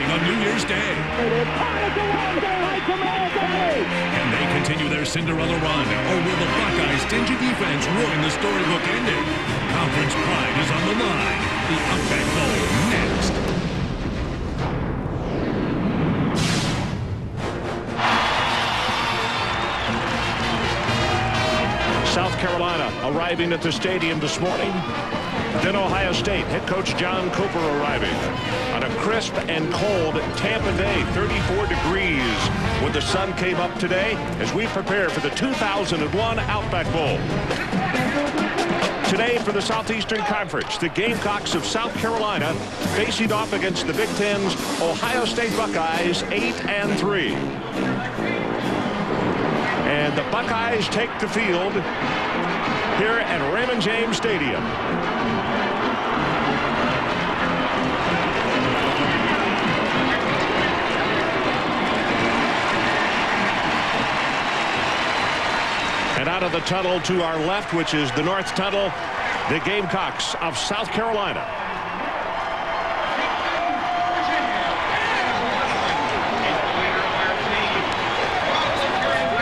playing on New Year's Day. Can they continue their Cinderella run, or will the Buckeyes' stingy defense ruin the storybook ending? Conference pride is on the line. The Outback Bowl next. South Carolina arriving at the stadium this morning. Then Ohio State, head coach John Cooper arriving on a crisp and cold Tampa Bay, 34 degrees when the sun came up today as we prepare for the 2001 Outback Bowl. Today for the Southeastern Conference, the Gamecocks of South Carolina facing off against the Big Ten's Ohio State Buckeyes, 8-3. And the Buckeyes take the field here at Raymond James Stadium. And out of the tunnel to our left, which is the North Tunnel, the Gamecocks of South Carolina.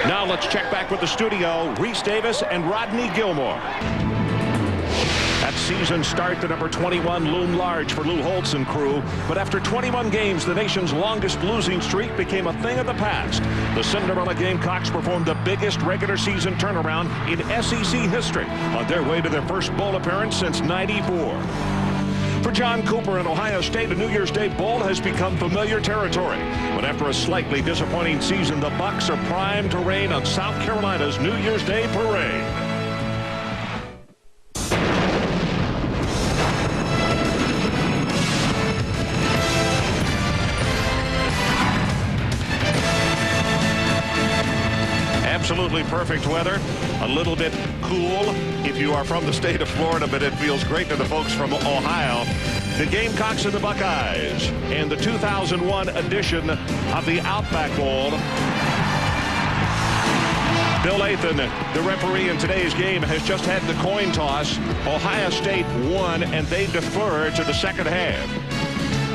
Now let's check back with the studio. Reese Davis and Rodney Gilmore. That season start, the number 21 loomed large for Lou Holtz and crew. But after 21 games, the nation's longest losing streak became a thing of the past. The Cinderella Gamecocks performed the biggest regular season turnaround in SEC history on their way to their first bowl appearance since '94. For John Cooper and Ohio State, a New Year's Day bowl has become familiar territory. But after a slightly disappointing season, the Bucks are primed to rain on South Carolina's New Year's Day parade. Absolutely perfect weather. A little bit cool if you are from the state of Florida, but it feels great to the folks from Ohio. The Gamecocks and the Buckeyes in the 2001 edition of the Outback Bowl. Bill Lathan, the referee in today's game, has just had the coin toss. Ohio State won, and they defer to the second half.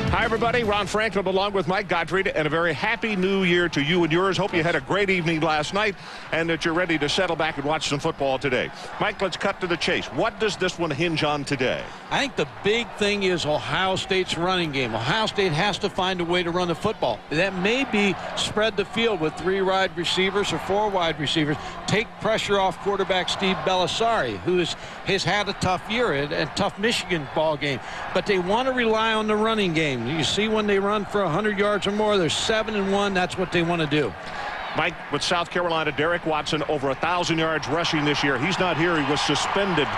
Hi, everybody. Ron Franklin along with Mike Gottfried, and a very happy new year to you and yours. Hope you had a great evening last night and that you're ready to settle back and watch some football today. Mike, let's cut to the chase. What does this one hinge on today? I think the big thing is Ohio State's running game. Ohio State has to find a way to run the football. That may be spread the field with 3 wide receivers or 4 wide receivers. Take pressure off quarterback Steve Belisari, who has had a tough year, a tough Michigan ball game. But they want to rely on the running game. You see when they run for 100 yards or more, they're 7-1. That's what they want to do. Mike, with South Carolina, Derek Watson over 1,000 yards rushing this year. He's not here. He was suspended,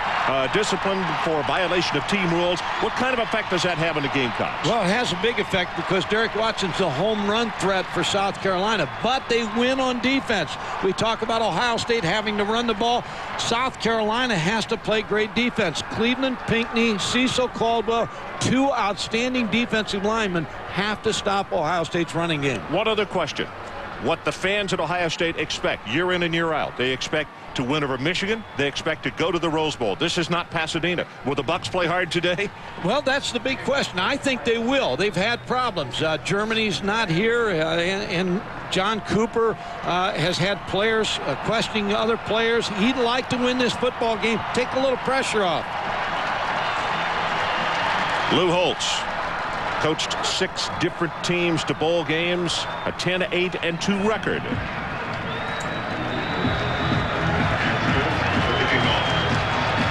disciplined for violation of team rules. What kind of effect does that have on the Gamecocks? Well, it has a big effect because Derek Watson's a home run threat for South Carolina, but they win on defense. We talk about Ohio State having to run the ball. South Carolina has to play great defense. Cleveland, Pinckney, Cecil Caldwell, 2 outstanding defensive linemen have to stop Ohio State's running game. One other question. What the fans at Ohio State expect year in and year out. They expect to win over Michigan. They expect to go to the Rose Bowl. This is not Pasadena. Will the Bucks play hard today? Well, that's the big question. I think they will. They've had problems. Germany's not here, and John Cooper has had players questioning other players. He'd like to win this football game. Take a little pressure off. Lou Holtz coached 6 different teams to bowl games, a 10-8-2 record.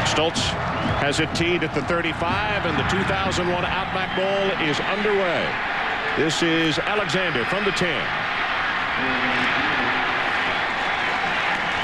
Stoltz has it teed at the 35, and the 2001 Outback Bowl is underway. This is Alexander from the 10.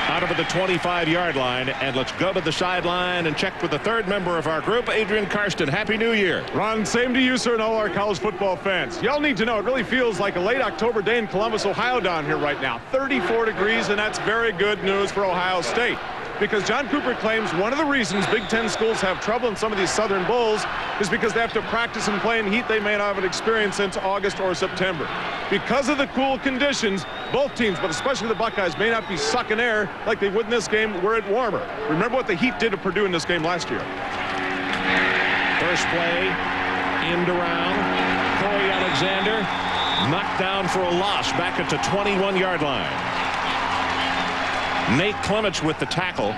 Out over the 25-yard line, and let's go to the sideline and check with the third member of our group, Adrian Karsten. Happy New Year. Ron, same to you, sir, and all our college football fans. Y'all need to know it really feels like a late October day in Columbus, Ohio down here right now. 34 degrees, and that's very good news for Ohio State. Because John Cooper claims one of the reasons Big Ten schools have trouble in some of these Southern Bowls is because they have to practice and play in heat they may not have experienced since August or September. Because of the cool conditions, both teams, but especially the Buckeyes, may not be sucking air like they would in this game were it warmer. Remember what the Heat did to Purdue in this game last year. First play, end around. Corey Alexander Alexander knocked down for a loss back at the 21-yard line. Nate Clements with the tackle.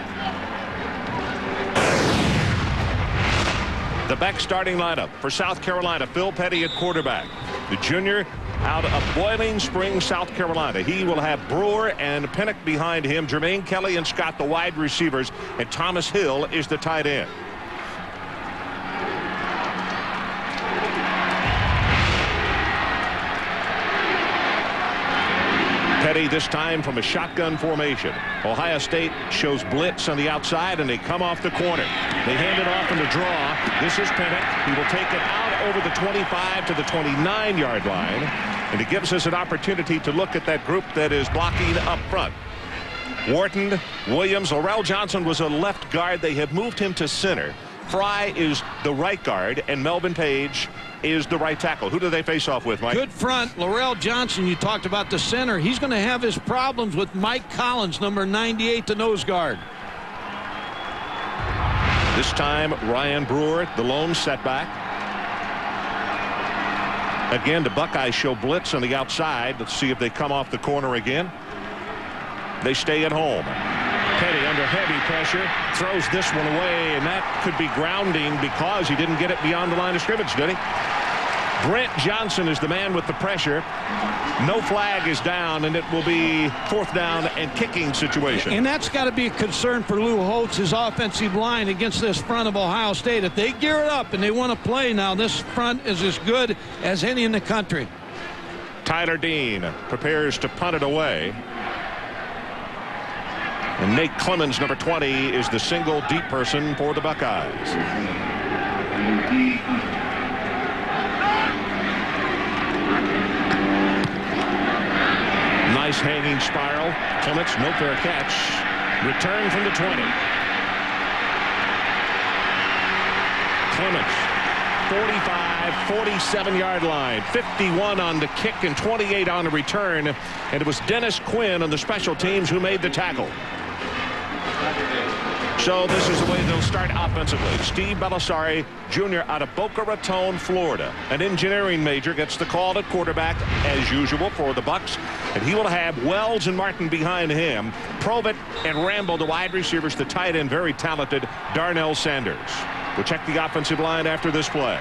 The back starting lineup for South Carolina. Phil Petty at quarterback. The junior out of Boiling Springs, South Carolina. He will have Brewer and Pinnock behind him. Jermaine Kelly and Scott the wide receivers. And Thomas Hill is the tight end. Petty this time from a shotgun formation. Ohio State shows blitz on the outside, and they come off the corner. They hand it off in the draw. This is Pinnock. He will take it out over the 25 to the 29-yard line. And it gives us an opportunity to look at that group that is blocking up front. Wharton, Williams, Laurel Johnson was a left guard. They have moved him to center. Fry is the right guard, and Melvin Page is the right tackle. Who do they face off with, Mike? Good front. Laurel Johnson, you talked about the center. He's going to have his problems with Mike Collins, number 98, the nose guard. This time, Ryan Brewer, the lone setback. Again, the Buckeyes show blitz on the outside. Let's see if they come off the corner again. They stay at home. Petty under heavy pressure throws this one away, and that could be grounding because he didn't get it beyond the line of scrimmage, did he? Brent Johnson is the man with the pressure. No flag is down, and it will be fourth down and kicking situation. And that's got to be a concern for Lou Holtz, his offensive line against this front of Ohio State. If they gear it up and they want to play now, this front is as good as any in the country. Tyler Dean prepares to punt it away. And Nate Clemens, number 20, is the single deep person for the Buckeyes. Nice hanging spiral. Clements, no fair catch. Return from the 20. Clements, 45, 47-yard line. 51 on the kick and 28 on the return. And it was Dennis Quinn on the special teams who made the tackle. So this is the way they'll start offensively. Steve Belisari, Jr. out of Boca Raton, Florida. An engineering major gets the call at quarterback as usual for the Bucks. And he will have Wells and Martin behind him. Provitt and Rambo, the wide receivers, the tight end, very talented Darnell Sanders. We'll check the offensive line after this play.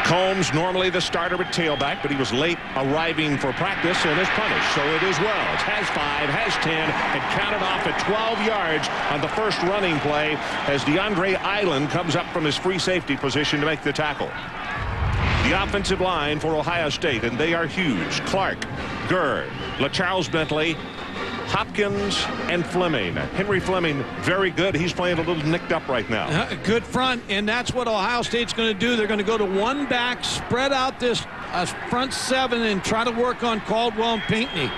Combs, normally the starter at tailback, but he was late arriving for practice and is punished. So it is Wells. Has 5, has 10, and counted off at 12 yards on the first running play as DeAndre Island comes up from his free safety position to make the tackle. The offensive line for Ohio State, and they are huge. Clark, Gurr, LaCharles Bentley, Hopkins, and Fleming. Henry Fleming, very good. He's playing a little nicked up right now. Good front, and that's what Ohio State's going to do. They're going to go to one back, spread out this front 7, and try to work on Caldwell and Pinckney.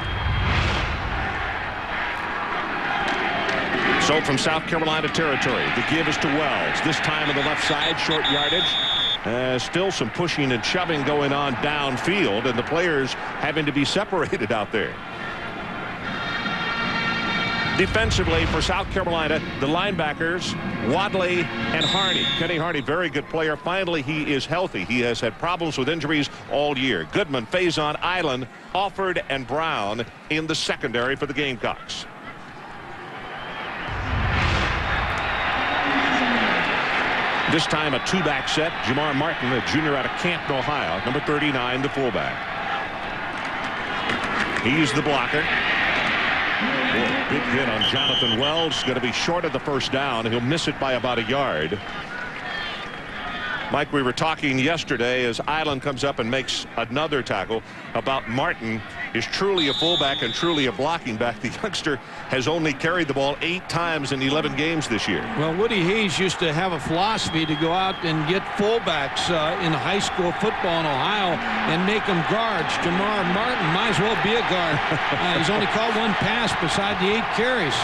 So from South Carolina territory, the give is to Wells. This time on the left side, short yardage. Still some pushing and shoving going on downfield, and the players having to be separated out there. Defensively for South Carolina, the linebackers, Wadley and Harney. Kenny Harney, very good player. Finally, he is healthy. He has had problems with injuries all year. Goodman, Faison, Island, Alford, and Brown in the secondary for the Gamecocks. This time a two-back set. Jamar Martin, a junior out of Canton, Ohio. Number 39, the fullback. He's the blocker. Big hit on Jonathan Wells. Going to be short of the first down. He'll miss it by about a yard. Mike, we were talking yesterday as Island comes up and makes another tackle about Martin is truly a fullback and truly a blocking back. The youngster has only carried the ball 8 times in 11 games this year. Well, Woody Hayes used to have a philosophy to go out and get fullbacks in high school football in Ohio and make them guards. Jamar Martin might as well be a guard. He's only caught 1 pass beside the 8 carries.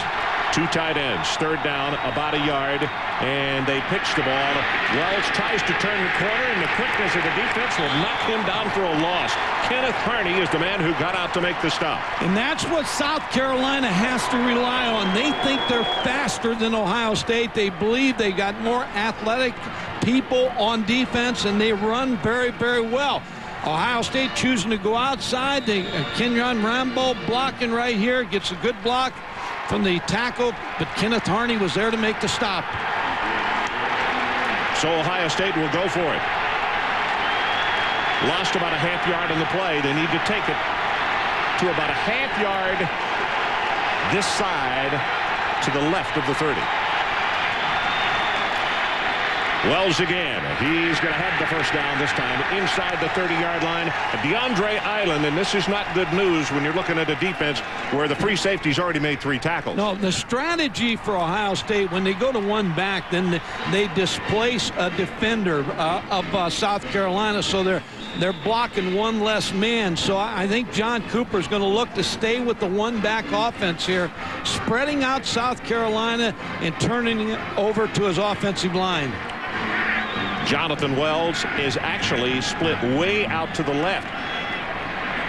2 tight ends. Third down, about a yard, and they pitch the ball. Wells tries to turn the corner, and the quickness of the defense will knock him down for a loss. Kenneth Harney is the man who got out to make the stop. And that's what South Carolina has to rely on. They think they're faster than Ohio State. They believe they got more athletic people on defense, and they run very, very well. Ohio State choosing to go outside. Kenyon Rambo blocking right here. Gets a good block from the tackle, but Kenneth Harney was there to make the stop. So Ohio State will go for it. Lost about a half yard on the play. They need to take it to about a half yard this side to the left of the 30. Wells again. He's going to have the first down this time inside the 30-yard line. DeAndre Island, and this is not good news when you're looking at a defense where the free safety's already made 3 tackles. No, the strategy for Ohio State, when they go to one back, then they displace a defender of South Carolina, so they're blocking one less man. So I think John Cooper is going to look to stay with the one-back offense here, spreading out South Carolina and turning it over to his offensive line. Jonathan Wells is actually split way out to the left.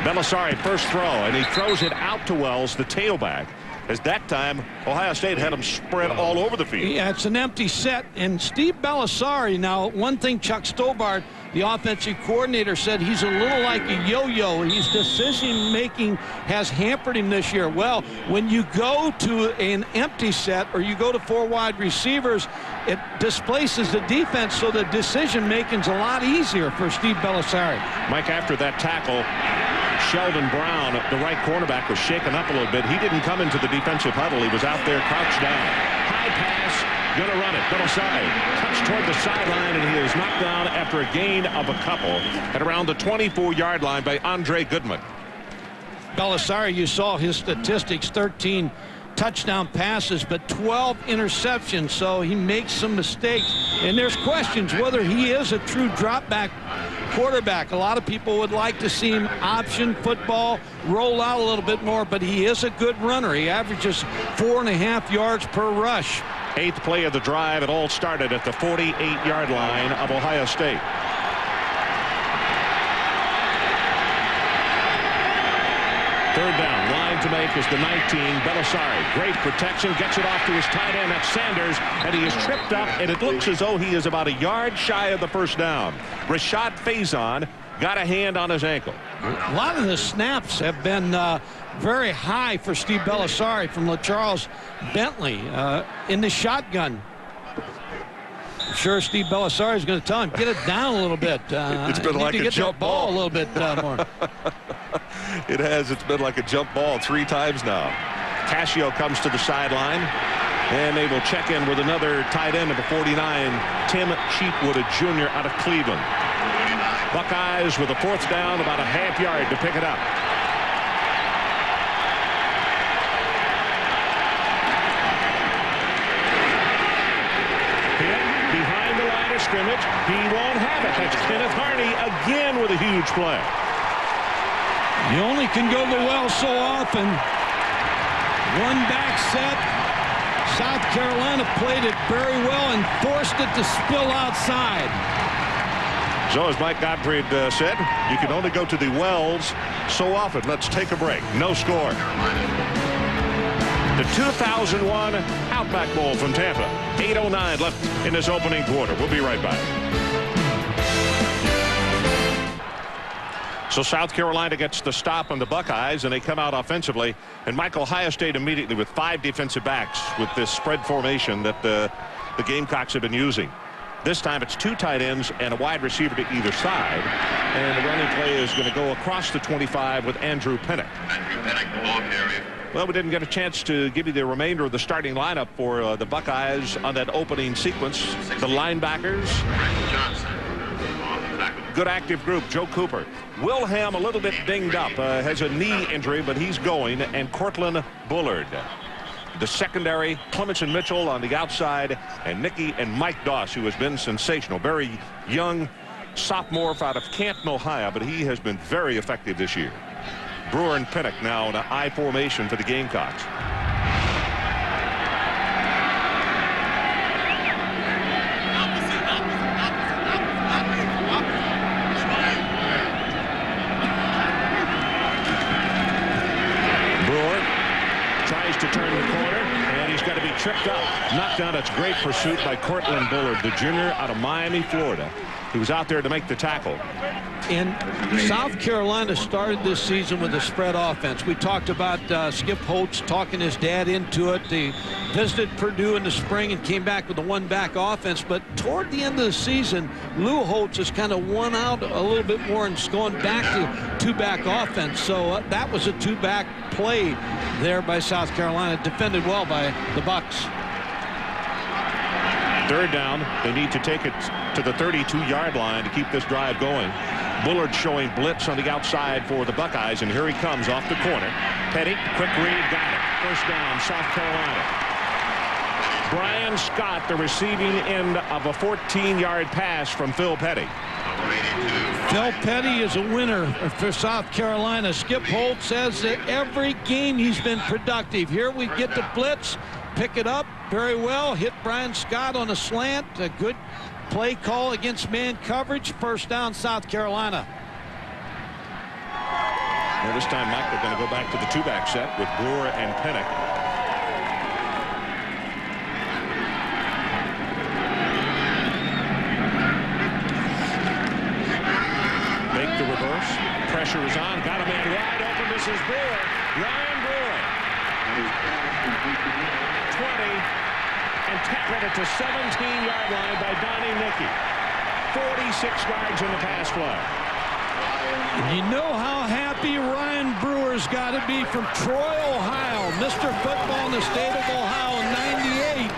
Belisari first throw, and he throws it out to Wells, the tailback. As that time, Ohio State had him spread all over the field. Yeah, it's an empty set. And Steve Belisari, now, one thing Chuck Stobart, the offensive coordinator, said he's a little like a yo-yo. His decision-making has hampered him this year. Well, when you go to an empty set or you go to 4 wide receivers, it displaces the defense, so the decision-making's a lot easier for Steve Belisari. Mike, after that tackle, Sheldon Brown, the right cornerback, was shaken up a little bit. He didn't come into the defensive huddle. He was out there crouched down. High pass, gonna run it. Belisari cuts toward the sideline, and he is knocked down after a gain of a couple at around the 24-yard line by Andre Goodman. Belisari, you saw his statistics, 13 touchdown passes, but 12 interceptions, so he makes some mistakes. And there's questions whether he is a true drop-back quarterback. A lot of people would like to see him option football, roll out a little bit more, but he is a good runner. He averages 4.5 yards per rush. 8th play of the drive. It all started at the 48-yard line of Ohio State. Third down, line to make is the 19. Belisari, great protection, gets it off to his tight end. That's Sanders, and he is tripped up, and it looks as though he is about a yard shy of the first down. Rashad Faison got a hand on his ankle. A lot of the snaps have been very high for Steve Belisari from LaCharles Bentley in the shotgun. I'm sure Steve Belisari is going to tell him, get it down a little bit. It's been like a jump ball a little bit more. It has. It's been like a jump ball 3 times now. Cascio comes to the sideline, and they will check in with another tight end, number 49, Tim Cheapwood, a junior out of Cleveland. Buckeyes with a 4th down, about a half yard to pick it up. Hit behind the line of scrimmage. He won't have it. That's Kenneth Harney again with a huge play. You only can go to Wells so often. One back set. South Carolina played it very well and forced it to spill outside. So as Mike Gottfried said, you can only go to the Wells so often. Let's take a break. No score. The 2001 Outback Bowl from Tampa. 8:09 left in this opening quarter. We'll be right back. So South Carolina gets the stop on the Buckeyes, and they come out offensively. And Ohio State immediately with 5 defensive backs with this spread formation that the Gamecocks have been using. This time it's 2 tight ends and a wide receiver to either side. And the running play is going to go across the 25 with Andrew Pinnock. Well, we didn't get a chance to give you the remainder of the starting lineup for the Buckeyes on that opening sequence. The linebackers. Good active group. Joe Cooper. Wilhelm a little bit dinged up. Has a knee injury, but he's going. And Cortland Bullard. The secondary, Clemenson Mitchell on the outside, and Nicky and Mike Doss, who has been sensational. Very young sophomore out of Canton, Ohio, but he has been very effective this year. Brewer and Pinnock now in an I formation for the Gamecocks. Brewer tries to turn the corner, and he's got to be tripped up, knocked touchdown. That's great pursuit by Cortland Bullard, the junior out of Miami, Florida. He was out there to make the tackle. And South Carolina started this season with a spread offense. We talked about Skip Holtz talking his dad into it. They visited Purdue in the spring and came back with a one-back offense. But toward the end of the season, Lou Holtz has kind of won out a little bit more and is going back to two-back offense. So that was a two-back play there by South Carolina, defended well by the Bucks. Third down. They need to take it to the 32-yard line to keep this drive going. Bullard showing blitz on the outside for the Buckeyes, and here he comes off the corner. Petty, quick read, got it. First down, South Carolina. Brian Scott, the receiving end of a 14-yard pass from Phil Petty. Phil Petty is a winner for South Carolina. Skip Holtz says that every game he's been productive. Here we get the blitz, pick it up very well, hit Brian Scott on a slant, a good play call against man coverage. First down, South Carolina. Well, this time, Mike, they're going to go back to the two-back set with Brewer and Pennick. Make the reverse. Pressure is on. Got a man wide open. This is Brewer. Ryan Brewer. 20. And tackled at the 17-yard line by Donnie Nicky. 46 yards in the pass play. You know how happy Ryan Brewer's got to be from Troy, Ohio. Mr. Football in the state of Ohio in '98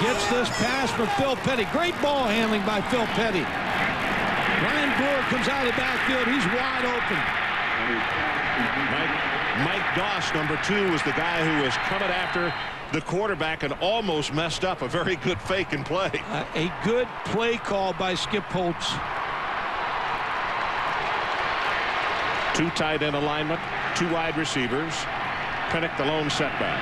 gets this pass from Phil Petty. Great ball handling by Phil Petty. Ryan Brewer comes out of the backfield. He's wide open. Mike Doss, number 2, was the guy who was coming after the quarterback and almost messed up a very good fake and play. A good play call by Skip Holtz. 2 tight end alignment, 2 wide receivers. Pennick the lone setback.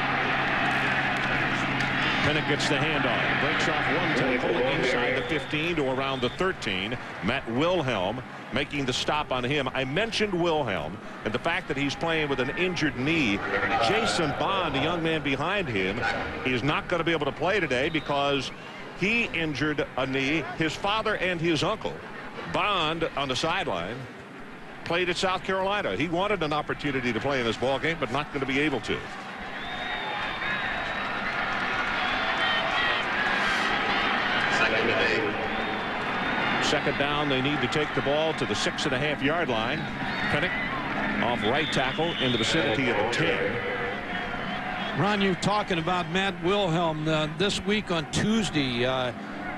Pennick gets the handoff, breaks off one tackle inside the 15 to around the 13. Matt Wilhelm making the stop on him. I mentioned Wilhelm and the fact that he's playing with an injured knee. Jason Bond, the young man behind him, is not going to be able to play today because he injured a knee. His father and his uncle, Bond, on the sideline, played at South Carolina. He wanted an opportunity to play in this ball game, but not going to be able to. Second down, they need to take the ball to the 6.5-yard line. Pennick off right tackle in the vicinity of the 10. Ron, you're talking about Matt Wilhelm this week on Tuesday.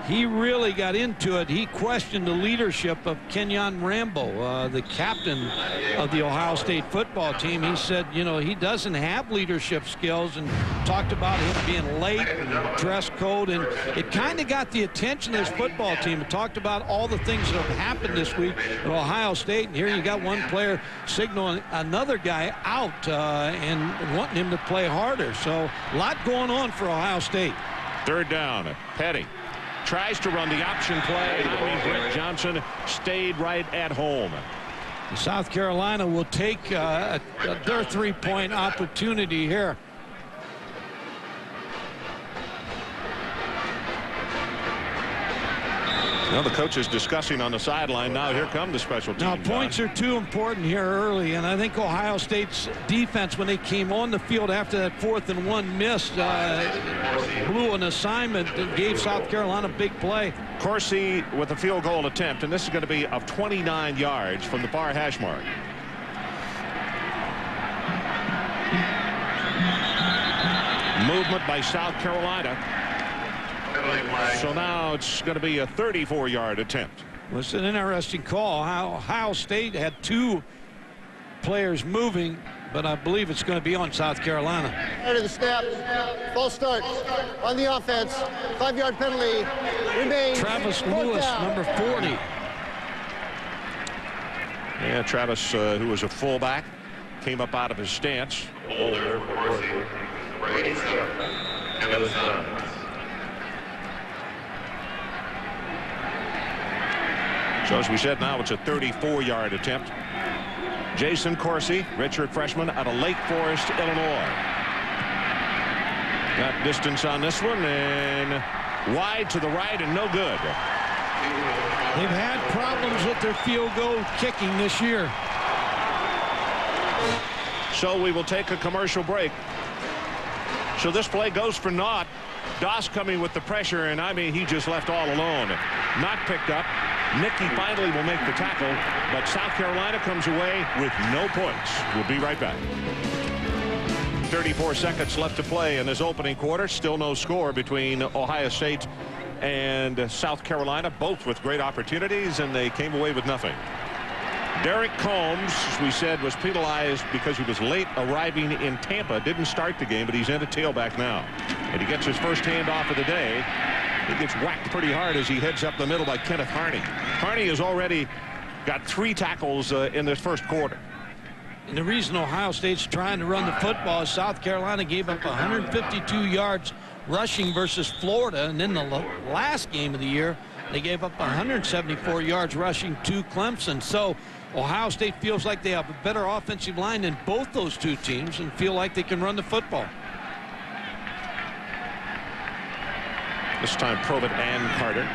He really got into it. He questioned the leadership of Kenyon Rambo, the captain of the Ohio State football team. He said, you know, he doesn't have leadership skills, and talked about him being late and dress code, and it kind of got the attention of his football team. It talked about all the things that have happened this week at Ohio State, and here you got one player signaling another guy out and wanting him to play harder. So a lot going on for Ohio State. Third down, Petty tries to run the option play. Brett Johnson stayed right at home. South Carolina will take their 3-point opportunity here. Now the coach is discussing on the sideline. Now here come the special teams. Now points are too important here early, and I think Ohio State's defense, when they came on the field after that 4th and 1 miss, blew an assignment that gave South Carolina a big play. Corsi with a field goal attempt, and this is going to be of 29 yards from the far hash mark. Movement by South Carolina. So now it's going to be a 34-yard attempt. Well, it's an interesting call. Ohio State had 2 players moving, but I believe it's going to be on South Carolina. After the snap, false start on the offense, 5-yard penalty remains. Travis Lewis, number 40. Yeah, Travis, who was a fullback, came up out of his stance. So as we said, now it's a 34-yard attempt. Jason Corsi, redshirt freshman out of Lake Forest, Illinois. Got distance on this one, and wide to the right, and no good. They've had problems with their field goal kicking this year. So we will take a commercial break. So this play goes for naught. Doss coming with the pressure, and I mean, he just left all alone. Not picked up. Nicky finally will make the tackle, but South Carolina comes away with no points. We'll be right back. 34 seconds left to play in this opening quarter. Still no score between Ohio State and South Carolina, both with great opportunities, and they came away with nothing. Derek Combs, as we said, was penalized because he was late arriving in Tampa. Didn't start the game, but he's in at tailback now. And he gets his first handoff of the day. He gets whacked pretty hard as he heads up the middle by Kenneth Harney. Harney has already got 3 tackles in this first quarter. And the reason Ohio State's trying to run the football is South Carolina gave up 152 yards rushing versus Florida. And then the last game of the year, they gave up 174 yards rushing to Clemson. So Ohio State feels like they have a better offensive line than both those two teams and feel like they can run the football. This time Probert and Carter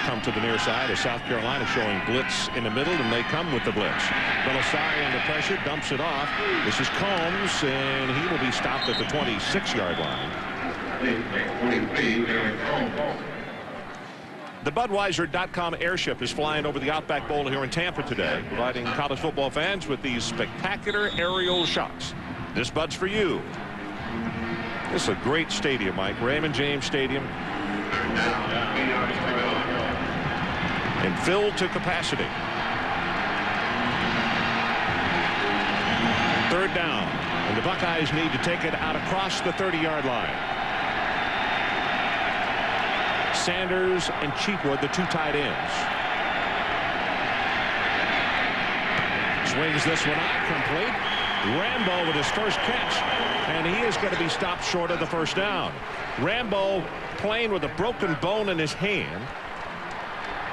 come to the near side as South Carolina showing blitz in the middle, and they come with the blitz. Belisari under pressure, dumps it off. This is Combs, and he will be stopped at the 26-yard line. The Budweiser.com airship is flying over the Outback Bowl here in Tampa today, providing college football fans with these spectacular aerial shots. This Bud's for you. This is a great stadium, Mike. Raymond James Stadium. And filled to capacity. 3rd down, and the Buckeyes need to take it out across the 30-yard line. Sanders and Cheapwood, the 2 tight ends. Swings this one out, complete. Rambo with his first catch, and he is going to be stopped short of the first down. Rambo playing with a broken bone in his hand,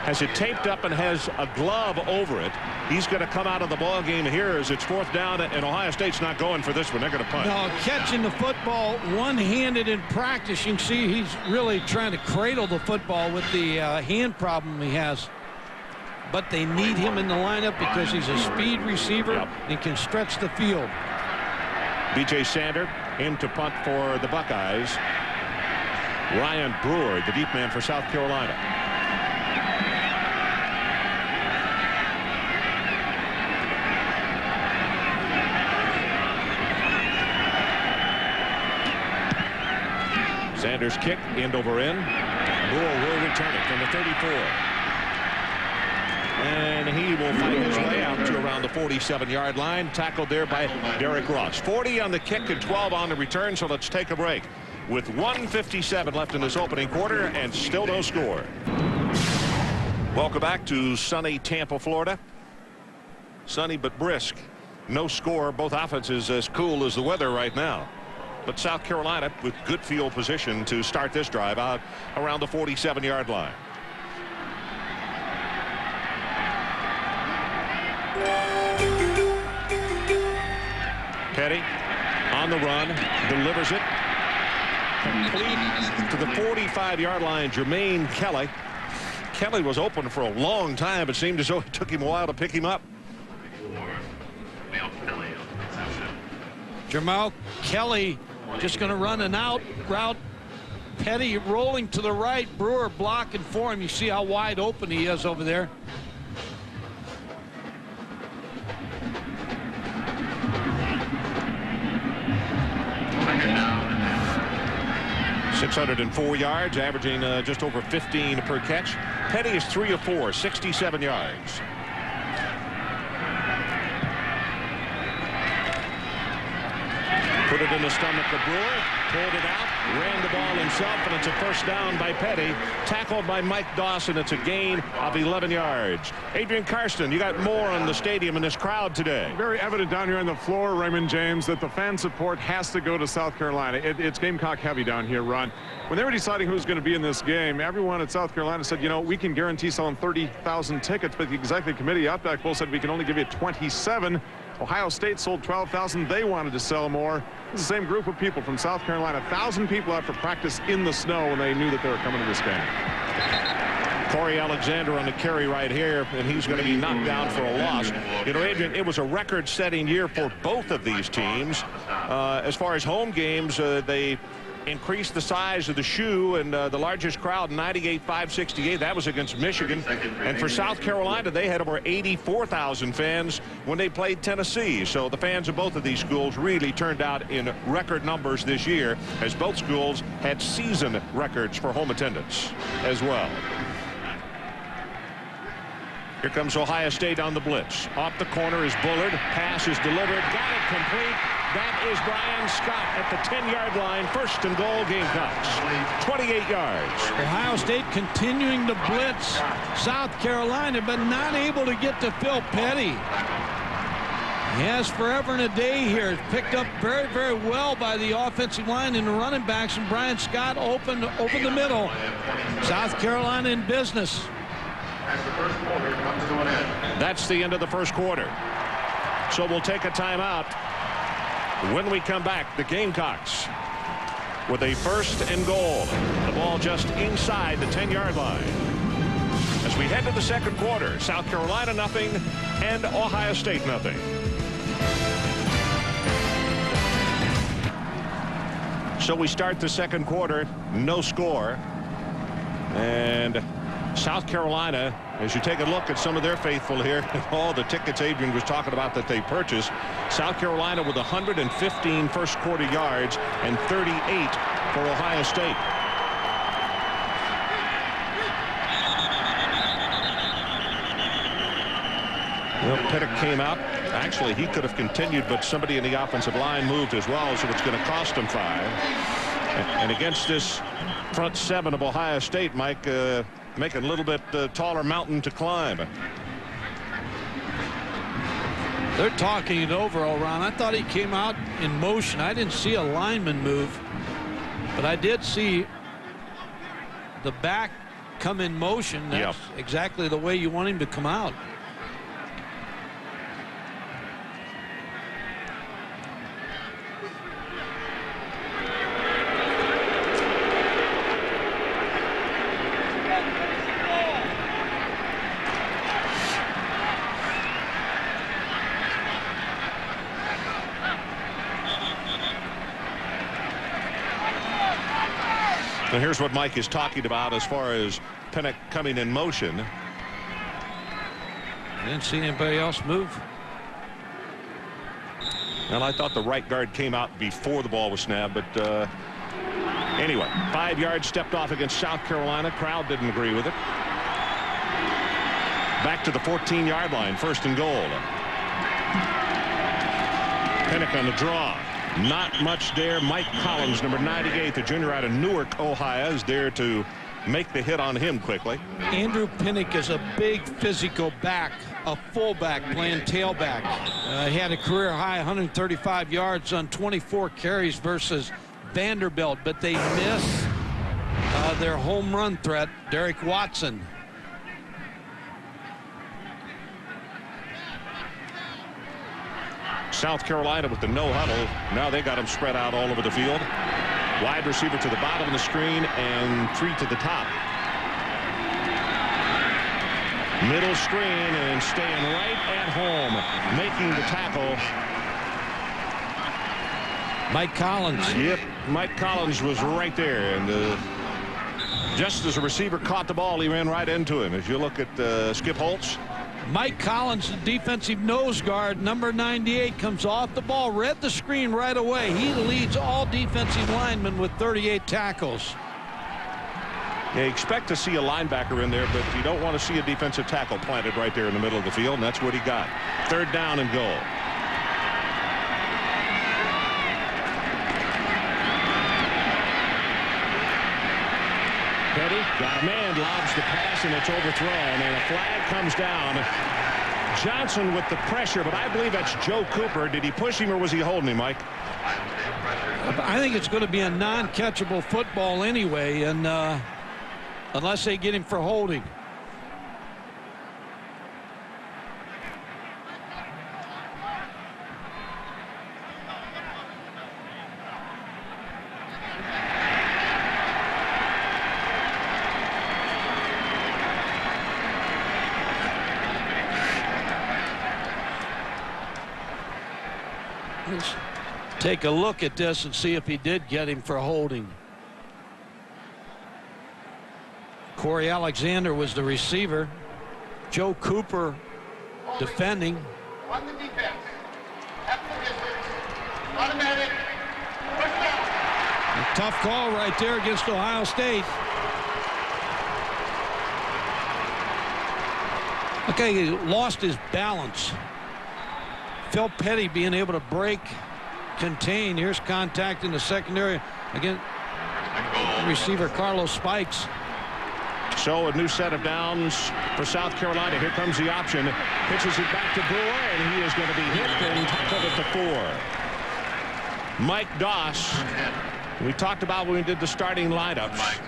has it taped up and has a glove over it. He's going to come out of the ball game here as it's 4th down, and Ohio State's not going for this one. They're going to punt. No, catching the football one-handed in practice. You can see he's really trying to cradle the football with the hand problem he has. But they need him in the lineup because he's a speed receiver and can stretch the field. B.J. Sander in to punt for the Buckeyes. Ryan Brewer, the deep man for South Carolina. Sanders kick, end over end. Brewer will return it from the 34. And he will fight his way out to around the 47-yard line. Tackled there by Derek Ross. 40 on the kick and 12 on the return, so let's take a break. With 1:57 left in this opening quarter and still no score. Welcome back to sunny Tampa, Florida. Sunny but brisk. No score. Both offenses as cool as the weather right now. But South Carolina with good field position to start this drive out around the 47-yard line. Petty on the run, delivers it. Complete to the 45-yard line. Jermaine Kelly. Kelly was open for a long time. It seemed as though it took him a while to pick him up. Jamal Kelly just going to run an out route. Petty rolling to the right. Brewer blocking for him. You see how wide open he is over there. 604 yards, averaging just over 15 per catch. Petty is 3 of 4, 67 yards. Put it in the stomach of Brewer, pulled it out, ran the ball himself, and it's a first down by Petty. Tackled by Mike Dawson. It's a gain of 11 yards. Adrian Karsten, you got more on the stadium and this crowd today. Very evident down here on the floor, Raymond James, that the fan support has to go to South Carolina. It's Gamecock heavy down here, Ron. When they were deciding who's going to be in this game, everyone at South Carolina said, you know, we can guarantee selling 30,000 tickets, but the executive committee, Outback Bowl, said we can only give you 27. Ohio State sold 12,000. They wanted to sell more. It's the same group of people from South Carolina. 1,000 people out for practice in the snow when they knew that they were coming to this game. Corey Alexander on the carry right here, and he's going to be knocked down for a loss. You know, Adrian, it was a record-setting year for both of these teams. As far as home games, they increased the size of the shoe, and the largest crowd, 98,568. That was against Michigan. And for South Carolina, they had over 84,000 fans when they played Tennessee. So the fans of both of these schools really turned out in record numbers this year, as both schools had season records for home attendance as well. Here comes Ohio State on the blitz. Off the corner is Bullard. Pass is delivered. Got it complete. That is Brian Scott at the 10-yard line. First and goal, Gamecocks. 28 yards. Ohio State continuing to blitz South Carolina, but not able to get to Phil Petty. He has forever and a day here. Picked up very, very well by the offensive line and the running backs, and Brian Scott opened over the middle. South Carolina in business. As the first quarter comes to an end. That's the end of the first quarter. So we'll take a timeout. When we come back, the Gamecocks with a first and goal. The ball just inside the 10-yard line. As we head to the second quarter, South Carolina nothing and Ohio State nothing. So we start the second quarter, no score. And South Carolina, as you take a look at some of their faithful here, all the tickets Adrian was talking about that they purchased, South Carolina with 115 first quarter yards and 38 for Ohio State. Well, Pettit came out. Actually, he could have continued, but somebody in the offensive line moved as well, so it's going to cost him 5. And against this front 7 of Ohio State, Mike, making a little bit taller mountain to climb. They're talking it over, Ron. I thought he came out in motion. I didn't see a lineman move, but I did see the back come in motion. That's exactly the way you want him to come out. And here's what Mike is talking about as far as Pennick coming in motion. I didn't see anybody else move. And I thought the right guard came out before the ball was snapped, but anyway, 5 yards stepped off against South Carolina. Crowd didn't agree with it. Back to the 14-yard line, first and goal. Pennick on the draw. Not much there. Mike Collins, number 98, the junior out of Newark, Ohio, is there to make the hit on him quickly. Andrew Pinnock is a big physical back, a fullback playing tailback. He had a career high 135 yards on 24 carries versus Vanderbilt, but they miss their home run threat, Derek Watson. South Carolina with the no huddle. Now they got him spread out all over the field. Wide receiver to the bottom of the screen and 3 to the top. Middle screen and staying right at home, making the tackle. Mike Collins. Yep, Mike Collins was right there, and just as the receiver caught the ball, he ran right into him. As you look at Skip Holtz. Mike Collins, the defensive nose guard, number 98, comes off the ball, read the screen right away. He leads all defensive linemen with 38 tackles. You expect to see a linebacker in there, but you don't want to see a defensive tackle planted right there in the middle of the field, and that's what he got. Third down and goal. Petty got a man, lobs the pass, and it's overthrown, and a flag comes down. Johnson with the pressure, but I believe that's Joe Cooper. Did he push him or was he holding him, Mike? I think it's going to be a non-catchable football anyway, and unless they get him for holding. Let's take a look at this and see if he did get him for holding. Corey Alexander was the receiver. Joe Cooper defending. On the defense. After the distance. Automatic. Push down. A tough call right there against Ohio State. Okay, he lost his balance. Phil Petty being able to break, contain. Here's contact in the secondary against receiver Carlos Spikes. So a new set of downs for South Carolina. Here comes the option. Pitches it back to Brewer, and he is going to be hit and tackled at the 4. Mike Doss, we talked about when we did the starting lineups,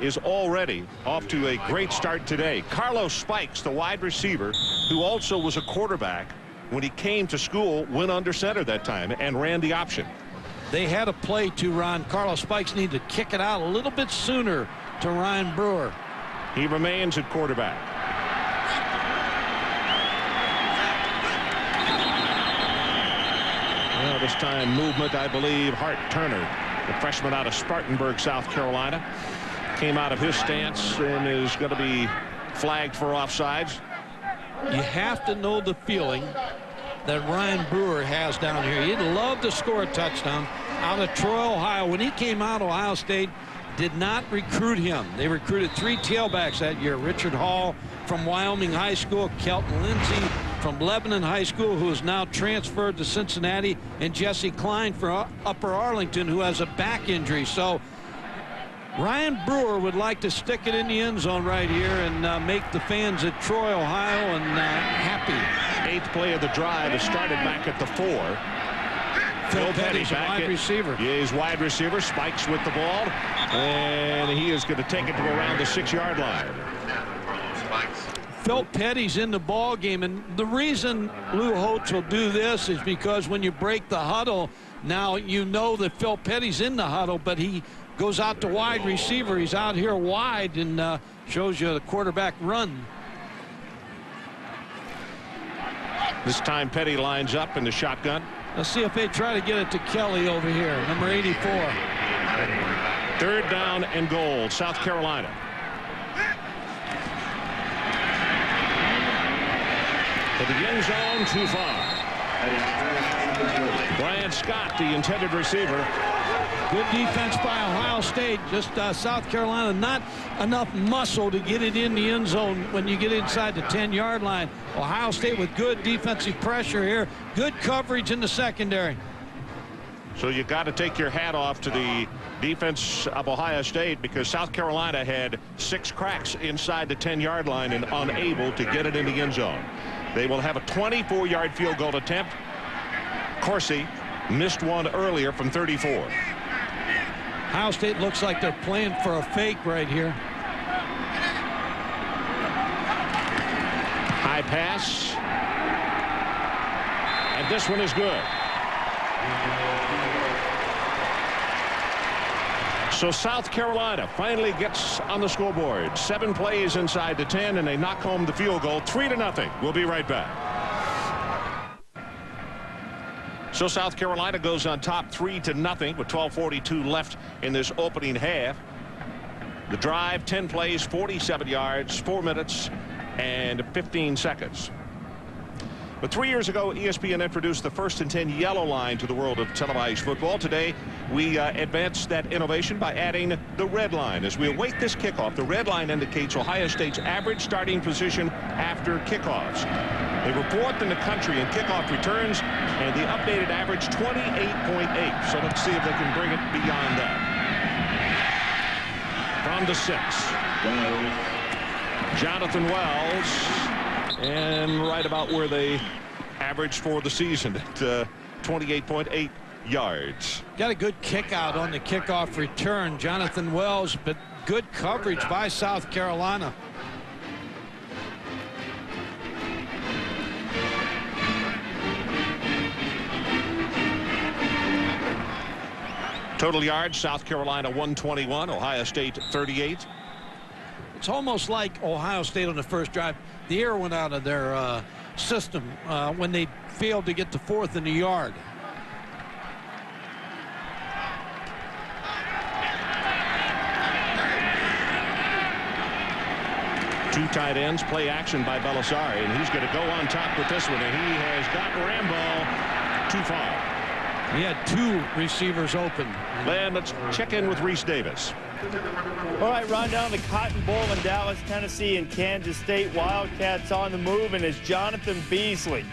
is already off to a great start today. Carlos Spikes, the wide receiver, who also was a quarterback when he came to school, went under center that time and ran the option. They had a play to Ron. Carlos Spikes needed to kick it out a little bit sooner to Ryan Brewer. He remains at quarterback. Well, this time movement, I believe. Hart Turner, the freshman out of Spartanburg, South Carolina, came out of his stance and is going to be flagged for offsides. You have to know the feeling that Ryan Brewer has down here. He'd love to score a touchdown out of Troy, Ohio. When he came out, Ohio State did not recruit him. They recruited 3 tailbacks that year. Richard Hall from Wyoming High School, Kelton Lindsey from Lebanon High School, who is now transferred to Cincinnati, and Jesse Klein from Upper Arlington, who has a back injury. So Ryan Brewer would like to stick it in the end zone right here and make the fans at Troy, Ohio, and happy. 8th play of the drive is started back at the 4. Phil Petty's wide receiver. Yeah, he's wide receiver. Spikes with the ball, and he is going to take it to around the 6-yard line. Phil Petty's in the ball game, and the reason Lou Holtz will do this is because when you break the huddle, now you know that Phil Petty's in the huddle, but he goes out to wide receiver. He's out here wide and shows you the quarterback run. This time Petty lines up in the shotgun. Let's see if they try to get it to Kelly over here, number 84. 3rd down and goal, South Carolina. To the end zone, too far. Brian Scott, the intended receiver. Good defense by Ohio State. Just South Carolina, not enough muscle to get it in the end zone when you get inside the 10-yard line. Ohio State with good defensive pressure here. Good coverage in the secondary. So you got to take your hat off to the defense of Ohio State, because South Carolina had 6 cracks inside the 10-yard line and unable to get it in the end zone. They will have a 24-yard field goal attempt. Corsi missed one earlier from 34. Ohio State looks like they're playing for a fake right here. High pass. And this one is good. So South Carolina finally gets on the scoreboard. 7 plays inside the 10, and they knock home the field goal, 3-0. We'll be right back. So South Carolina goes on top 3-0 with 12:42 left in this opening half. The drive, 10 plays, 47 yards, 4 minutes and 15 seconds. But 3 years ago, ESPN introduced the 1st and 10 yellow line to the world of televised football. Today, we advanced that innovation by adding the red line. As we await this kickoff, the red line indicates Ohio State's average starting position after kickoffs. They were 4th in the country in kickoff returns, and the updated average 28.8. So let's see if they can bring it beyond that. From the 6. Jonathan Wells, and right about where they averaged for the season at 28.8 yards. Got a good kick out on the kickoff return, Jonathan Wells, but good coverage by South Carolina. Total yards, South Carolina 121, Ohio State 38. It's almost like Ohio State on the first drive. The air went out of their system when they failed to get to 4th in the yard. Two tight ends, play action by Belisari, and he's going to go on top with this one, and he has got Rambo too far. He had 2 receivers open. Then let's check in with Reese Davis. All right, run down the Cotton Bowl in Dallas, Tennessee, and Kansas State. Wildcats on the move, and it's Jonathan Beasley.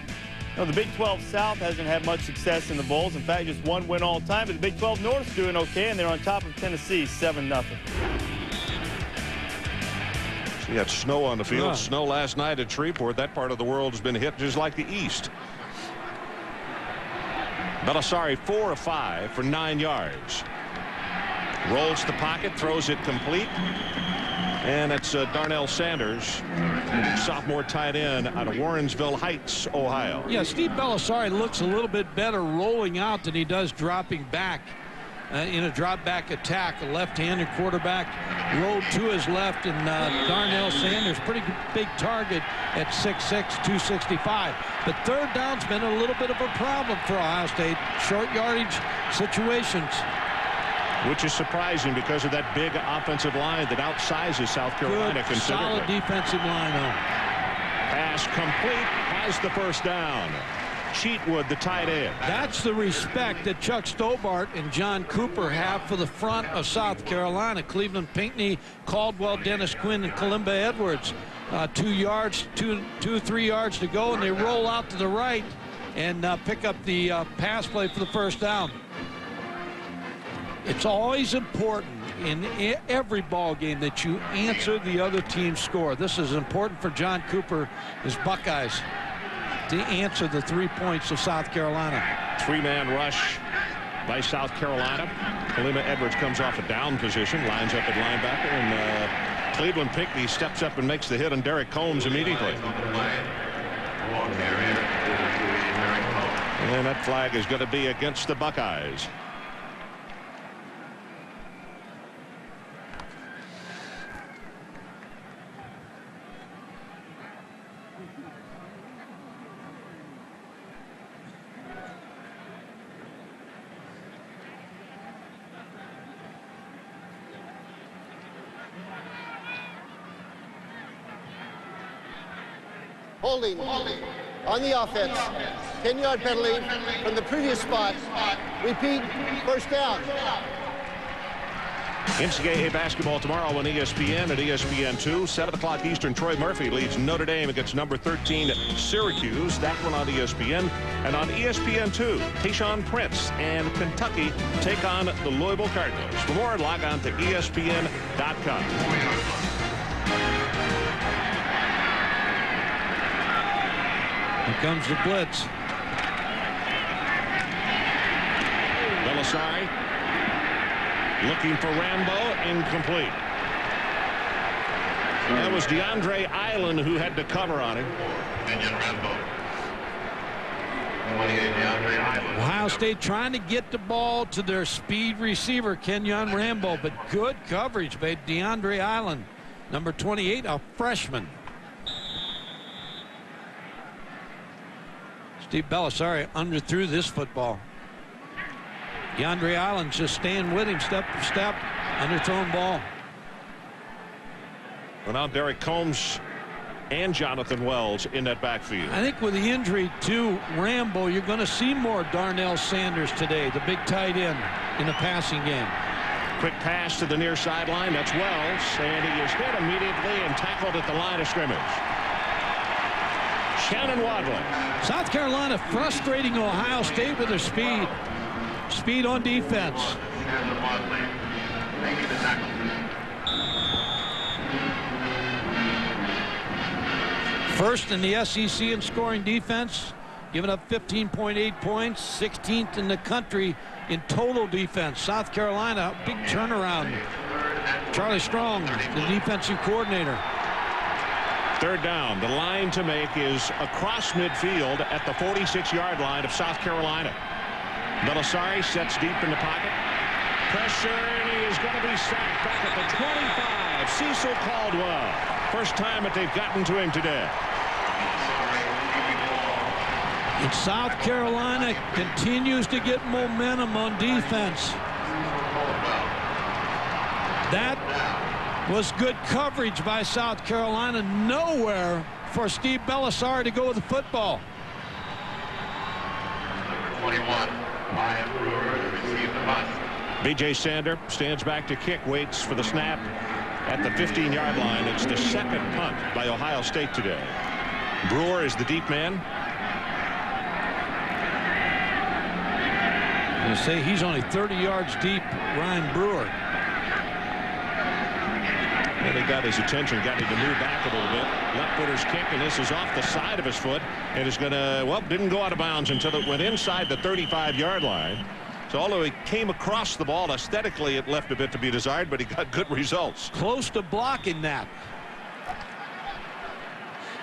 Now, the Big 12 South hasn't had much success in the bowls. In fact, just 1 win all time, but the Big 12 North's doing okay, and they're on top of Tennessee 7-0. You got snow on the field. Yeah. Snow last night at Shreveport. That part of the world has been hit just like the East. Belisari 4 of 5 for 9 yards. Rolls the pocket, throws it complete. And it's Darnell Sanders, sophomore tight end out of Warrensville Heights, Ohio. Yeah, Steve Belisari looks a little bit better rolling out than he does dropping back. In a drop back attack, a left-handed quarterback rolled to his left, and Darnell Sanders, pretty big target at 6'6", 265. But third down's been a little bit of a problem for Ohio State. Short yardage situations. Which is surprising because of that big offensive line that outsizes South Carolina considerably. Solid defensive line. Pass complete, has the first down. Cheatwood, the tight end. That's the respect that Chuck Stobart and John Cooper have for the front of South Carolina. Cleveland Pinckney, Caldwell, Dennis Quinn, and Kalimba Edwards. 3 yards to go, and they roll out to the right and pick up the pass play for the first down. It's always important in every ball game that you answer the other team's score. This is important for John Cooper, his Buckeyes, to answer the 3 points of South Carolina. 3-man rush by South Carolina. Kalimba Edwards comes off a down position, lines up at linebacker, and Cleveland Pinckney steps up and makes the hit on Derek Combs immediately. And that flag is going to be against the Buckeyes. Holding on the offense. 10-yard penalty from the previous spot. Repeat, first down. NCAA basketball tomorrow on ESPN at ESPN2. 7 o'clock Eastern. Troy Murphy leads Notre Dame against number 13 Syracuse. That one on ESPN. And on ESPN2, Tayshaun Prince and Kentucky take on the Louisville Cardinals. For more, log on to ESPN.com. Here comes the blitz. Belisari looking for Rambo, incomplete. That was DeAndre Island who had to cover on him. Ohio State trying to get the ball to their speed receiver, Kenyon Rambo, but good coverage by DeAndre Island, number 28, a freshman. Steve Belisari underthrew this football. DeAndre Island just staying with him step for step. Underthrown ball. Well, now Derek Combs and Jonathan Wells in that backfield. I think with the injury to Rambo, you're going to see more Darnell Sanders today, the big tight end in the passing game. Quick pass to the near sideline. That's Wells, and he is hit immediately and tackled at the line of scrimmage. Shannon Wadley. South Carolina frustrating Ohio State with their speed. Speed on defense. First in the SEC in scoring defense, giving up 15.8 points, 16th in the country in total defense. South Carolina, big turnaround. Charlie Strong, the defensive coordinator. Third down. The line to make is across midfield at the 46-yard line of South Carolina. Belisari sets deep in the pocket. Pressure, and he is going to be sacked back at the 25. Cecil Caldwell. First time that they've gotten to him today. And South Carolina continues to get momentum on defense. That was good coverage by South Carolina. Nowhere for Steve Belisari to go with the football. Number 21, Ryan Brewer, to receive the punt. B.J. Sander stands back to kick, waits for the snap at the 15-yard line. It's the second punt by Ohio State today. Brewer is the deep man. I'm going to say he's only 30 yards deep, Ryan Brewer. And he got his attention, got him to move back a little bit. Left footer's kick, and this is off the side of his foot. And it's going to, well, didn't go out of bounds until it went inside the 35-yard line. So although he came across the ball, aesthetically it left a bit to be desired, but he got good results. Close to blocking that.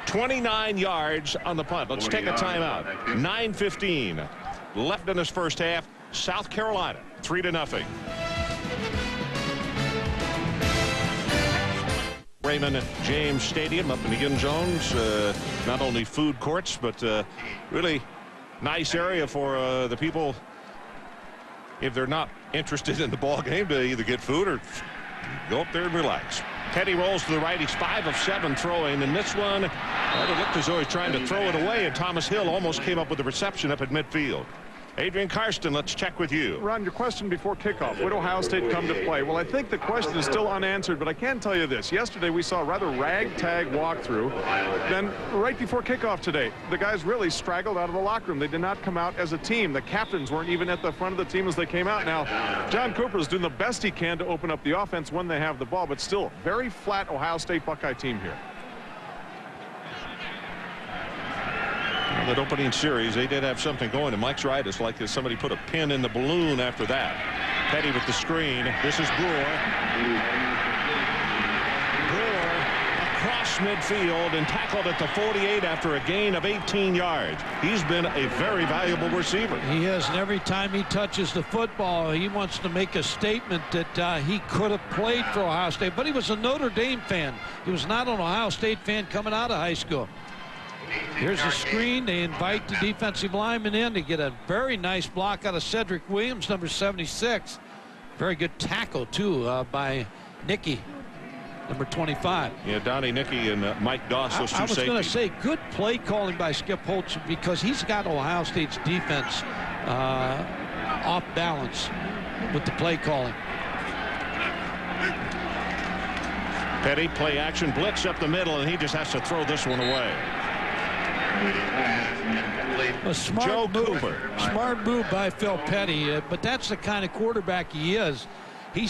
29 yards on the punt. Let's take a timeout. 9:15 left in this first half. South Carolina 3-0. Raymond James Stadium up in the end zones. Not only food courts, but really nice area for the people, if they're not interested in the ball game, to either get food or go up there and relax. Petty rolls to the right. He's 5 of 7 throwing. And this one, well, it looked as though he's trying to throw it away, and Thomas Hill almost came up with the reception up at midfield. Adrian Karsten, let's check with you. Ron, your question before kickoff, would Ohio State come to play? Well, I think the question is still unanswered, but I can tell you this. Yesterday we saw a rather ragtag walkthrough. Then right before kickoff today, the guys really straggled out of the locker room. They did not come out as a team. The captains weren't even at the front of the team as they came out. Now, John Cooper is doing the best he can to open up the offense when they have the ball, but still very flat Ohio State Buckeye team here. That opening series, they did have something going, and Mike's right. It's like somebody put a pin in the balloon after that. Petty with the screen. This is Brewer. Brewer across midfield and tackled at the 48 after a gain of 18 yards. He's been a very valuable receiver. He is, and every time he touches the football, he wants to make a statement that he could have played for Ohio State, but he was a Notre Dame fan. He was not an Ohio State fan coming out of high school. Here's the screen. They invite the defensive lineman in to get a very nice block out of Cedric Williams, number 76. Very good tackle, too, by Nicky, number 25. Yeah, Donnie Nicky and Mike Doss, those two I was safeties. going to say, good play calling by Skip Holtz, because he's got Ohio State's defense off balance with the play calling. Petty, play action, blitz up the middle, and he just has to throw this one away. A smart move. Cooper. Smart move by Phil Petty, but that's the kind of quarterback he is. He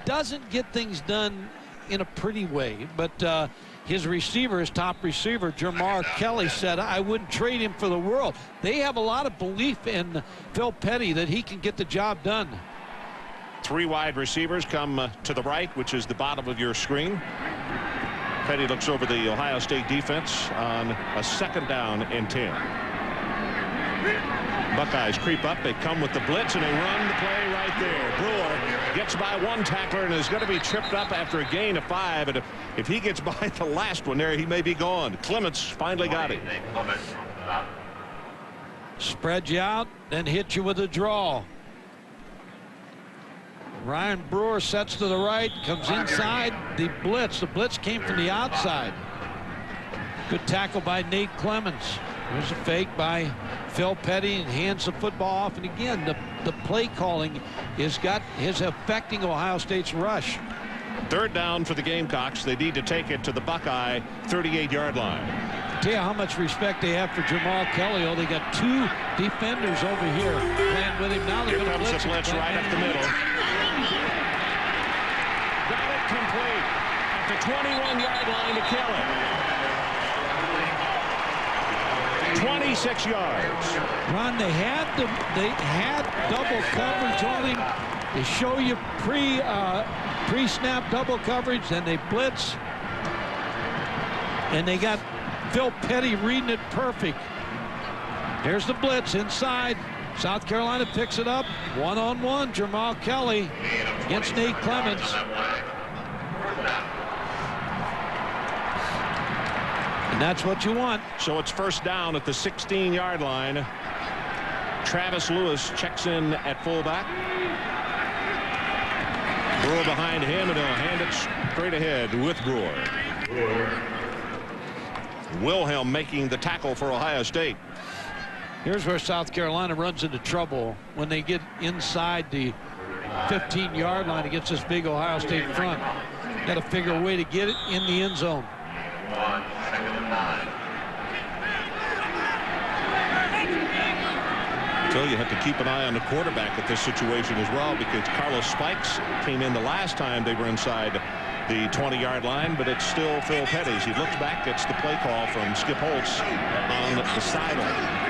doesn't get things done in a pretty way, but his receiver, his top receiver, Jamar Kelly, said, I wouldn't trade him for the world. They have a lot of belief in Phil Petty that he can get the job done. 3 wide receivers come to the right, which is the bottom of your screen. Petty looks over the Ohio State defense on a 2nd down and 10. Buckeyes creep up. They come with the blitz, and they run the play right there. Brewer gets by one tackler and is going to be tripped up after a gain of 5. And if he gets by the last one there, he may be gone. Clements finally got him. Spread you out, then hit you with a draw. Ryan Brewer sets to the right, comes inside the blitz. The blitz came from the outside. Good tackle by Nate Clements. There's a fake by Phil Petty and hands the football off. And again, the play calling is affecting Ohio State's rush. 3rd down for the Gamecocks. They need to take it to the Buckeye 38-yard line. Tell you how much respect they have for Jamal Kelly. Oh, they got 2 defenders over here playing with him. Now they're going to blitz. Here comes the blitz right up the middle. Got it complete at the 21-yard line to kill it. 26 yards. Ron, they had double coverage on him. They show you pre-snap double coverage, then they blitz, and they got Phil Petty reading it perfect. Here's the blitz inside. South Carolina picks it up. 1-on-1, Jamal Kelly against Nate Clements. And that's what you want. So it's first down at the 16-yard line. Travis Lewis checks in at fullback. Brewer behind him, and he'll hand it straight ahead with Brewer. Wilhelm making the tackle for Ohio State. Here's where South Carolina runs into trouble when they get inside the 15-yard line against this big Ohio State front. Got to figure a way to get it in the end zone. 1, 2nd and 9. So you have to keep an eye on the quarterback at this situation as well, because Carlos Spikes came in the last time they were inside the 20-yard line, but it's still Phil Petty. He looks back, gets the play call from Skip Holtz on the sideline.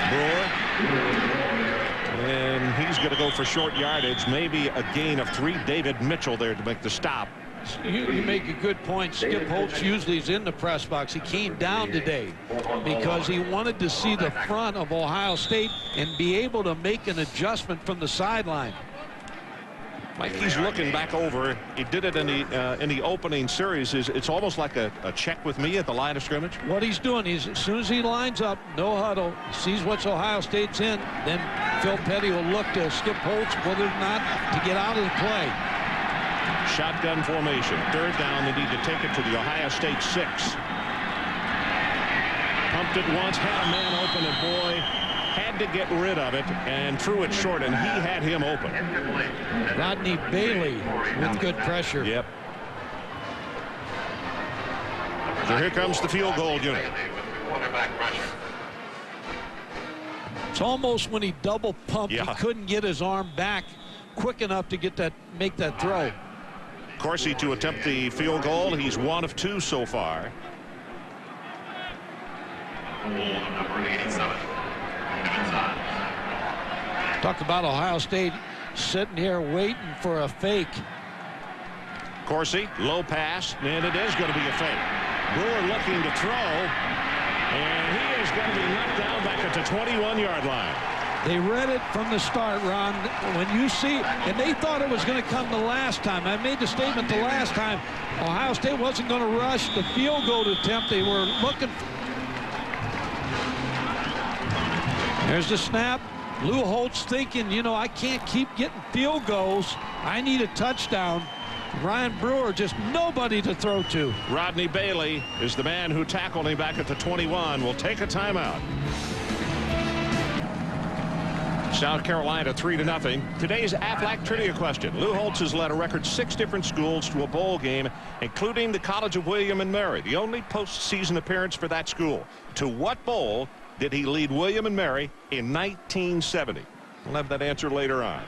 Brewer. And he's going to go for short yardage, maybe a gain of 3. David Mitchell there to make the stop. You make a good point. Skip Holtz usually is in the press box. He came down today because he wanted to see the front of Ohio State and be able to make an adjustment from the sideline. Mike, he's looking back over. He did it in the opening series. It's almost like a check with me at the line of scrimmage. What he's doing is, as soon as he lines up, no huddle, sees what's Ohio State's in, then Phil Petty will look to Skip Holtz whether or not to get out of the play. Shotgun formation. Third down. They need to take it to the Ohio State 6. Pumped it once, had a man open, and boy, had to get rid of it and threw it short, and he had him open. Rodney Bailey with good pressure. Yep. So here comes the field goal unit. It's almost when he double pumped, Yeah. he couldn't get his arm back quick enough to get that, make that throw. Corsi to attempt the field goal. He's 1 of 2 so far. Number 87. Talk about Ohio State sitting here waiting for a fake. Corsi, low pass, and it is going to be a fake. Brewer looking to throw, and he is going to be knocked down back at the 21-yard line. They read it from the start, Ron. When you see, and they thought it was going to come the last time. I made the statement the last time. Ohio State wasn't going to rush the field goal attempt. They were looking. There's the snap. Lou Holtz thinking, you know, I can't keep getting field goals. I need a touchdown. Ryan Brewer, just nobody to throw to. Rodney Bailey is the man who tackled him back at the 21. Will take a timeout. South Carolina 3-0. Today's Aflac trivia question. Lou Holtz has led a record 6 different schools to a bowl game, including the College of William and Mary, the only postseason appearance for that school. To what bowl did he lead William and Mary in 1970? We'll have that answer later on.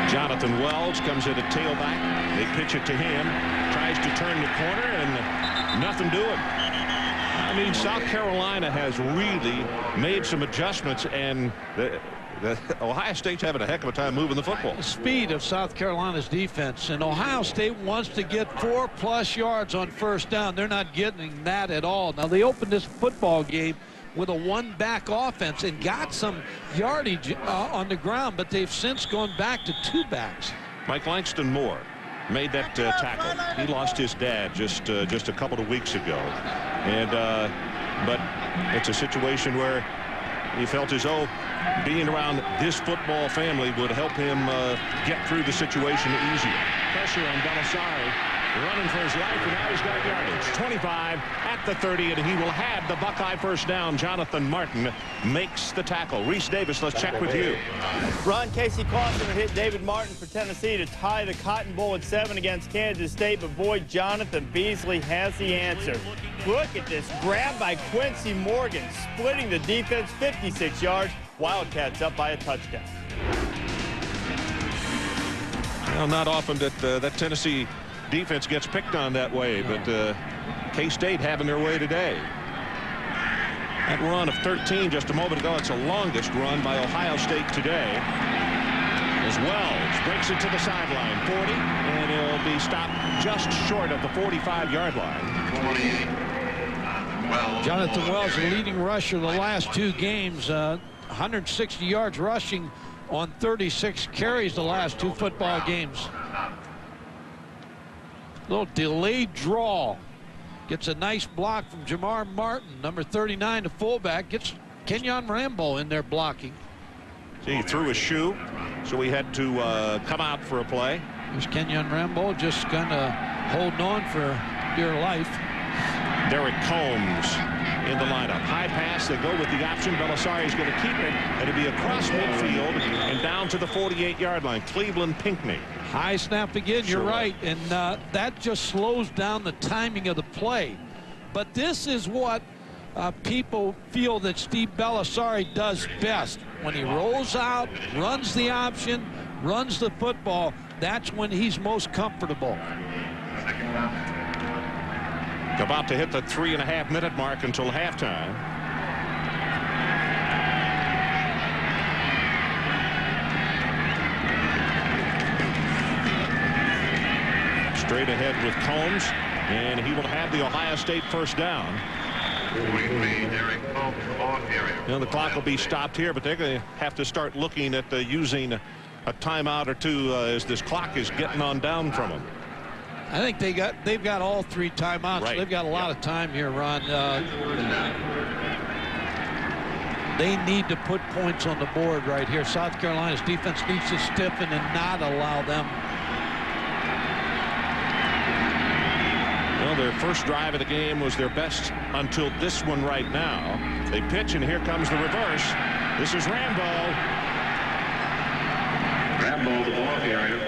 Jonathan Wells comes in at tailback. They pitch it to him. Tries to turn the corner, and nothing doing. I mean, South Carolina has really made some adjustments, and the Ohio State's having a heck of a time moving the football. The speed of South Carolina's defense, and Ohio State wants to get 4+ yards on first down. They're not getting that at all. Now, they opened this football game with a 1-back offense and got some yardage on the ground, but they've since gone back to 2 backs. Mike Langston Moore made that tackle. He lost his dad just a couple of weeks ago, and but it's a situation where he felt as though being around this football family would help him get through the situation easier. Pressure on Belisari, running for his life, and now he's got yardage. 25 at the 30, and he will have the Buckeye first down. Jonathan Martin makes the tackle. Reese Davis, let's check with you. Ron, Casey Clausen would hit David Martin for Tennessee to tie the Cotton Bowl at 7 against Kansas State, but boy, Jonathan Beasley has the answer. Look at this grab by Quincy Morgan, splitting the defense 56 yards. Wildcats up by a touchdown. Well, not often that Tennessee defense gets picked on that way, but K-State having their way today. That run of 13 just a moment ago, it's the longest run by Ohio State today. As Wells breaks it to the sideline, 40, and he'll be stopped just short of the 45-yard line. Jonathan Wells, the leading rusher the last 2 games, 160 yards rushing on 36 carries the last 2 football games. Little delayed draw. Gets a nice block from Jamar Martin, number 39, the fullback. Gets Kenyon Rambo in there blocking. See, he threw his shoe, so he had to come out for a play. There's Kenyon Rambo just kind of holding on for dear life. Derek Combs in the lineup. High pass, they go with the option. Belisari's going to keep it, and it'll be across midfield and down to the 48-yard line. Cleveland Pinckney. High snap again, you're right, and that just slows down the timing of the play. But this is what people feel that Steve Belisari does best. When he rolls out, runs the option, runs the football, that's when he's most comfortable. About to hit the 3.5-minute mark until halftime. Straight ahead with Combs, and he will have the Ohio State first down. Now the clock will be stopped here, but they're going to have to start looking at using a timeout or two as this clock is getting on down from them. I think they've got all 3 timeouts. Right. They've got a lot of time here, Ron. They need to put points on the board right here. South Carolina's defense needs to stiffen and not allow them. Well, their first drive of the game was their best until this one right now. They pitch, and here comes the reverse. This is Rambo. Rambo, the ball carrier.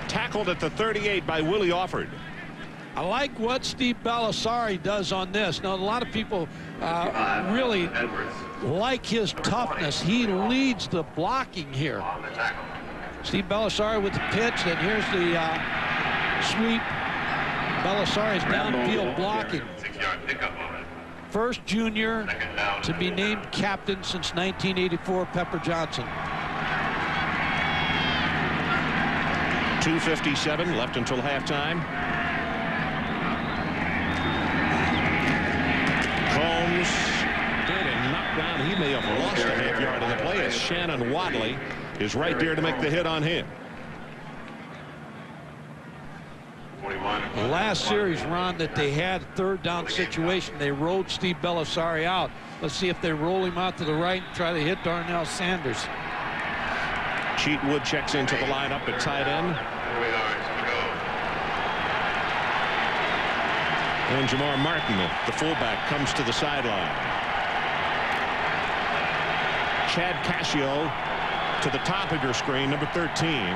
Tackled at the 38 by Willie Offord. I like what Steve Belisari does on this. Now, a lot of people really like his toughness. He leads the blocking here. Steve Belisari with the pitch, and here's the sweep. Belisari's downfield blocking. First junior to be named captain since 1984, Pepper Johnson. 2:57 left until halftime. Combs did a knockdown. He may have lost a half yard in the play as Shannon Wadley is right there to make the hit on him. The last series, Ron, that they had third down situation, they rolled Steve Belisari out. Let's see if they roll him out to the right and try to hit Darnell Sanders. Cheatwood checks into the lineup at tight end. And Jamar Martin, the fullback, comes to the sideline. Chad Cascio to the top of your screen, number 13.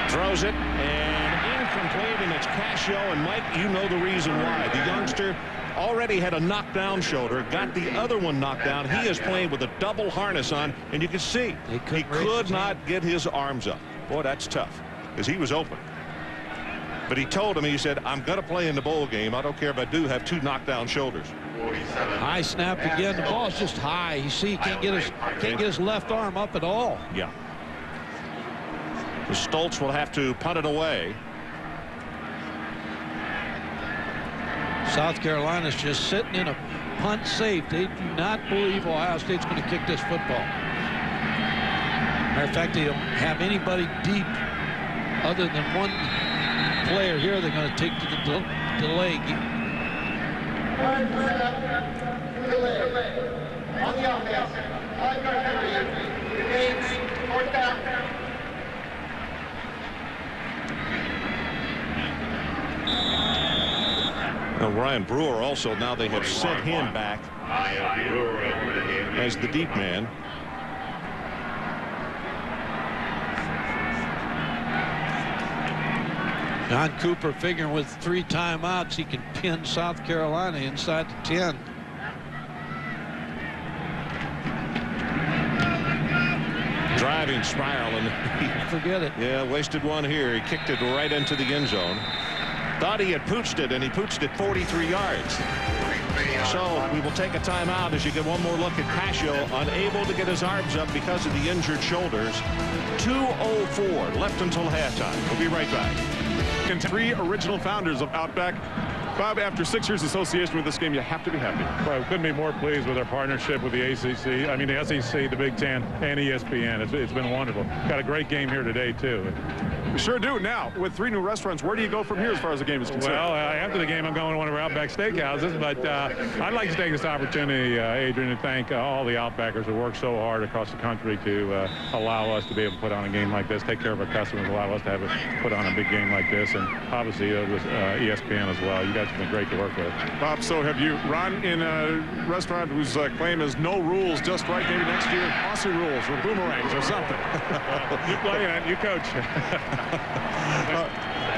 Throws it, and incomplete, and it's Cascio. And Mike, you know the reason why. The youngster already had a knockdown shoulder, got the other one knocked down. He is playing with a double harness on, and you can see he could not get his arms up. Boy, that's tough, because he was open. But he told him, he said, I'm going to play in the bowl game. I don't care if I do have 2 knockdown shoulders. High snap again. The ball's just high. You see, he can't get his left arm up at all. Yeah. Stoltz will have to punt it away. South Carolina's just sitting in a punt safe. They do not believe Ohio State's going to kick this football. Matter of fact, they don't have anybody deep other than one player here. They're going to take to the leg. On the offense, 5-yard penalty. Remains 4th down. Now, Ryan Brewer also, now they have sent him back as the deep man. John Cooper figuring with 3 timeouts he can pin South Carolina inside the 10. Driving spiral, and he forget it. Yeah, wasted one here. He kicked it right into the end zone. Thought he had pooched it, and he pooched it 43 yards. So we will take a timeout as you get one more look at Cascio, unable to get his arms up because of the injured shoulders. 2:04 left until halftime. We'll be right back. And 3 original founders of Outback Bob, after 6 years association with this game, you have to be happy. Well, we couldn't be more pleased with our partnership with the ACC, I mean the SEC, the Big Ten, and ESPN. It's been wonderful. Got a great game here today, too. We sure do. Now, with 3 new restaurants, where do you go from here as far as the game is concerned? Well, after the game, I'm going to one of our Outback steakhouses, but I'd like to take this opportunity, Adrian, to thank all the Outbackers who work so hard across the country to allow us to be able to put on a game like this, take care of our customers, allow us to have put on a big game like this, and obviously with ESPN as well. You guys have been great to work with. Bob, so have you run in a restaurant whose claim is no rules, just right? Maybe next year, Aussie rules or boomerangs or something. You play it, you coach.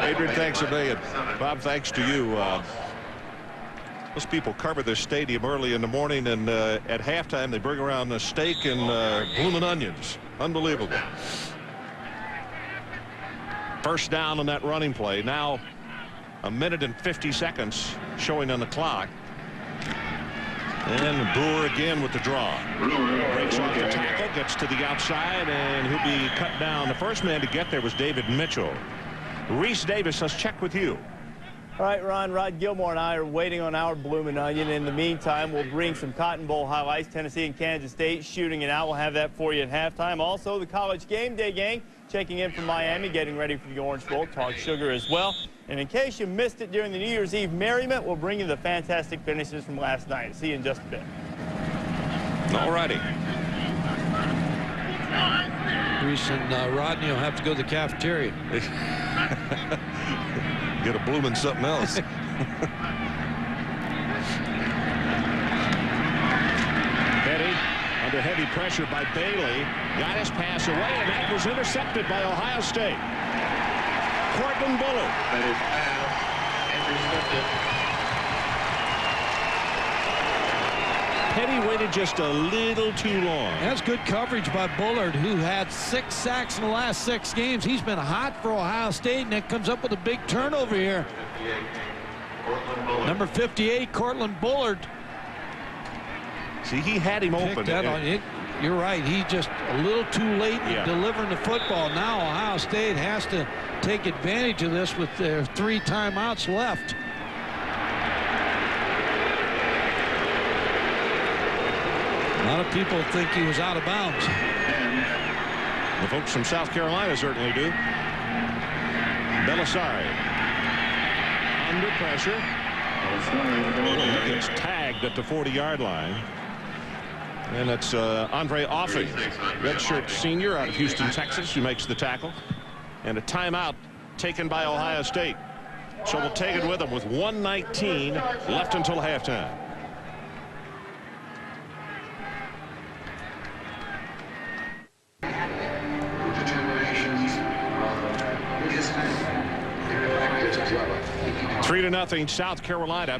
Adrian, thanks a million. Bob, thanks to you. Those people cover this stadium early in the morning, and at halftime they bring around a steak and blooming onions. Unbelievable. First down on that running play. Now a minute and 50 seconds showing on the clock. And Brewer again with the draw. Breaks off the tackle, gets to the outside, and he'll be cut down. The first man to get there was David Mitchell. Reese Davis, let's check with you. All right, Ron, Rod Gilmore and I are waiting on our bloomin' onion. In the meantime, we'll bring some Cotton Bowl highlights. Tennessee and Kansas State shooting it out. We'll have that for you at halftime. Also, the College Game Day gang checking in from Miami, getting ready for the Orange Bowl. Talk sugar as well. And in case you missed it during the New Year's Eve merriment, we'll bring you the fantastic finishes from last night. See you in just a bit. All righty. Reese and Rodney will have to go to the cafeteria. Get a bloomin' something else. Petty under heavy pressure by Bailey. Got his pass away, and that was intercepted by Ohio State. Cortland Bullard. That is intercepted. Petty waited just a little too long. That's good coverage by Bullard, who had 6 sacks in the last 6 games. He's been hot for Ohio State, and it comes up with a big turnover here. Number 58, Cortland Bullard. See, he had him open. You're right. He just a little too late in delivering the football. Now Ohio State has to take advantage of this with their 3 timeouts left. A lot of people think he was out of bounds. The folks from South Carolina certainly do. Belisari under pressure. He gets tagged at the 40-yard line. And it's Andre Offing, redshirt senior out of Houston, Texas, who makes the tackle. And a timeout taken by Ohio State. So we'll take it with them with 1:19 left until halftime. Three to nothing, South Carolina.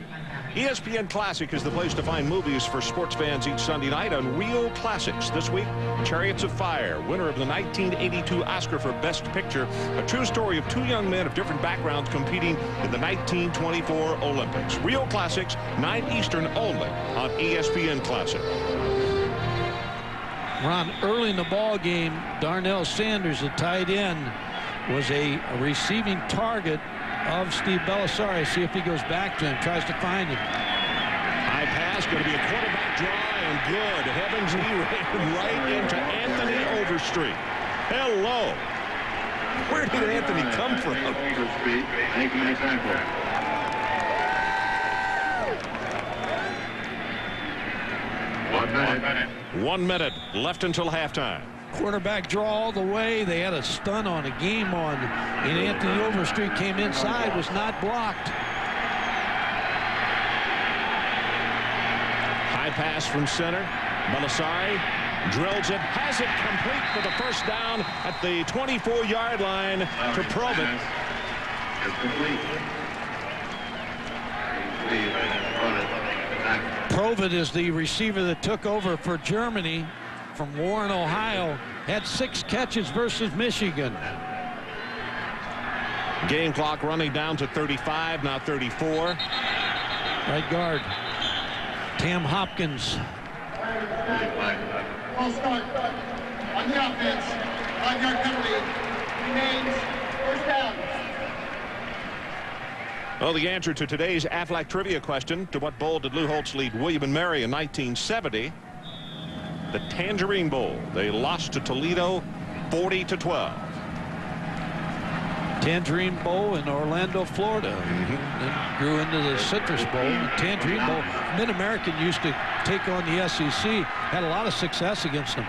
ESPN Classic is the place to find movies for sports fans each Sunday night on Real Classics. This week, Chariots of Fire, winner of the 1982 Oscar for Best Picture, a true story of 2 young men of different backgrounds competing in the 1924 Olympics. Real Classics, 9 Eastern only on ESPN Classic. Ron, early in the ball game, Darnell Sanders, the tight end, was a receiving target of Steve Belisari. See if he goes back to him, tries to find him. High pass, going to be a quarterback draw, and good. Heavens, he ran right into Anthony Overstreet. Hello. Where did Anthony come from? Overstreet making the tackle. 1 minute. 1 minute left until halftime. Quarterback draw all the way. They had a stun on, a game on, and Anthony Overstreet came inside, was not blocked. High pass from center. Belisari drills it, has it complete for the first down at the 24-yard line to Provett. Provett is the receiver that took over for Germany from Warren, Ohio. Had 6 catches versus Michigan. Game clock running down to 35, now 34. Right guard, Tam Hopkins. False start on the offense. 5-yard penalty remains first down. Well, the answer to today's Aflac trivia question, to what bowl did Lou Holtz lead William and Mary in 1970? The Tangerine Bowl. They lost to Toledo 40-12. Tangerine Bowl in Orlando, Florida. Then grew into the Citrus Bowl. The Tangerine Bowl. Mid-American used to take on the SEC. Had a lot of success against them.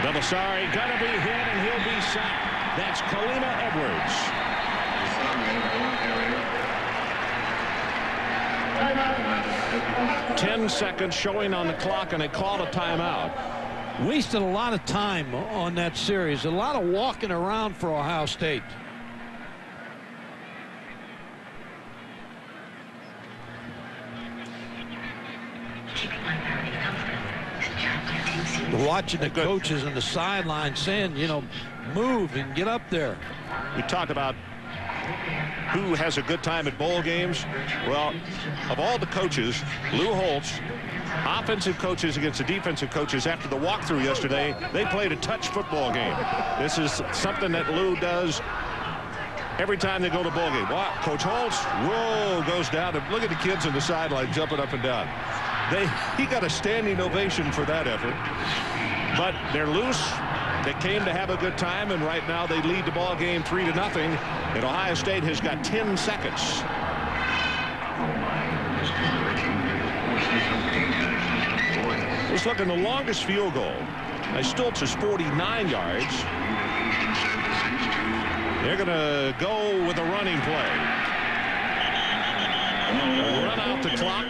Belisari gonna be hit, and he'll be sacked. That's Kalima Edwards. 10 seconds showing on the clock, and they called a timeout. Wasted a lot of time on that series. A lot of walking around for Ohio State. Watching the coaches on the sideline saying, you know, move and get up there. We talked about who has a good time at bowl games. Well, of all the coaches, Lou Holtz, offensive coaches against the defensive coaches, after the walkthrough yesterday, they played a touch football game. This is something that Lou does every time they go to bowl game. Wow, Coach Holtz, whoa, goes down, and look at the kids on the sideline jumping up and down. He got a standing ovation for that effort. But they're loose. They came to have a good time, and right now they lead the ball game 3-0. And Ohio State has got 10 seconds. Let's look at the longest field goal. Now, Stoltz is 49 yards. They're going to go with a running play. Run out the clock.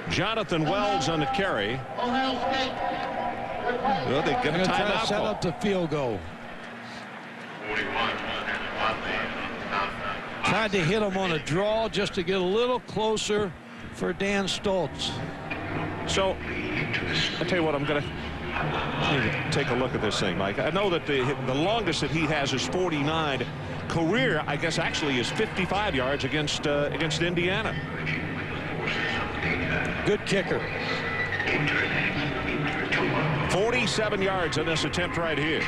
Jonathan Wells on the carry. Well, they get a timeout. Set up the field goal. Tried to hit him on a draw just to get a little closer for Dan Stoltz. So I'll tell you what, I'm going to take a look at this thing, Mike. I know that the longest that he has is 49. Career, I guess, actually is 55 yards against Indiana. Good kicker. 47 yards on this attempt right here.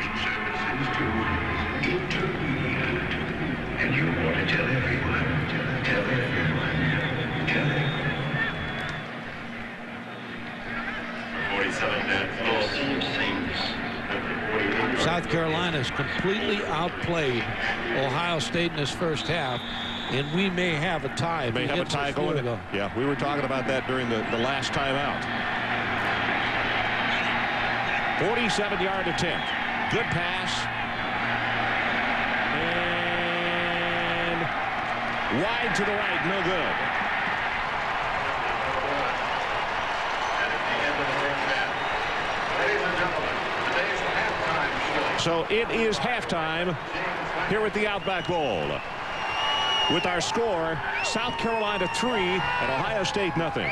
And you want to tell everyone. 47 South Carolina's completely outplayed Ohio State in this first half, and we may have a tie. May have a tie going. Yeah, we were talking about that during the last timeout. 47-yard attempt. Good pass. And wide to the right. No good. So it is halftime here at the Outback Bowl. With our score, South Carolina 3 and Ohio State nothing.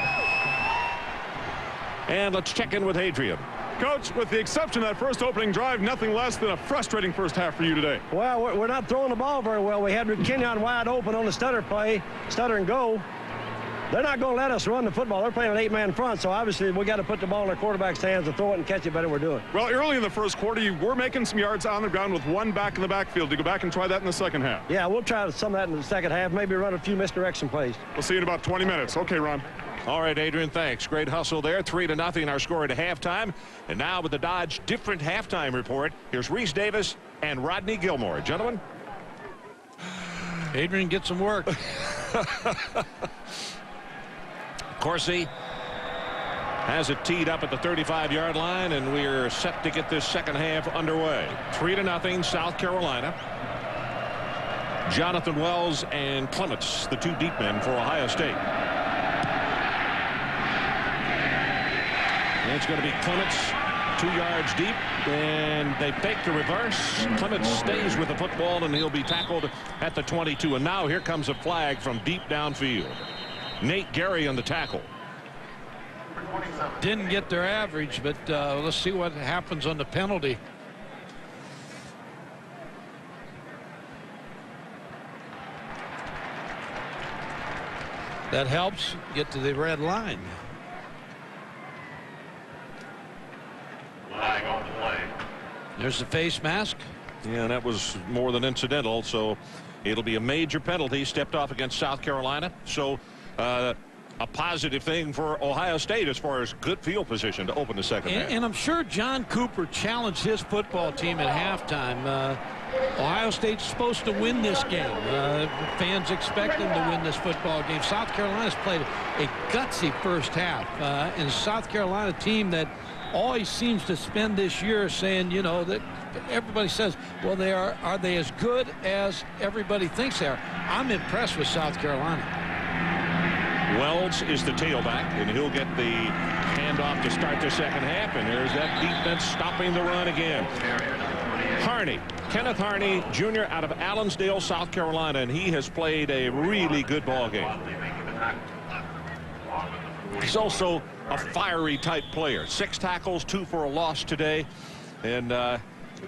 And let's check in with Adrian. Coach, with the exception of that first opening drive, nothing less than a frustrating first half for you today. Well, we're not throwing the ball very well. We had Kenyon wide open on the stutter play, stutter and go. They're not going to let us run the football. They're playing an 8-man front, so obviously we got to put the ball in our quarterback's hands and throw it and catch it better than we're doing. Well, early in the first quarter, you were making some yards on the ground with one back in the backfield. Do you go back and try that in the second half? Yeah, we'll try some of that in the second half, maybe run a few misdirection plays. We'll see you in about 20 minutes. Okay, Ron. All right, Adrian, thanks. Great hustle there. 3-0 our score at halftime. And now with the Dodge different halftime report, here's Reese Davis and Rodney Gilmore. Gentlemen. Adrian, get some work. Corsi has it teed up at the 35-yard line, and we're set to get this second half underway. 3-0 South Carolina. Jonathan Wells and Clements, the two deep men for Ohio State. And it's going to be Clements 2 yards deep, and they fake the reverse. Clements stays with the football, and he'll be tackled at the 22. And now here comes a flag from deep downfield. Nate Gary on the tackle. Didn't get their average, but let's see what happens on the penalty. That helps get to the red line. Flag on the play. There's the face mask. Yeah, that was more than incidental, so It'll be a major penalty stepped off against South Carolina. So a positive thing for Ohio State as far as good field position to open the second half. And I'm sure John Cooper challenged his football team at halftime. Ohio State's supposed to win this game. Fans expect them to win this football game. South Carolina's played a gutsy first half. And a South Carolina team that always seems to spend this year saying, you know, that everybody says, well, are they as good as everybody thinks they are? I'm impressed with South Carolina. Wells is the tailback, and he'll get the handoff to start the second half, and there's that defense stopping the run again. Kenneth Harney Jr. out of Allensdale, South Carolina, and he has played a really good ball game. He's also a fiery type player. 6 tackles, 2 for a loss today, and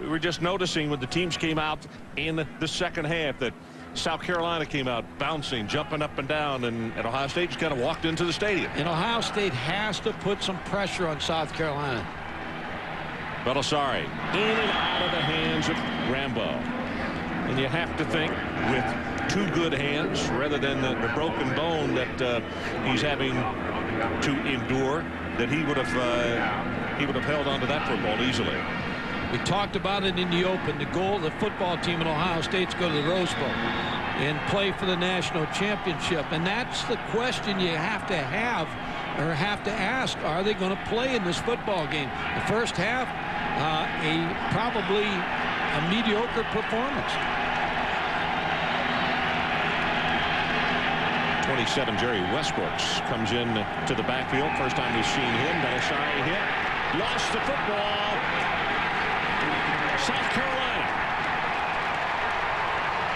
we were just noticing when the teams came out in the second half that South Carolina came out bouncing, jumping up and down, and Ohio State just kind of walked into the stadium. And Ohio State has to put some pressure on South Carolina. Belisari in and out of the hands of Rambo. And you have to think with 2 good hands rather than the broken bone that he's having to endure, that he would have held onto that football easily. We talked about it in the open. The goal of the football team in Ohio State is to go to the Rose Bowl and play for the national championship. And that's the question you have to have or have to ask. Are they going to play in this football game? The first half, probably a mediocre performance. 27, Jerry Westbrooks comes in to the backfield. First time we've seen him. Belisari hit. Lost the football. South Carolina.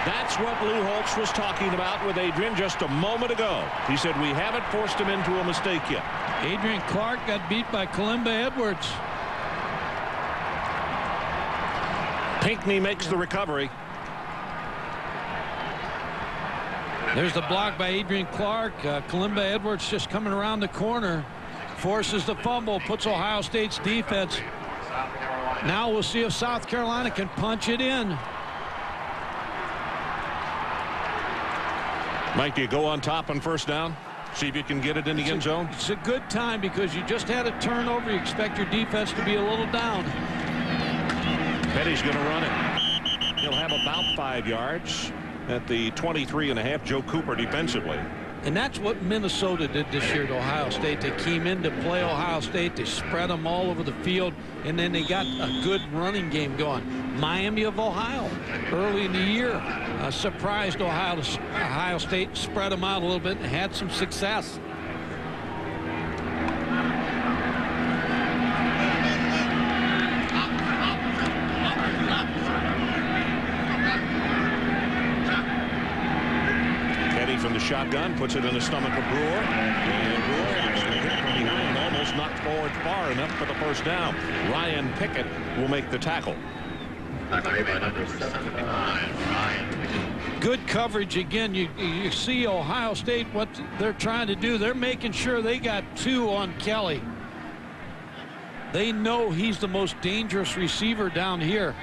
That's what Lou Holtz was talking about with Adrian just a moment ago. He said, we haven't forced him into a mistake yet. Adrian Clark got beat by Kalimba Edwards. Pinckney makes the recovery. There's the block by Adrian Clark. Kalimba Edwards just coming around the corner. Forces the fumble. Puts Ohio State's defense. Now we'll see if South Carolina can punch it in. Mike, do you go on top on first down? See if you can get it in the end zone? It's a good time because you just had a turnover. You expect your defense to be a little down. Petty's going to run it. He'll have about 5 yards at the 23.5. Joe Cooper defensively. And that's what Minnesota did this year to Ohio State. They came in to play Ohio State. They spread them all over the field, and then they got a good running game going. Miami of Ohio, early in the year, surprised Ohio State, spread them out a little bit, and had some success. From the shotgun, puts it in the stomach of Brewer, and Brewer is hit from behind, almost knocked forward far enough for the first down. Ryan Pickett will make the tackle. Good coverage again. You see Ohio State, what they're trying to do. They're making sure they got 2 on Kelly. They know he's the most dangerous receiver down here.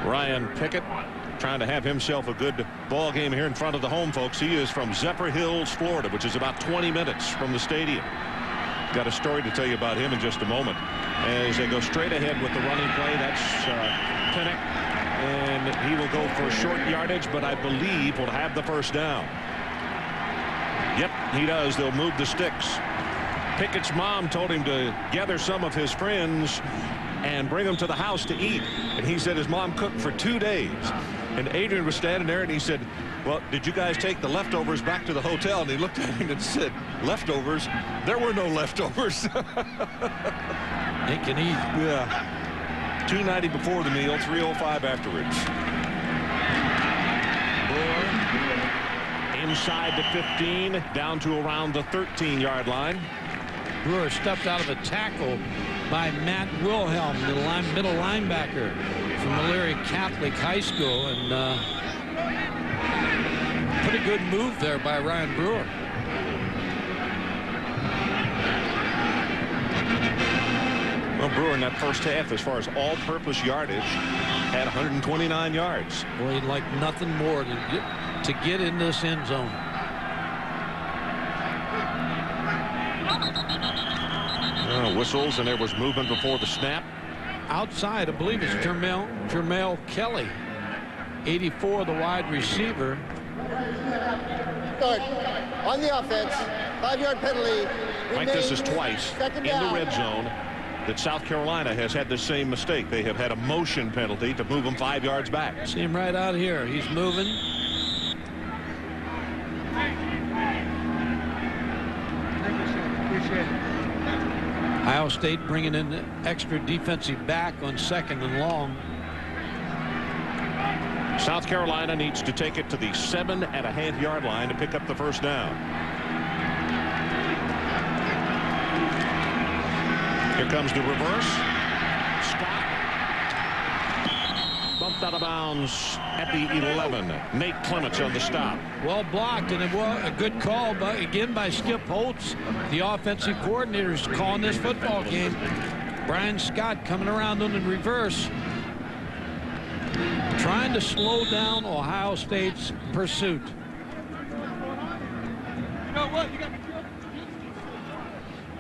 Ryan Pickett trying to have himself a good ball game here in front of the home folks. He is from Zephyr Hills, Florida, which is about 20 minutes from the stadium. Got a story to tell you about him in just a moment. As they go straight ahead with the running play, that's Pinnock, and he will go for short yardage, but I believe will have the first down. Yep, he does. They'll move the sticks. Pickett's mom told him to gather some of his friends and bring them to the house to eat, and he said his mom cooked for 2 days. And Adrian was standing there, and he said, well, did you guys take the leftovers back to the hotel? And he looked at him and said, leftovers? There were no leftovers. They can eat. Yeah. $2.90 before the meal, $3.05 afterwards. Brewer inside the 15, down to around the 13-yard line. Brewer stepped out of a tackle by Matt Wilhelm, the middle linebacker from Elyria Catholic High School, and pretty good move there by Ryan Brewer. Well, Brewer in that first half, as far as all-purpose yardage, had 129 yards. Boy, he'd like nothing more to get in this end zone. Whistles, and there was movement before the snap. Outside, I believe it's Jermel Kelly, 84, the wide receiver. Start on the offense. 5-yard penalty. Mike, this is twice in the red zone that South Carolina has had the same mistake. They have had a motion penalty to move them 5 yards back. See him right out here. He's moving. Ohio State bringing in the extra defensive back on 2nd and long. South Carolina needs to take it to the 7.5-yard line to pick up the first down. Here comes the reverse. Scott bumped out of bounds at the 11. Nate Clements on the stop. Well blocked, and it was a good call again by Skip Holtz, the offensive coordinator, is calling this football game. Brian Scott coming around on the reverse, trying to slow down Ohio State's pursuit.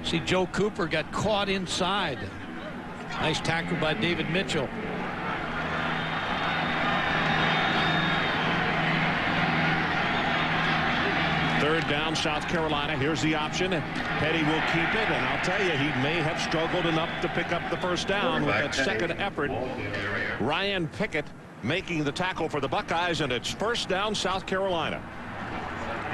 See, Joe Cooper got caught inside. Nice tackle by David Mitchell. Third down, South Carolina. Here's the option. Petty will keep it, and I'll tell you, he may have struggled enough to pick up the first down with that second effort. Ryan Pickett making the tackle for the Buckeyes, and it's first down, South Carolina.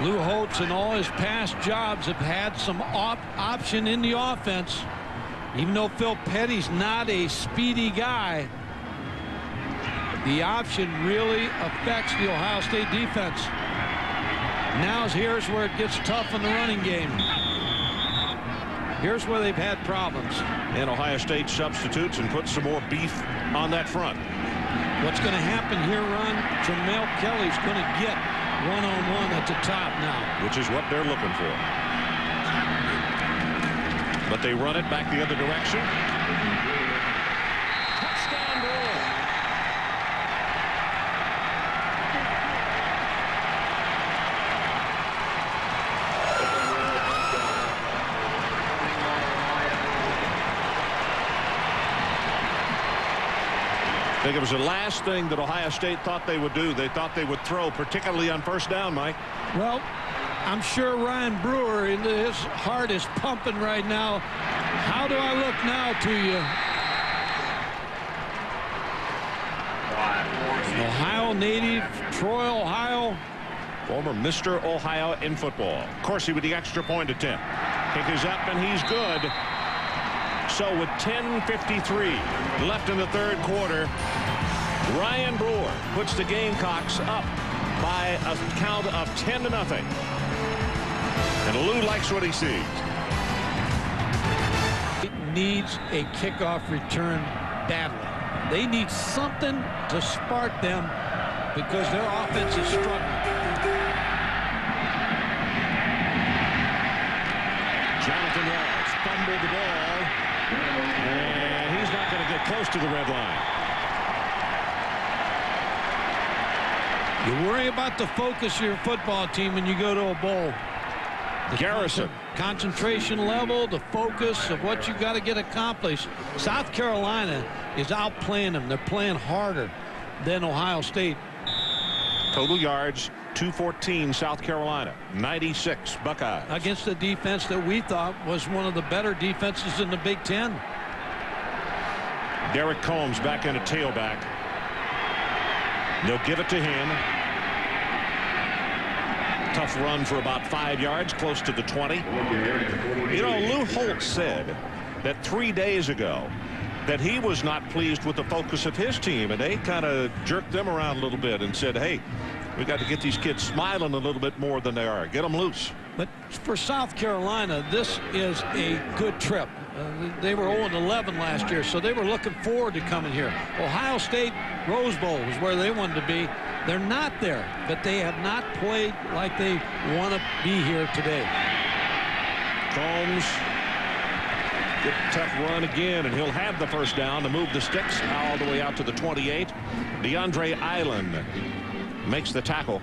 Lou Holtz in all his past jobs have had some option in the offense. Even though Phil Petty's not a speedy guy, the option really affects the Ohio State defense. Now here's where it gets tough in the running game. Here's where they've had problems. And Ohio State substitutes and puts some more beef on that front. What's going to happen here, Ron? Jermel Kelly's going to get one-on-one at the top now. Which is what they're looking for. But they run it back the other direction. Touchdown ball. I think it was the last thing that Ohio State thought they would do. They thought they would throw, particularly on first down, Mike. Well, I'm sure Ryan Brewer, his heart is pumping right now. How do I look now to you? Ohio native, Troy, Ohio. Former Mr. Ohio in football. Coursey with the extra point attempt. Kick is up, and he's good. So with 10:53 left in the third quarter, Ryan Brewer puts the Gamecocks up by a count of 10-0. And Lou likes what he sees. It needs a kickoff return badly. They need something to spark them because their offense is struggling. Jonathan Ross fumbled the ball. And he's not going to get close to the red line. You worry about the focus of your football team when you go to a bowl. The Garrison. Concentration level, the focus of what you got to get accomplished. South Carolina is outplaying them. They're playing harder than Ohio State. Total yards, 214 South Carolina, 96 Buckeyes. Against a defense that we thought was one of the better defenses in the Big Ten. Derek Combs back in a tailback. They'll give it to him. Tough run for about 5 yards, close to the 20. You know, Lou Holtz said that 3 days ago that he was not pleased with the focus of his team, and they kind of jerked them around a little bit and said, hey, we got to get these kids smiling a little bit more than they are. Get them loose. But for South Carolina, this is a good trip. They were 0-11 last year, so they were looking forward to coming here. Ohio State Rose Bowl is where they wanted to be. They're not there, but they have not played like they want to be here today. Combs Good tough run again, and he'll have the first down to move the sticks all the way out to the 28. DeAndre Island makes the tackle.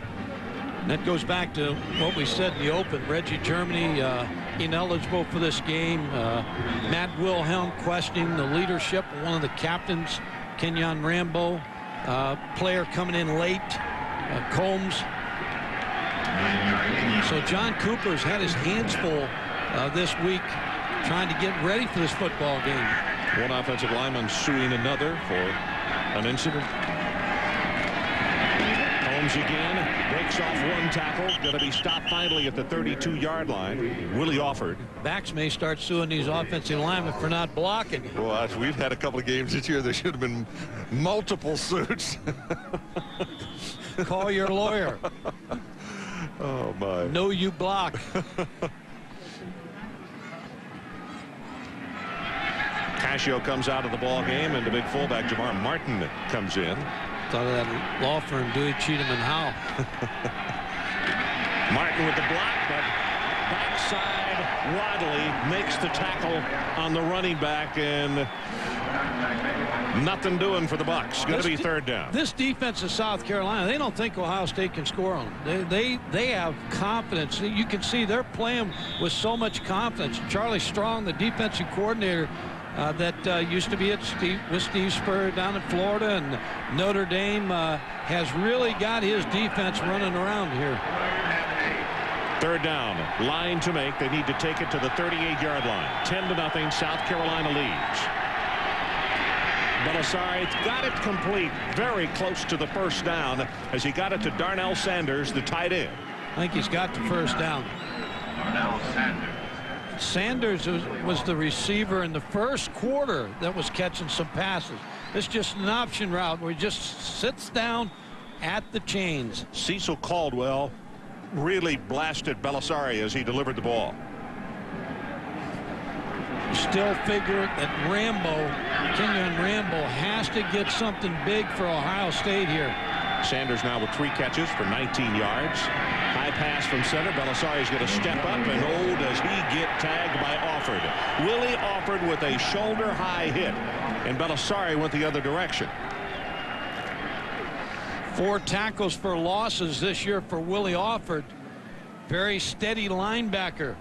That goes back to what we said in the open. Reggie Germany ineligible for this game. Matt Wilhelm questioning the leadership of one of the captains, Kenyon Rambo. Player coming in late, Combs. So John Cooper's had his hands full this week trying to get ready for this football game. One offensive lineman suing another for an incident. Combs again, breaks off one tackle, going to be stopped finally at the 32-yard line. Willie Offord. Backs may start suing these offensive linemen for not blocking. Well, we've had a couple of games this year. There should have been multiple suits. Call your lawyer. Oh, my. No, you block. Cascio comes out of the ball game, and the big fullback Jamar Martin comes in. Thought of that law firm, Dewey, Cheatham, and Howe. Martin with the block, but backside Wadley makes the tackle on the running back, and nothing doing for the Bucs. Going to be third down. This defense of South Carolina, they don't think Ohio State can score on them. They have confidence. You can see they're playing with so much confidence. Charlie Strong, the defensive coordinator, that used to be with Steve Spurrier down in Florida and Notre Dame, has really got his defense running around here. Third down, line to make. They need to take it to the 38-yard line. 10-0, South Carolina leads. Belisari got it complete, very close to the first down as he got it to Darnell Sanders, the tight end. I think he's got the first down. Darnell Sanders. Sanders was the receiver in the first quarter that was catching some passes. It's just an option route where he just sits down at the chains. Cecil Caldwell really blasted Belisari as he delivered the ball. Still figure that Kenyon Rambo has to get something big for Ohio State here. Sanders now with 3 catches for 19 yards. High pass from center. Belisari's going to step up, and oh, does he get tagged by Offord. Willie Offord with a shoulder high hit, and Belisari went the other direction. 4 tackles for losses this year for Willie Offord. Very steady linebacker.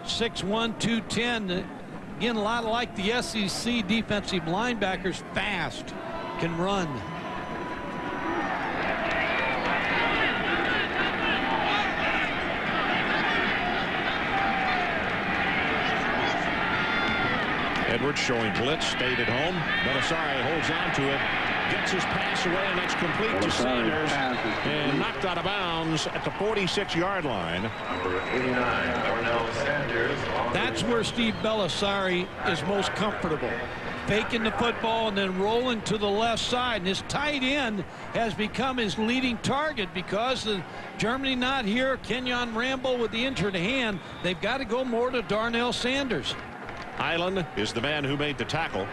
6'1", 210. Again, a lot like the SEC defensive linebackers, fast, can run. Edwards showing blitz, stayed at home. Belisari holds on to it, gets his pass away, and that's complete to Sanders, and knocked out of bounds at the 46-yard line. Number 89, Darnell Sanders. That's where Steve Belisari is most comfortable. Faking the football and then rolling to the left side. And his tight end has become his leading target because of Germany not here. Kenyon Rambo with the injured hand. They've got to go more to Darnell Sanders. Island is the man who made the tackle.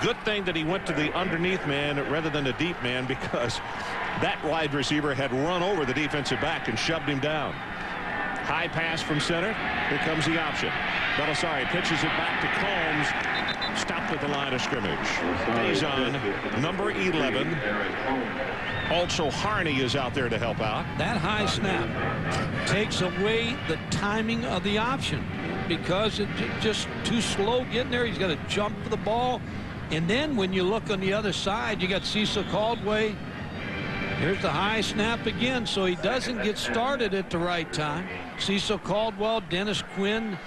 Good thing that he went to the underneath man rather than the deep man, because that wide receiver had run over the defensive back and shoved him down. High pass from center. Here comes the option. Belisari pitches it back to Combs. Stopped at the line of scrimmage. Faison, number 11. Also, Harney is out there to help out. That high snap takes away the timing of the option because it's just too slow getting there. He's got to jump for the ball. And then when you look on the other side, you got Cecil Caldwell. Here's the high snap again, so he doesn't get started at the right time. Cecil Caldwell, Dennis Quinn,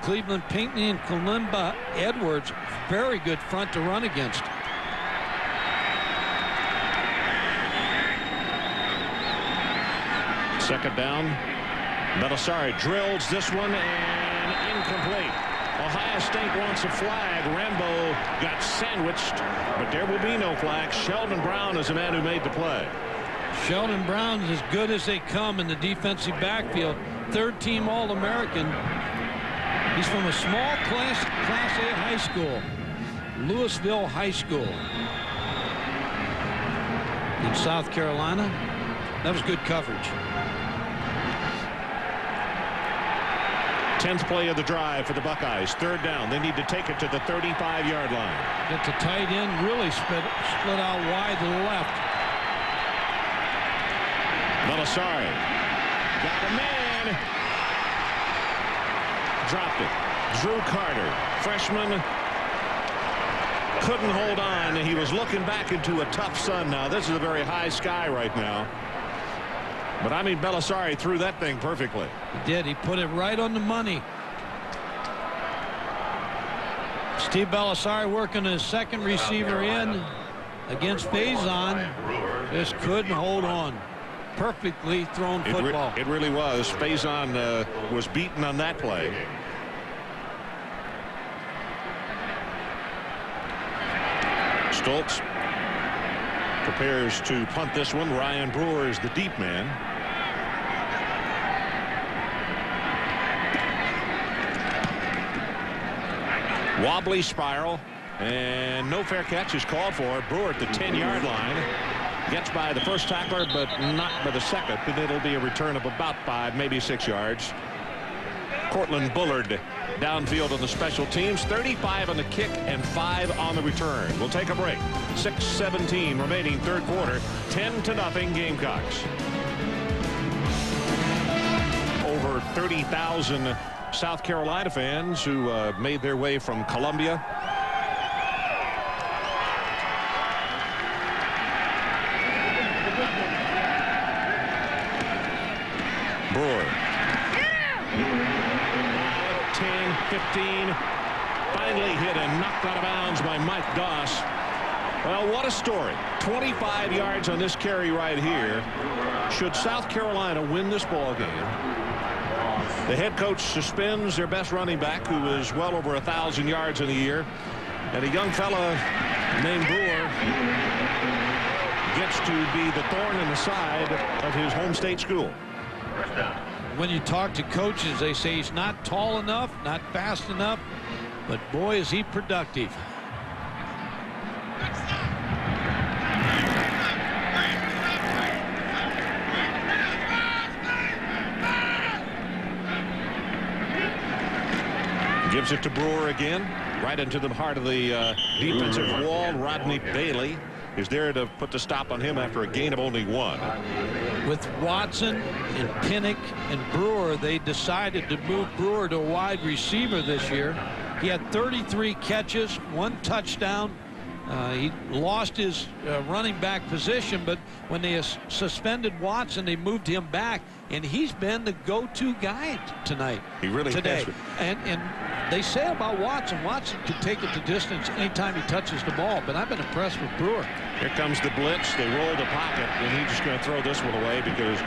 Cleveland Pinckney, and Kalimba Edwards. Very good front to run against. Second down. Belisari drills this one, and incomplete. Ohio State wants a flag. Rambo got sandwiched, but there will be no flag. Sheldon Brown is the man who made the play. Sheldon Brown is as good as they come in the defensive backfield. Third-team All-American. He's from a small Class A high school, Louisville High School in South Carolina. That was good coverage. 10th play of the drive for the Buckeyes. 3rd down. They need to take it to the 35-yard line. Get the tight end really split out wide to the left. Belisari got a man. Dropped it. Drew Carter, freshman, couldn't hold on. He was looking back into a tough sun. Now this is a very high sky right now. But I mean, Belisari threw that thing perfectly. He did. He put it right on the money. Steve Belisari working his second receiver in against Faison. Just couldn't hold on. Perfectly thrown football. It really was. Faison was beaten on that play. Stoltz prepares to punt this one. Ryan Brewer is the deep man. Wobbly spiral, and no fair catch is called for. Brewer at the 10-yard line. Gets by the first tackler, but not by the second. And it'll be a return of about 5, maybe 6 yards. Cortland Bullard downfield on the special teams. 35 on the kick and 5 on the return. We'll take a break. 6:17 remaining, third quarter. 10-0 Gamecocks. Over 30,000 South Carolina fans who made their way from Columbia. Brewer. 10, 15. Finally hit and knocked out of bounds by Mike Doss. Well, what a story. 25 yards on this carry right here. Should South Carolina win this ball game, the head coach suspends their best running back, who is well over 1,000 yards in a year, and a young fella named Brewer gets to be the thorn in the side of his home state school. When you talk to coaches, they say he's not tall enough, not fast enough, but boy, is he productive. Gives it to Brewer again, right into the heart of the defensive wall. Rodney Bailey is there to put the stop on him after a gain of only 1. With Watson and Pinnock and Brewer, they decided to move Brewer to a wide receiver this year. He had 33 catches, 1 touchdown. He lost his running back position, but when they suspended Watson, they moved him back, and he's been the go-to guy tonight. He really today. has. And they say about Watson can take it to distance anytime he touches the ball, but I've been impressed with Brewer. Here comes the blitz. They roll the pocket, and he's just going to throw this one away because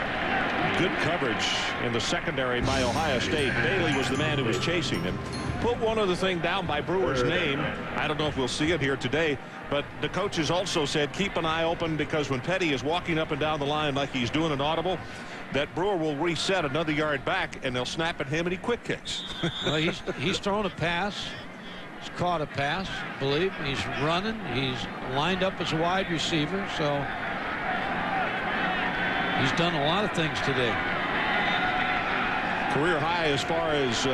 good coverage in the secondary by Ohio State. Bailey was the man who was chasing him. Put one other thing down by Brewer's name. I don't know if we'll see it here today, but the coaches also said keep an eye open, because when Petty is walking up and down the line like he's doing an audible, that Brewer will reset another yard back, and they'll snap at him, and he quick kicks. Well, he's thrown a pass. He's caught a pass, I believe. He's running. He's lined up as a wide receiver, so he's done a lot of things today. Career high as far as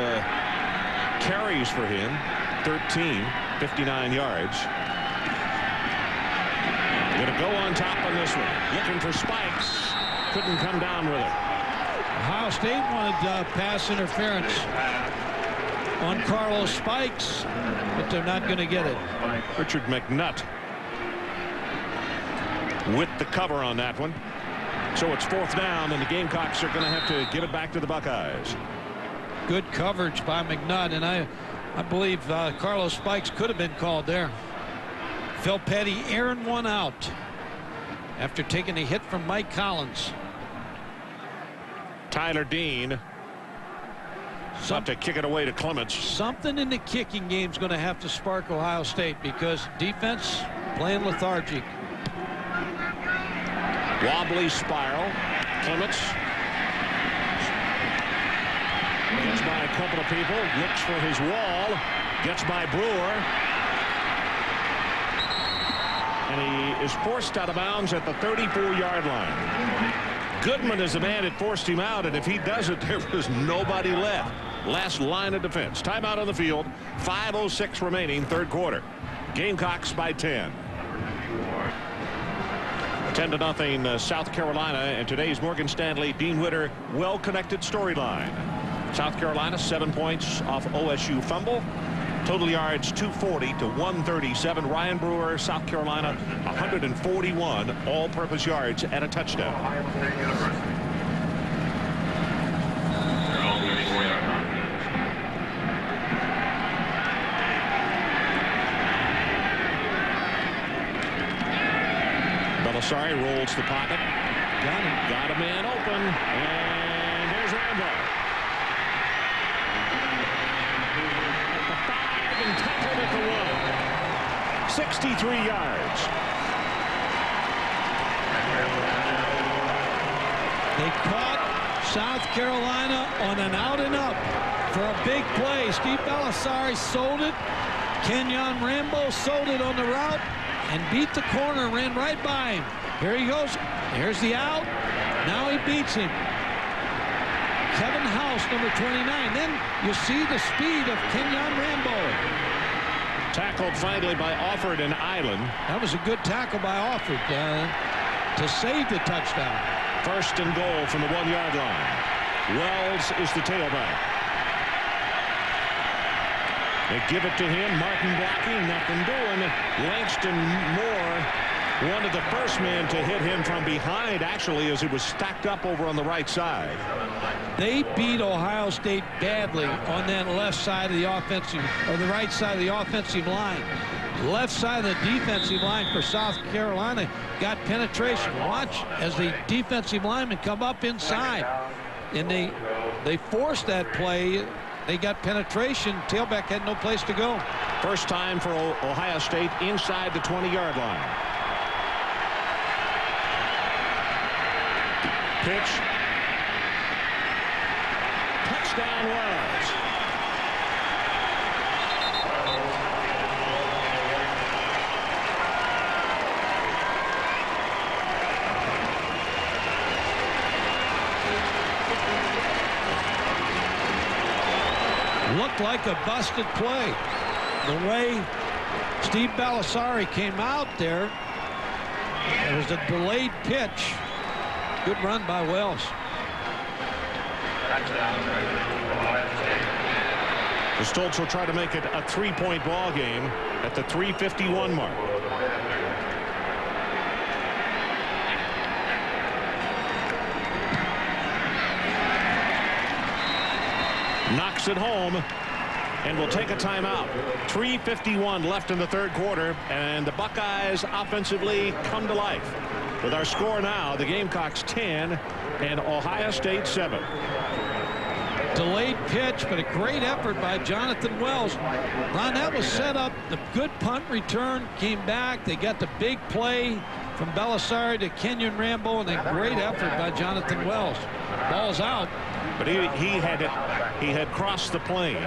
carries for him, 13, 59 yards. Gonna go on top on this one. Looking for spikes. Couldn't come down with it. Ohio State wanted pass interference on Carlos Spikes, but they're not going to get it. Richard McNutt with the cover on that one. So it's 4th down, and the Gamecocks are going to have to give it back to the Buckeyes. Good coverage by McNutt, and I believe Carlos Spikes could have been called there. Phil Petty airing one out after taking a hit from Mike Collins. Tyler Dean about to kick it away to Clements. Something in the kicking game is going to have to spark Ohio State, because defense playing lethargic. Wobbly spiral. Clements gets by a couple of people, looks for his wall, gets by Brewer, and he is forced out of bounds at the 34-yard line. Goodman is the man that forced him out, and if he doesn't, there was nobody left. last line of defense. Timeout on the field. 5:06 remaining, third quarter. Gamecocks by 10. 10-0 South Carolina, and today's Morgan Stanley Dean Witter well-connected storyline. South Carolina 7 points off OSU fumble. Total yards 240 to 137. Ryan Brewer, South Carolina, 141 all-purpose yards and a touchdown. Belisari rolls the pocket. Got a man open, and there's Rambo. And tackled at the 1. 63 yards. They caught South Carolina on an out and up for a big play. Steve Belisari sold it. Kenyon Rambo sold it on the route and beat the corner, ran right by him. Here he goes. Here's the out. Now he beats him. Kevin House, number 29. Then you see the speed of Kenyon Rambo. Tackled finally by Offord and Island. That was a good tackle by Offord to save the touchdown. First and goal from the 1-yard line. Wells is the tailback. They give it to him. Martin blocking, nothing doing. Langston Moore wanted the first man to hit him from behind, actually, as it was stacked up over on the right side. They beat Ohio State badly on that left side of the offensive, or the right side of the offensive line. Left side of the defensive line for South Carolina got penetration. Watch as the defensive linemen come up inside, and they forced that play. They got penetration. Tailback had no place to go. First time for Ohio State inside the 20-yard line. Pitch. Touchdown Wells. Looked like a busted play. The way Steve Belisari came out there, it was a delayed pitch. Good run by Wells. The Stoltz will try to make it a 3-point ball game at the 3:51 mark. Knocks it home and will take a timeout. 3:51 left in the third quarter, and the Buckeyes offensively come to life. With our score now, the Gamecocks 10 and Ohio State 7. Delayed pitch, but a great effort by Jonathan Wells. Ron, that was set up. The good punt return came back. They got the big play from Belisari to Kenyon Rambo, and a great effort by Jonathan Wells. Ball's out. But he had crossed the plane.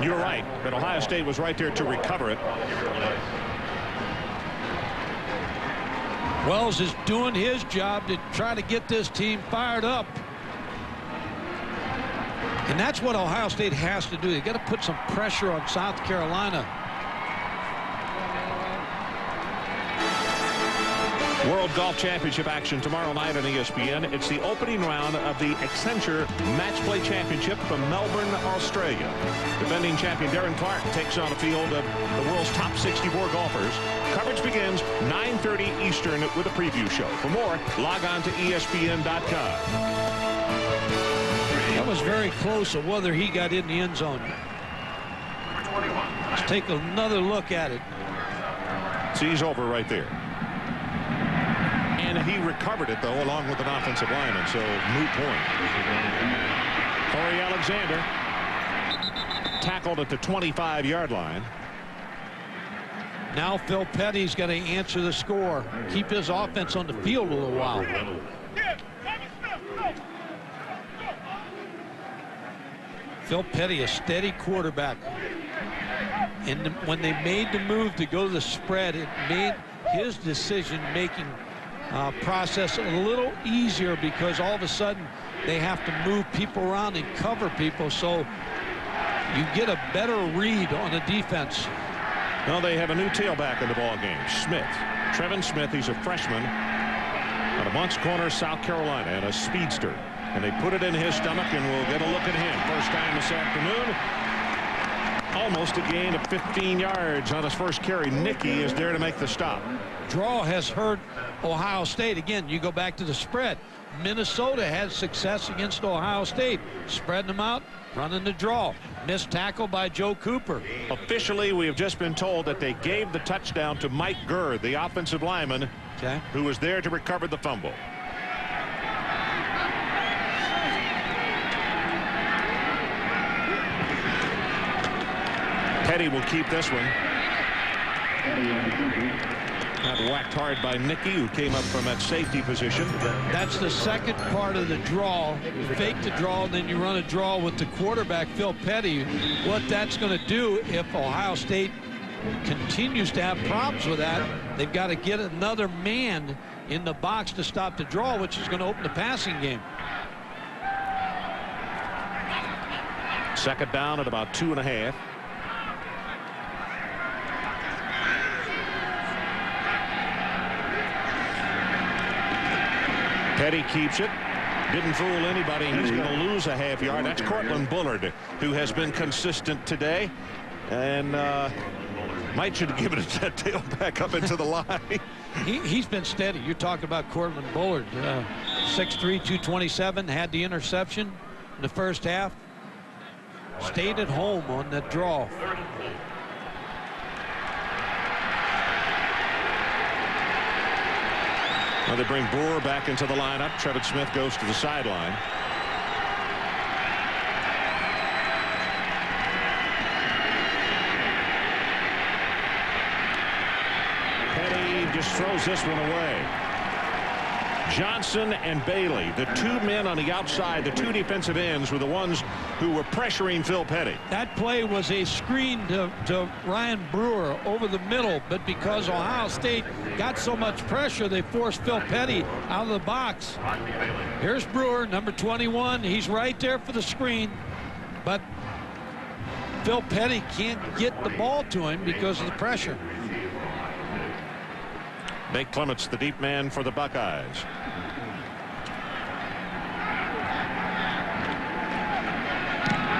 You're right, but Ohio State was right there to recover it. Wells is doing his job to try to get this team fired up. And that's what Ohio State has to do. They got to put some pressure on South Carolina. World Golf Championship action tomorrow night on ESPN. It's the opening round of the Accenture Match Play Championship from Melbourne, Australia. Defending champion Darren Clark takes on a field of the world's top 64 golfers. Coverage begins 9:30 Eastern with a preview show. For more, log on to ESPN.com. That was very close of whether he got in the end zone. Let's take another look at it. He's over right there. And he recovered it, though, along with an offensive lineman, so moot point. Corey Alexander tackled at the 25-yard line. Now Phil Petty's got to answer the score. Keep his offense on the field a little while. Phil Petty, a steady quarterback. And when they made the move to go to the spread, it made his decision-making process a little easier, because all of a sudden they have to move people around and cover people, so you get a better read on the defense. Well, they have a new tailback in the ball game, Smith. Trevin Smith, he's a freshman out of Moncks Corner, South Carolina, and a speedster. And they put it in his stomach, and we'll get a look at him. First time this afternoon. Almost a gain of 15 yards on his first carry. Nicky is there to make the stop. Draw has hurt Ohio State. Again, you go back to the spread. Minnesota had success against Ohio State, spreading them out, running the draw. Missed tackle by Joe Cooper. Officially, we have just been told that they gave the touchdown to Mike Gurr, the offensive lineman, who was there to recover the fumble. Petty will keep this one. Got whacked hard by Nicky, who came up from that safety position. That's the second part of the draw. You fake the draw, and then you run a draw with the quarterback, Phil Petty. What that's going to do, if Ohio State continues to have problems with that, they've got to get another man in the box to stop the draw, which is going to open the passing game. Second down at about 2.5. Petty keeps it. Didn't fool anybody. He's going to lose a half yard. That's Cortland Bullard, who has been consistent today. And might should have given it that tailback up into the line. He's been steady. You're talking about Cortland Bullard. 6'3", 227. Had the interception in the first half. Stayed at home on that draw. Now they bring Brewer back into the lineup. Trevin Smith goes to the sideline. Petty just throws this one away. Johnson and Bailey, the two men on the outside, the two defensive ends, were the ones who were pressuring Phil Petty. That play was a screen to Ryan Brewer over the middle, but because Ohio State got so much pressure, they forced Phil Petty out of the box. Here's Brewer, number 21. He's right there for the screen, but Phil Petty can't get the ball to him because of the pressure. Nate Clements, the deep man for the Buckeyes.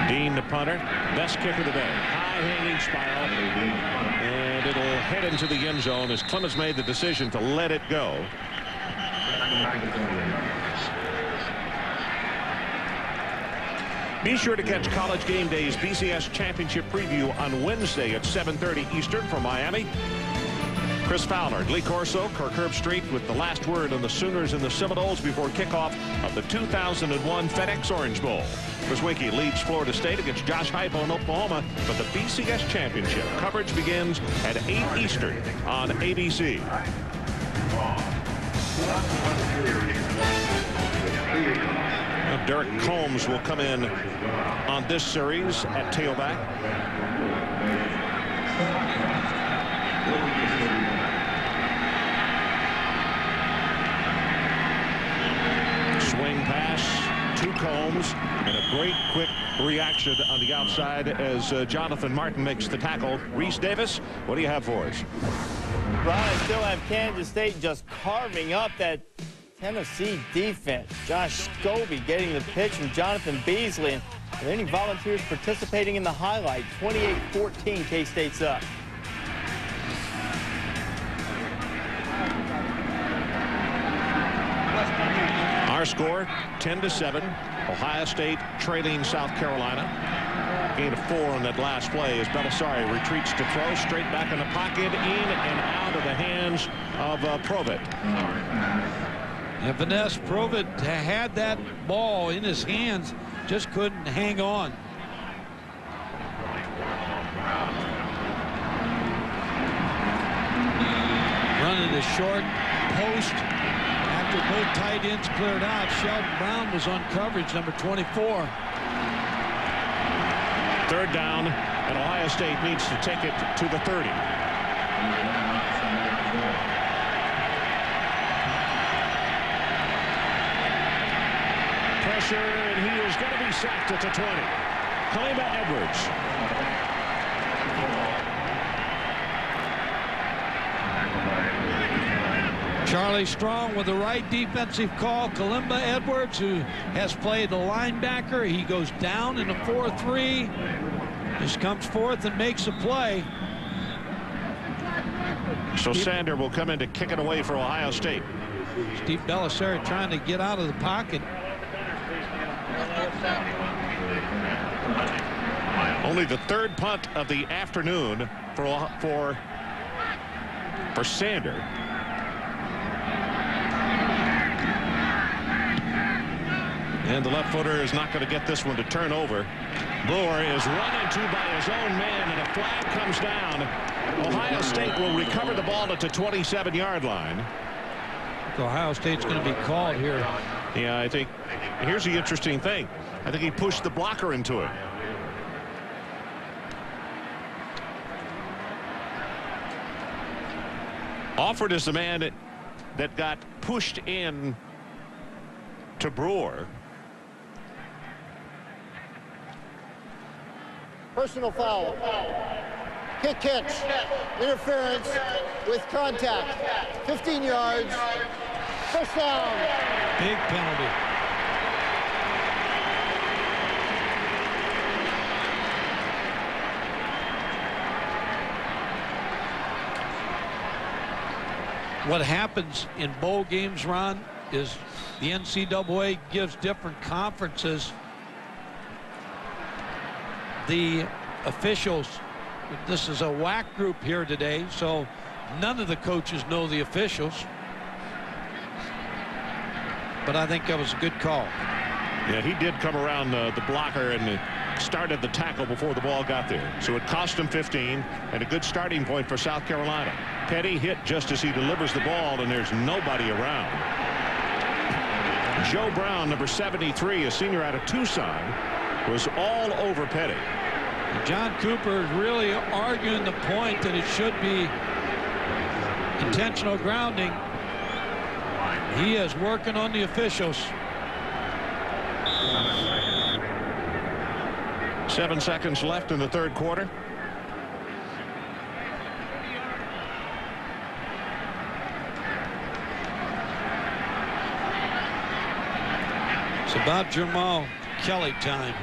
Dean, the punter, best kick of the day. High-hanging spiral, and it'll head into the end zone as Clements made the decision to let it go. Be sure to catch College Game Day's BCS Championship preview on Wednesday at 7:30 Eastern from Miami. Chris Fowler, Lee Corso, Kirk Herbstreit with the last word on the Sooners and the Seminoles before kickoff of the 2001 FedEx Orange Bowl. Chris Winkie leads Florida State against Josh Heupel in Oklahoma for the BCS Championship. Coverage begins at 8 Eastern on ABC. Now Derek Combs will come in on this series at tailback. Swing pass to Combs, and a great quick reaction on the outside as Jonathan Martin makes the tackle. Reese Davis, what do you have for us? Ron, I still have Kansas State just carving up that Tennessee defense. Josh Scobie getting the pitch from Jonathan Beasley. And are there any volunteers participating in the highlight? 28-14, K-State's up. Our score, 10-7. Ohio State trailing South Carolina. Gain of 4 on that last play as Belisari retreats to throw. Straight back in the pocket, in and out of the hands of Provitt. And Vanessa Provitt had that ball in his hands, just couldn't hang on. Running the short post. After both tight ends cleared out, Sheldon Brown was on coverage, number 24. Third down, and Ohio State needs to take it to the 30. pressure, and he is going to be sacked at the 20. Kalima Edwards. Charlie Strong with the right defensive call. Kalimba Edwards, who has played the linebacker. He goes down in a 4-3. Just comes forth and makes a play. So Sander will come in to kick it away for Ohio State. Steve Belisario trying to get out of the pocket. Only the third punt of the afternoon for Sander. And the left footer is not going to get this one to turn over. Brewer is run into by his own man, and a flag comes down. Ohio State will recover the ball at the 27-yard line. Ohio State's going to be called here. Yeah, I think here's the interesting thing. I think he pushed the blocker into it. Offord is the man that got pushed in to Brewer. Personal foul. Kick catch. Interference with contact. 15 yards. First down. Big penalty. What happens in bowl games, Ron, is the NCAA gives different conferences the officials. This is a WAC group here today, so none of the coaches know the officials. But I think that was a good call. Yeah, he did come around the blocker and started the tackle before the ball got there. So it cost him 15 and a good starting point for South Carolina. Petty hit just as he delivers the ball, and there's nobody around. Joe Brown, number 73, a senior out of Tucson, was all over Petty. John Cooper is really arguing the point that it should be intentional grounding. He is working on the officials. 7 seconds left in the third quarter. It's about Jamal Kelly time.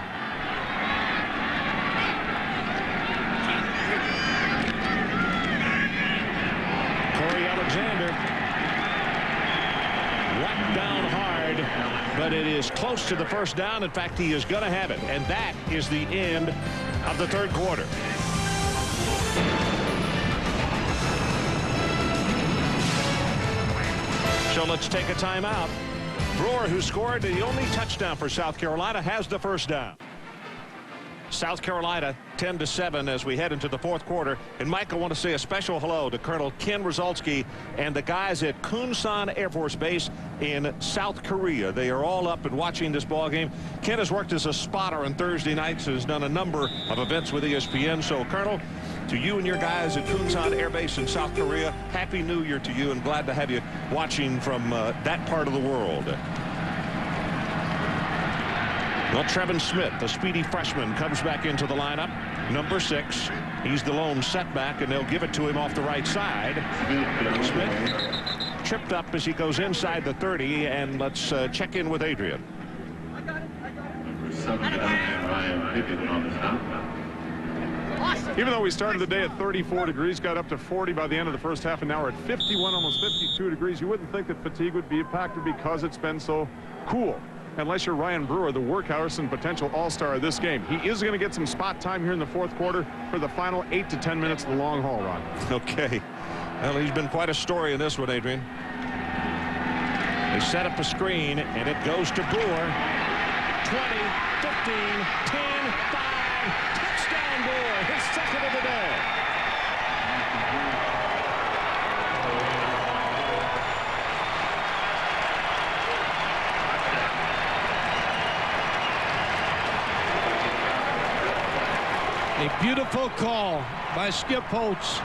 Corey Alexander whacked down hard, but it is close to the first down. In fact, he is going to have it, and that is the end of the third quarter. So let's take a timeout. Brewer, who scored the only touchdown for South Carolina, has the first down. South Carolina 10-7 as we head into the fourth quarter. And Mike, I want to say a special hello to Colonel Ken Rozalski and the guys at Kunsan Air Force Base in South Korea. They are all up and watching this ball game. Ken has worked as a spotter on Thursday nights, has done a number of events with ESPN. So, Colonel, to you and your guys at Kunsan Air Base in South Korea, Happy New Year to you, and glad to have you watching from that part of the world. Well, Trevin Smith, the speedy freshman, comes back into the lineup. Number 6. He's the lone setback, and they'll give it to him off the right side. Smith tripped up as he goes inside the 30, and let's check in with Adrian. Even though we started the day at 34 degrees, got up to 40 by the end of the first half, and now we're at 51, almost 52 degrees. You wouldn't think that fatigue would be impacted because it's been so cool. Unless you're Ryan Brewer, the workhorse and potential all-star of this game. He is going to get some spot time here in the fourth quarter for the final 8 to 10 minutes of the long haul, Ron. Okay. Well, he's been quite a story in this one, Adrian. They set up a screen, and it goes to Brewer. 20, 15, 10, 5. Touchdown, Brewer. His second of the day. A beautiful call by Skip Holtz.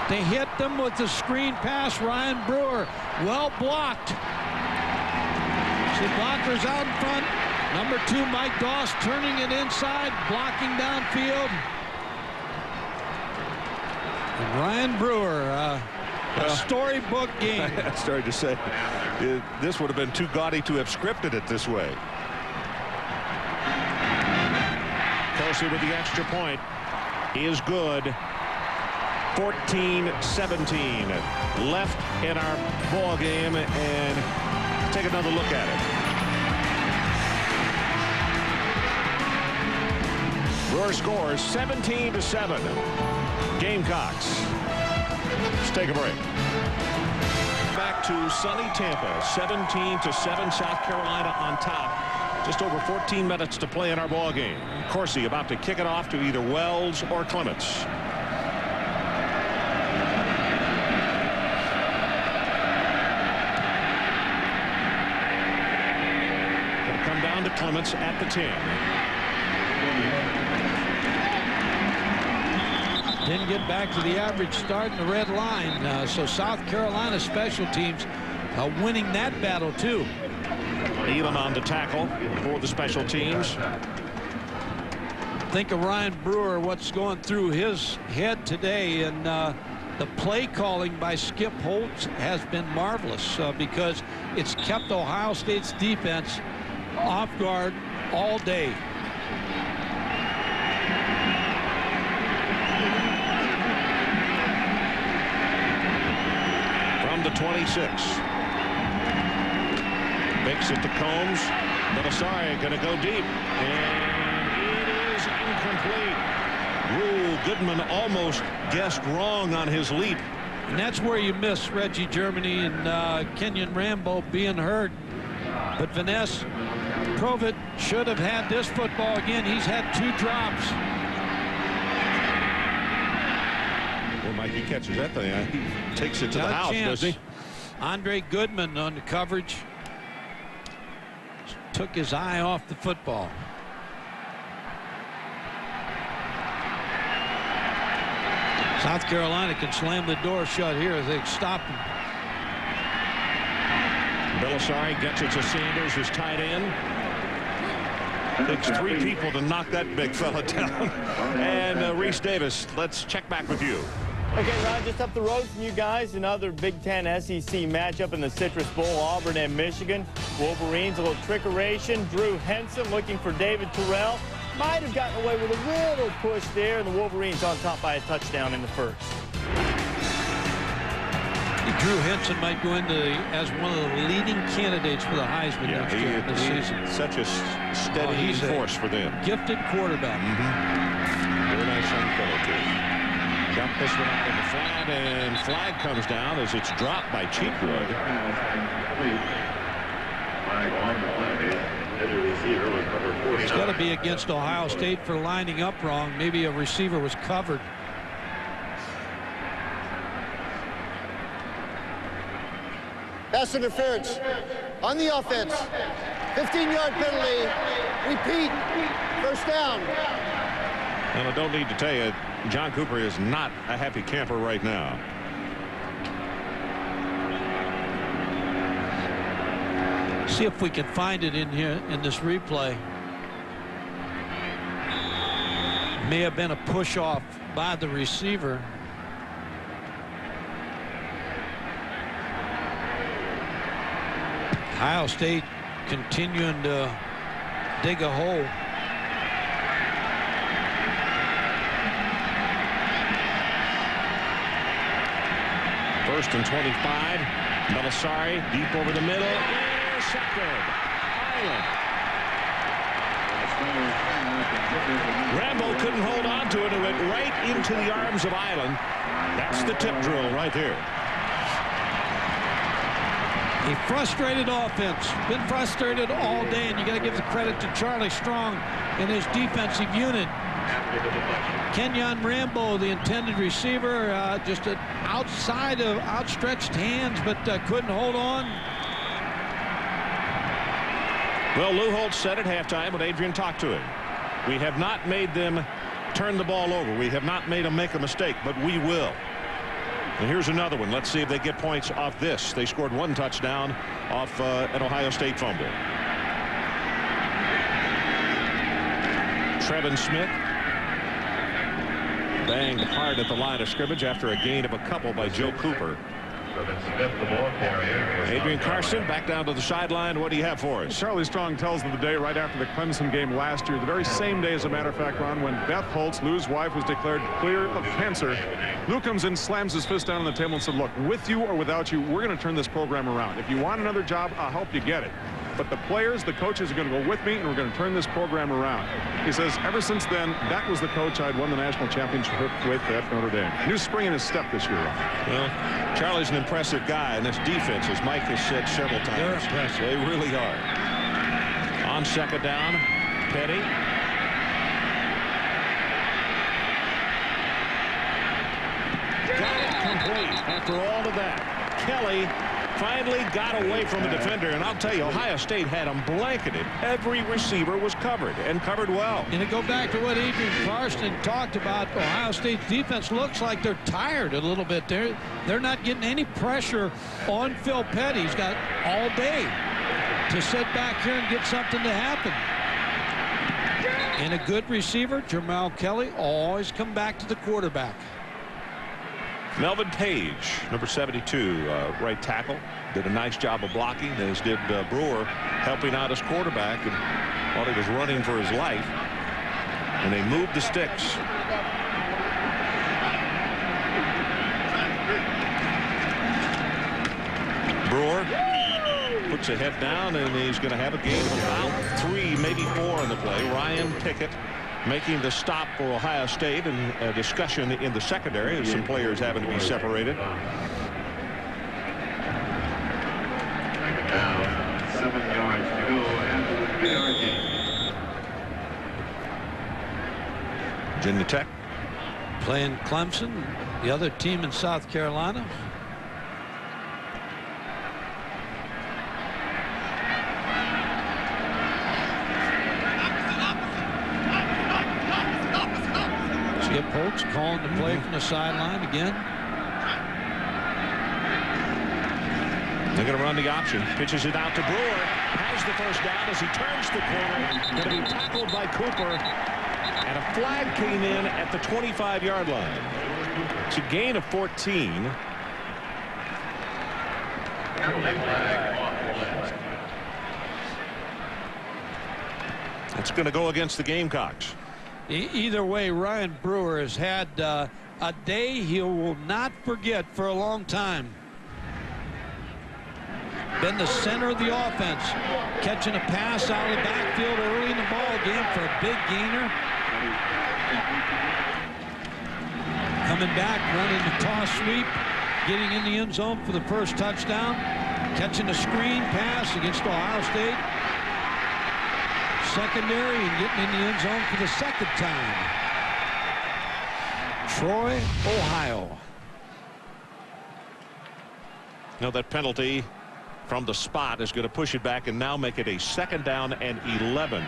They hit them with the screen pass. Ryan Brewer, well blocked. The blockers out in front. Number 2, Mike Doss, turning it inside, blocking downfield. And Ryan Brewer, a storybook game. I started to say, this would have been too gaudy to have scripted it this way. Kelsey with the extra point is good. 14-17 left in our ball game, and take another look at it. Brewer scores 17-7. Gamecocks. Let's take a break. Back to sunny Tampa. 17-7. South Carolina on top. Just over 14 minutes to play in our ball game. Corsi about to kick it off to either Wells or Clements. Gonna come down to Clements at the 10. Didn't get back to the average start in the red line. So South Carolina special teams winning that battle too. Elam on the tackle for the special teams. Think of Ryan Brewer, what's going through his head today, and the play calling by Skip Holtz has been marvelous because it's kept Ohio State's defense off guard all day. From the 26. Makes it to Combs. Belisari going to go deep. And it is incomplete. Rule Goodman almost guessed wrong on his leap. And that's where you miss Reggie Germany and Kenyon Rambo being hurt. But Vanessa Provitt should have had this football again. He's had 2 drops. Well, Mike, he catches that thing. He takes it to the house, doesn't he? Andre Goodman on the coverage. Took his eye off the football. South Carolina can slam the door shut here if they stop him. Belisari gets it to Sanders, his tight end. Takes 3 people to knock that big fella down. And Reese Davis, let's check back with you. Okay, Ron, just up the road from you guys, another Big Ten SEC matchup in the Citrus Bowl, Auburn and Michigan. Wolverines, a little trickeration. Drew Henson looking for David Terrell. Might have gotten away with a little push there, and the Wolverines on top by a touchdown in the first. Drew Henson might go into as one of the leading candidates for the Heisman next year this season. Such a steady force for them. Gifted quarterback. Very nice young fellow, too. Got this one up in the flat, and flag comes down as it's dropped by Cheekwood. It's got to be against Ohio State for lining up wrong. Maybe a receiver was covered. Pass interference on the offense. 15-yard penalty. Repeat. First down. And I don't need to tell you, John Cooper is not a happy camper right now. See if we can find it in here in this replay. May have been a push off by the receiver. Ohio State continuing to dig a hole. First and 25. Belisari deep over the middle. Intercepted. Island. Rambo couldn't hold on to it. It went right into the arms of Island. That's the tip drill right there. A frustrated offense. Been frustrated all day, and you got to give the credit to Charlie Strong and his defensive unit. Kenyon Rambo, the intended receiver, just an outside of outstretched hands, but couldn't hold on. Well, Lou Holtz said at halftime when Adrian talked to him, we have not made them turn the ball over. We have not made them make a mistake, but we will. And here's another one. Let's see if they get points off this. They scored 1 touchdown off an Ohio State fumble. Trevin Smith banged hard at the line of scrimmage after a gain of a couple by Joe Cooper. Adrian Carson back down to the sideline. What do you have for us? Charlie Strong tells of the day right after the Clemson game last year, the very same day, as a matter of fact, Ron, when Beth Holtz, Lou's wife, was declared clear of cancer. Lou comes in, slams his fist down on the table and said, look, with you or without you, we're going to turn this program around. If you want another job, I'll help you get it. But the players, the coaches are going to go with me, and we're going to turn this program around. He says, ever since then, that was the coach I'd won the national championship with at Notre Dame. New spring in his step this year. Well, Charlie's an impressive guy, and this defense, as Mike has said several times, they're impressive. They really are. On second down, Petty. Got it complete after all of that. Kelly finally got away from a defender, and I'll tell you, Ohio State had him blanketed. Every receiver was covered, and covered well. And to go back to what Adrian Carson talked about, Ohio State's defense looks like they're tired a little bit. They're not getting any pressure on Phil Petty. He's got all day to sit back here and get something to happen. And a good receiver, Jamal Kelly, always come back to the quarterback. Melvin Page, number 72, right tackle, did a nice job of blocking, as did Brewer, helping out his quarterback, and while he was running for his life. And they moved the sticks. Brewer puts a head down, and he's going to have a game of about 3, maybe 4 on the play. Ryan Pickett making the stop for Ohio State, and a discussion in the secondary of some players having to be separated. Down, 7 yards to go after the 3-yard gain. Virginia Tech playing Clemson, the other team in South Carolina. Skip Holtz calling the play from the sideline again. They're going to run the option. Pitches it out to Brewer. Has the first down as he turns the corner. Going to be tackled by Cooper. And a flag came in at the 25-yard line. It's a gain of 14. It's going to go against the Gamecocks. Either way, Ryan Brewer has had a day he will not forget for a long time. Been the center of the offense, catching a pass out of the backfield early in the ball game for a big gainer. Coming back, running the toss sweep, getting in the end zone for the first touchdown, catching a screen pass against Ohio State. Secondary and getting in the end zone for the second time. Troy, Ohio. Now that penalty from the spot is going to push it back and now make it a 2nd down and 11.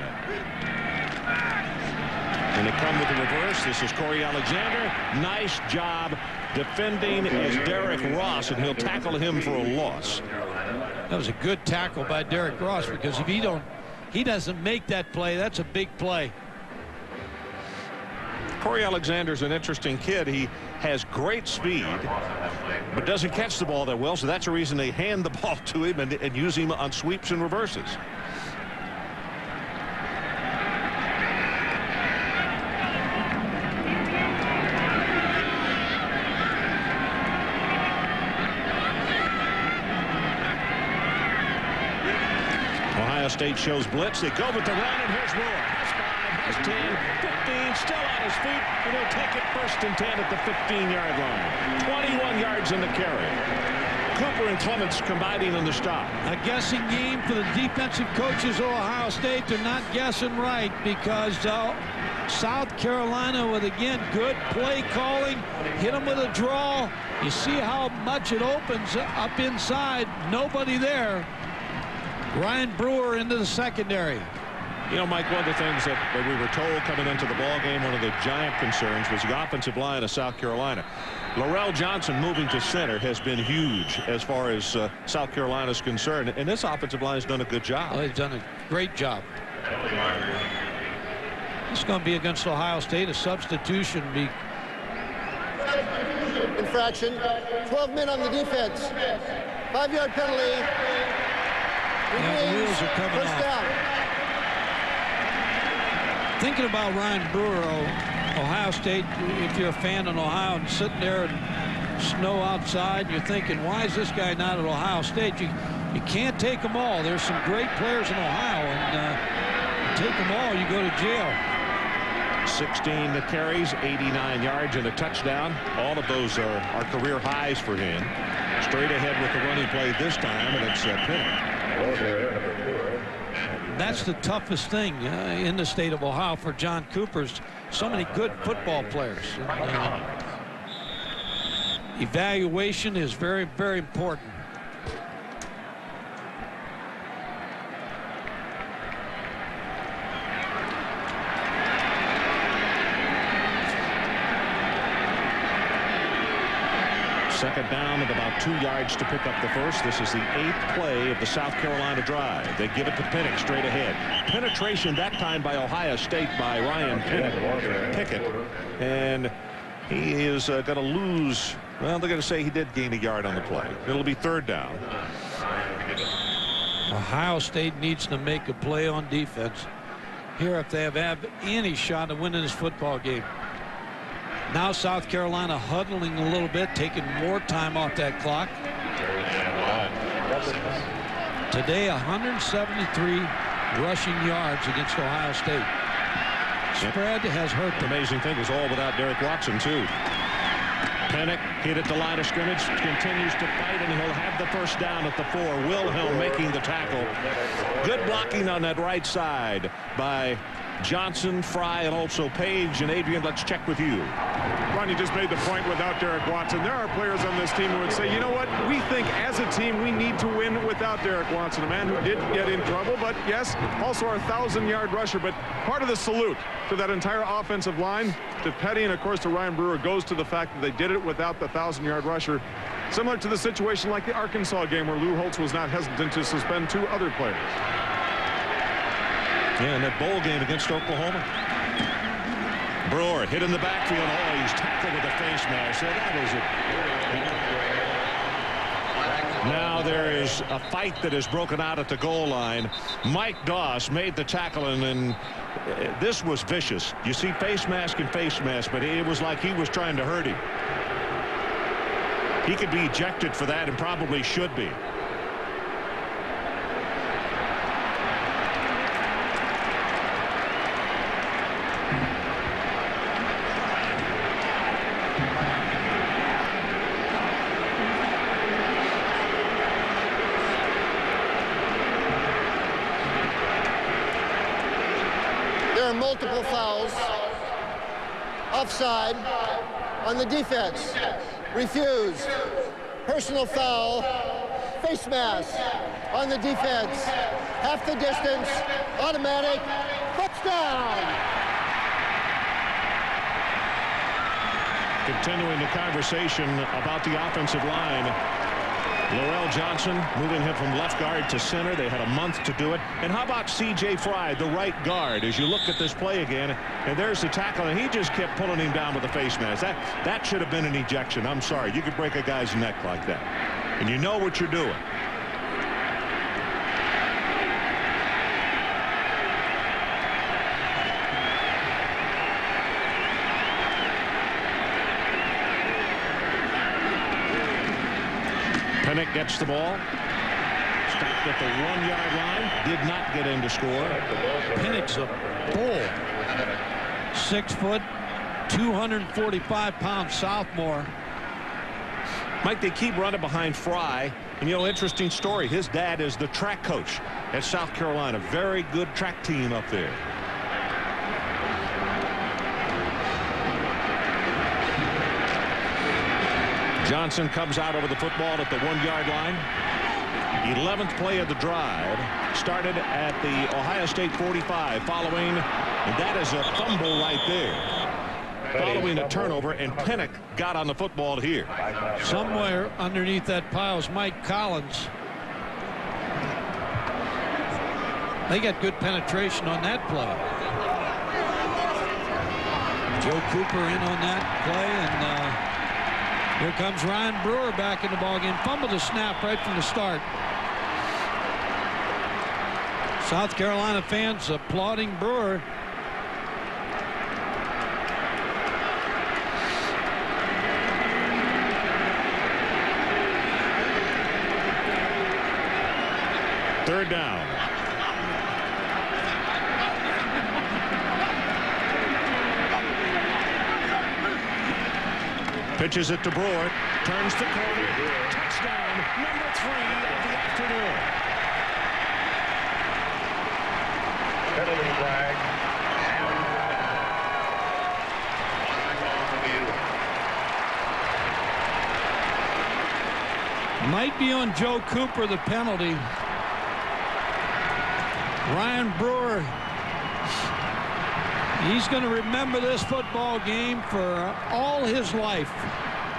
And they come with the reverse. This is Corey Alexander. Nice job defending is Derek Ross, and he'll tackle him for a loss. That was a good tackle by Derek Ross, because if he doesn't make that play, that's a big play. Corey Alexander's an interesting kid. He has great speed, but doesn't catch the ball that well, so that's the reason they hand the ball to him and use him on sweeps and reverses. Ohio State shows blitz. They go with the run, and here's Brewer. Has 5, has 10, 15, still on his feet, and he'll take it 1st and 10 at the 15-yard line. 21 yards in the carry. Cooper and Clements combining on the stop. A guessing game for the defensive coaches of Ohio State. They're not guessing right, because South Carolina, with again good play calling, hit them with a draw. You see how much it opens up inside. Nobody there. Ryan Brewer into the secondary. You know, Mike, one of the things that we were told coming into the ball game, one of the giant concerns was the offensive line of South Carolina. Laurel Johnson moving to center has been huge as far as South Carolina's concerned, and this offensive line has done a good job. Oh, they've done a great job. It's going to be against Ohio State, a substitution. Infraction. 12 men on the defense. 5-yard penalty. Yeah, the wheels are coming First off. down. Thinking about Ryan Brewer, Ohio State, if you're a fan of Ohio and sitting there in snow outside, you're thinking, why is this guy not at Ohio State? You can't take them all. There's some great players in Ohio, and take them all, you go to jail. 16 carries, 89 yards, and a touchdown. All of those are career highs for him. Straight ahead with the running play this time, and it's Penning. That's the toughest thing in the state of Ohio for John Cooper's. So many good football players. Evaluation is very, very important. Second down and about 2 yards to pick up the first. This is the 8th play of the South Carolina drive. They give it to Penning straight ahead. Penetration that time by Ohio State by Ryan Pickett. And he is going to lose. Well, they're going to say he did gain a yard on the play. It'll be third down. Ohio State needs to make a play on defense here if they have any shot of winning this football game. Now South Carolina huddling a little bit, taking more time off that clock. Today 173 rushing yards against Ohio State. Spread has hurt them. The amazing thing is all without Derek Watson too. Penning hit at the line of scrimmage, continues to fight, and he'll have the first down at the 4. Wilhelm making the tackle. Good blocking on that right side by Johnson, Fry, and also Page. And Adrian, let's check with you. Ron, you just made the point without Derek Watson. There are players on this team who would say, you know what, we think as a team we need to win without Derek Watson, a man who did get in trouble, but yes, also our 1,000-yard rusher. But part of the salute to that entire offensive line, to Petty and, of course, to Ryan Brewer, goes to the fact that they did it without the 1,000-yard rusher. Similar to the situation like the Arkansas game where Lou Holtz was not hesitant to suspend 2 other players. Yeah, in that bowl game against Oklahoma. Brewer hit in the backfield. Oh, he's tackled with a face mask. So that is it. Now there is a fight that has broken out at the goal line. Mike Doss made the tackle, and then this was vicious. You see face mask and face mask, but it was like he was trying to hurt him. He could be ejected for that and probably should be. Multiple fouls. Offside on the defense. Refused. Personal foul. Face mask on the defense. Half the distance. Automatic. Touchdown. Continuing the conversation about the offensive line. Laurel Johnson moving him from left guard to center. They had a month to do it. And how about C.J. Fry, the right guard, as you look at this play again, and there's the tackle, and he just kept pulling him down with the face mask. That should have been an ejection. I'm sorry. You could break a guy's neck like that. And you know what you're doing. Penning gets the ball. Stopped at the 1-yard line. Did not get in to score. Penning's a bull. 6 foot, 245-pound sophomore. Mike, they keep running behind Fry. And, you know, interesting story. His dad is the track coach at South Carolina. Very good track team up there. Johnson comes out over the football at the 1-yard line. 11th play of the drive. Started at the Ohio State 45 following, and that is a fumble right there. Following a turnover, and Penning got on the football here. Somewhere underneath that pile is Mike Collins. They got good penetration on that play. Joe Cooper in on that play, and here comes Ryan Brewer back in the ballgame. Fumbled the snap right from the start. South Carolina fans applauding Brewer. Third down. Pitches it to Brewer. Turns the corner. Touchdown. Number 3 of the afternoon. Penalty flag. Might be on Joe Cooper, the penalty. Ryan Brewer, he's going to remember this football game for all his life.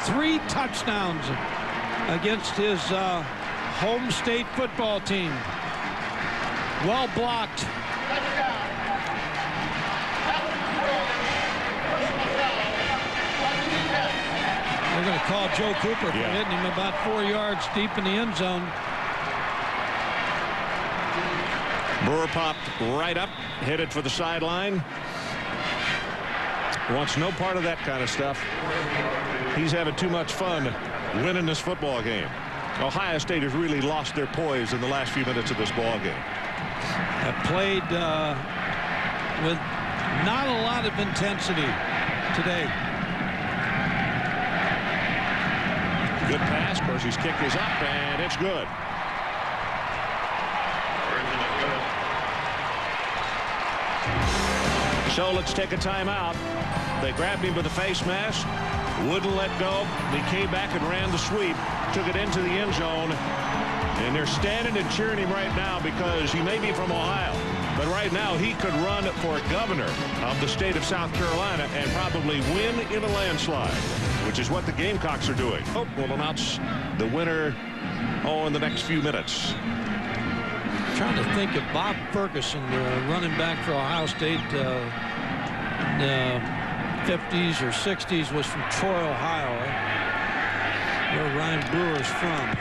3 touchdowns against his home state football team. Well blocked. They're going to call Joe Cooper for hitting him about 4 yards deep in the end zone. Brewer popped right up, headed for the sideline. Wants no part of that kind of stuff. He's having too much fun winning this football game. Ohio State has really lost their poise in the last few minutes of this ball game. Have played with not a lot of intensity today. Good pass. Of course, his kick is up, and it's good. So let's take a timeout. They grabbed him with a face mask, wouldn't let go. He came back and ran the sweep, took it into the end zone, and they're standing and cheering him right now because he may be from Ohio, but right now he could run for governor of the state of South Carolina and probably win in a landslide, which is what the Gamecocks are doing. We'll announce the winner in the next few minutes. Trying to think of Bob Ferguson, running back for Ohio State in the 50s or 60s, was from Troy, Ohio, where Ryan Brewer's from.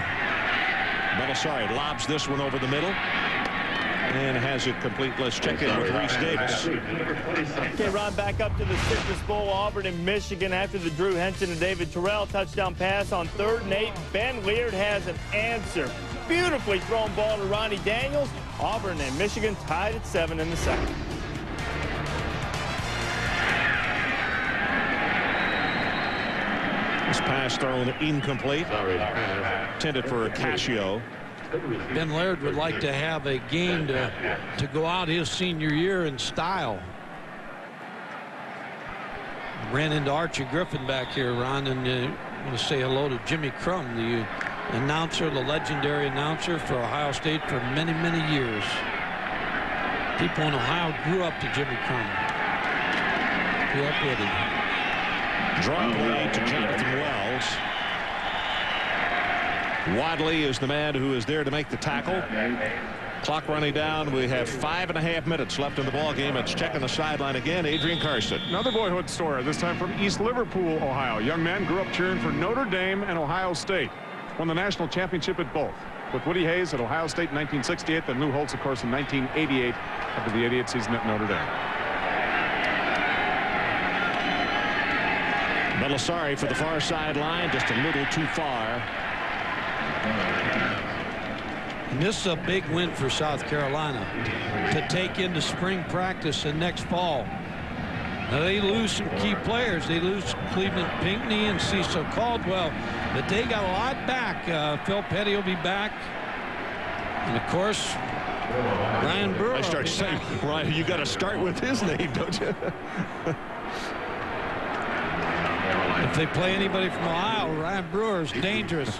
Belisari lobs this one over the middle and has it complete. Let's check in with Reese Davis. Okay, Ron, back up to the Citrus Bowl. Auburn and Michigan after the Drew Henson and David Terrell touchdown pass on 3rd and 8. Ben Leard has an answer. Beautifully thrown ball to Ronnie Daniels. Auburn and Michigan tied at 7 in the second. This pass thrown incomplete. Intended for Cascio. Ben Laird would like to have a game to go out his senior year in style. Ran into Archie Griffin back here, Ron, and I'm going to say hello to Jimmy Crum, the announcer, the legendary announcer for Ohio State for many, many years. People in Ohio grew up to Jimmy Crum. Grew up with him. Drop lead to Jonathan Wells. Wadley is the man who is there to make the tackle. Clock running down. We have 5.5 minutes left in the ball game. It's checking the sideline again. Adrian Karsten. Another boyhood story, this time from East Liverpool, Ohio. Young man grew up cheering for Notre Dame and Ohio State. Won the national championship at both. With Woody Hayes at Ohio State in 1968, then Lou Holtz, of course, in 1988 after the 88 season at Notre Dame. Belisari for the far sideline, just a little too far. And this is a big win for South Carolina to take into spring practice and next fall. Now they lose some key players. They lose Cleveland Pinckney and Cecil Caldwell, but they got a lot back. Phil Petty will be back, and of course Ryan Brewer. I start saying, Ryan, you got to start with his name, don't you? If they play anybody from Ohio, Ryan Brewer is dangerous.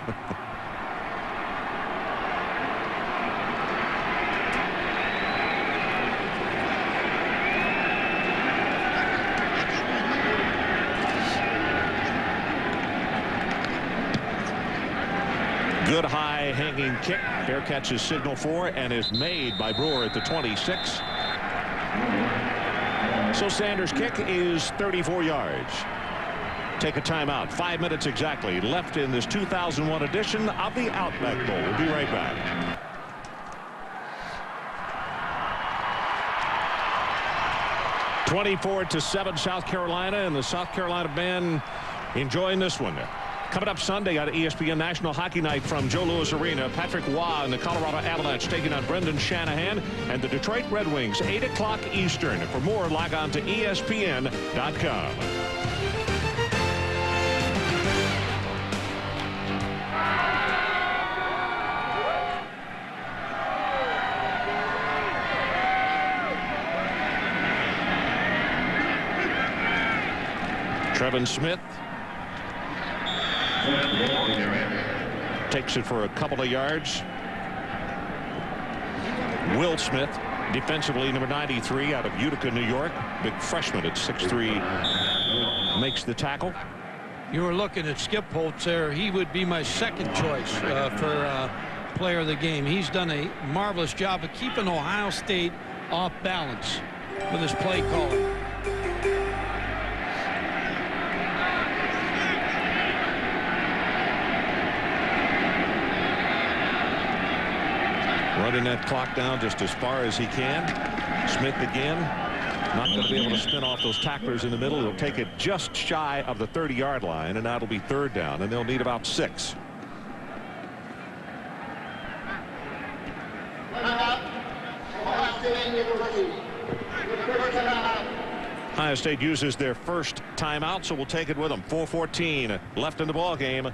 Good high hanging kick. Fair catch is signal for and is made by Brewer at the 26. So Sanders' kick is 34 yards. Take a timeout. 5 minutes exactly left in this 2001 edition of the Outback Bowl. We'll be right back. (24-7) South Carolina, and the South Carolina band enjoying this one. Coming up Sunday on ESPN National Hockey Night from Joe Louis Arena, Patrick Waugh and the Colorado Avalanche taking on Brendan Shanahan and the Detroit Red Wings, 8 o'clock Eastern. For more, log on to ESPN.com. Trevin Smith takes it for a couple of yards. Will Smith, defensively, number 93 out of Utica, New York. Big freshman at 6'3", makes the tackle. You were looking at Skip Holtz there. He would be my second choice for player of the game. He's done a marvelous job of keeping Ohio State off balance with his play calling. Running that clock down just as far as he can. Smith again. Not going to be able to spin off those tacklers in the middle. He'll take it just shy of the 30-yard line, and that'll be third down, and they'll need about 6. Ohio State uses their first timeout, so we'll take it with them. 4:14 left in the ball game.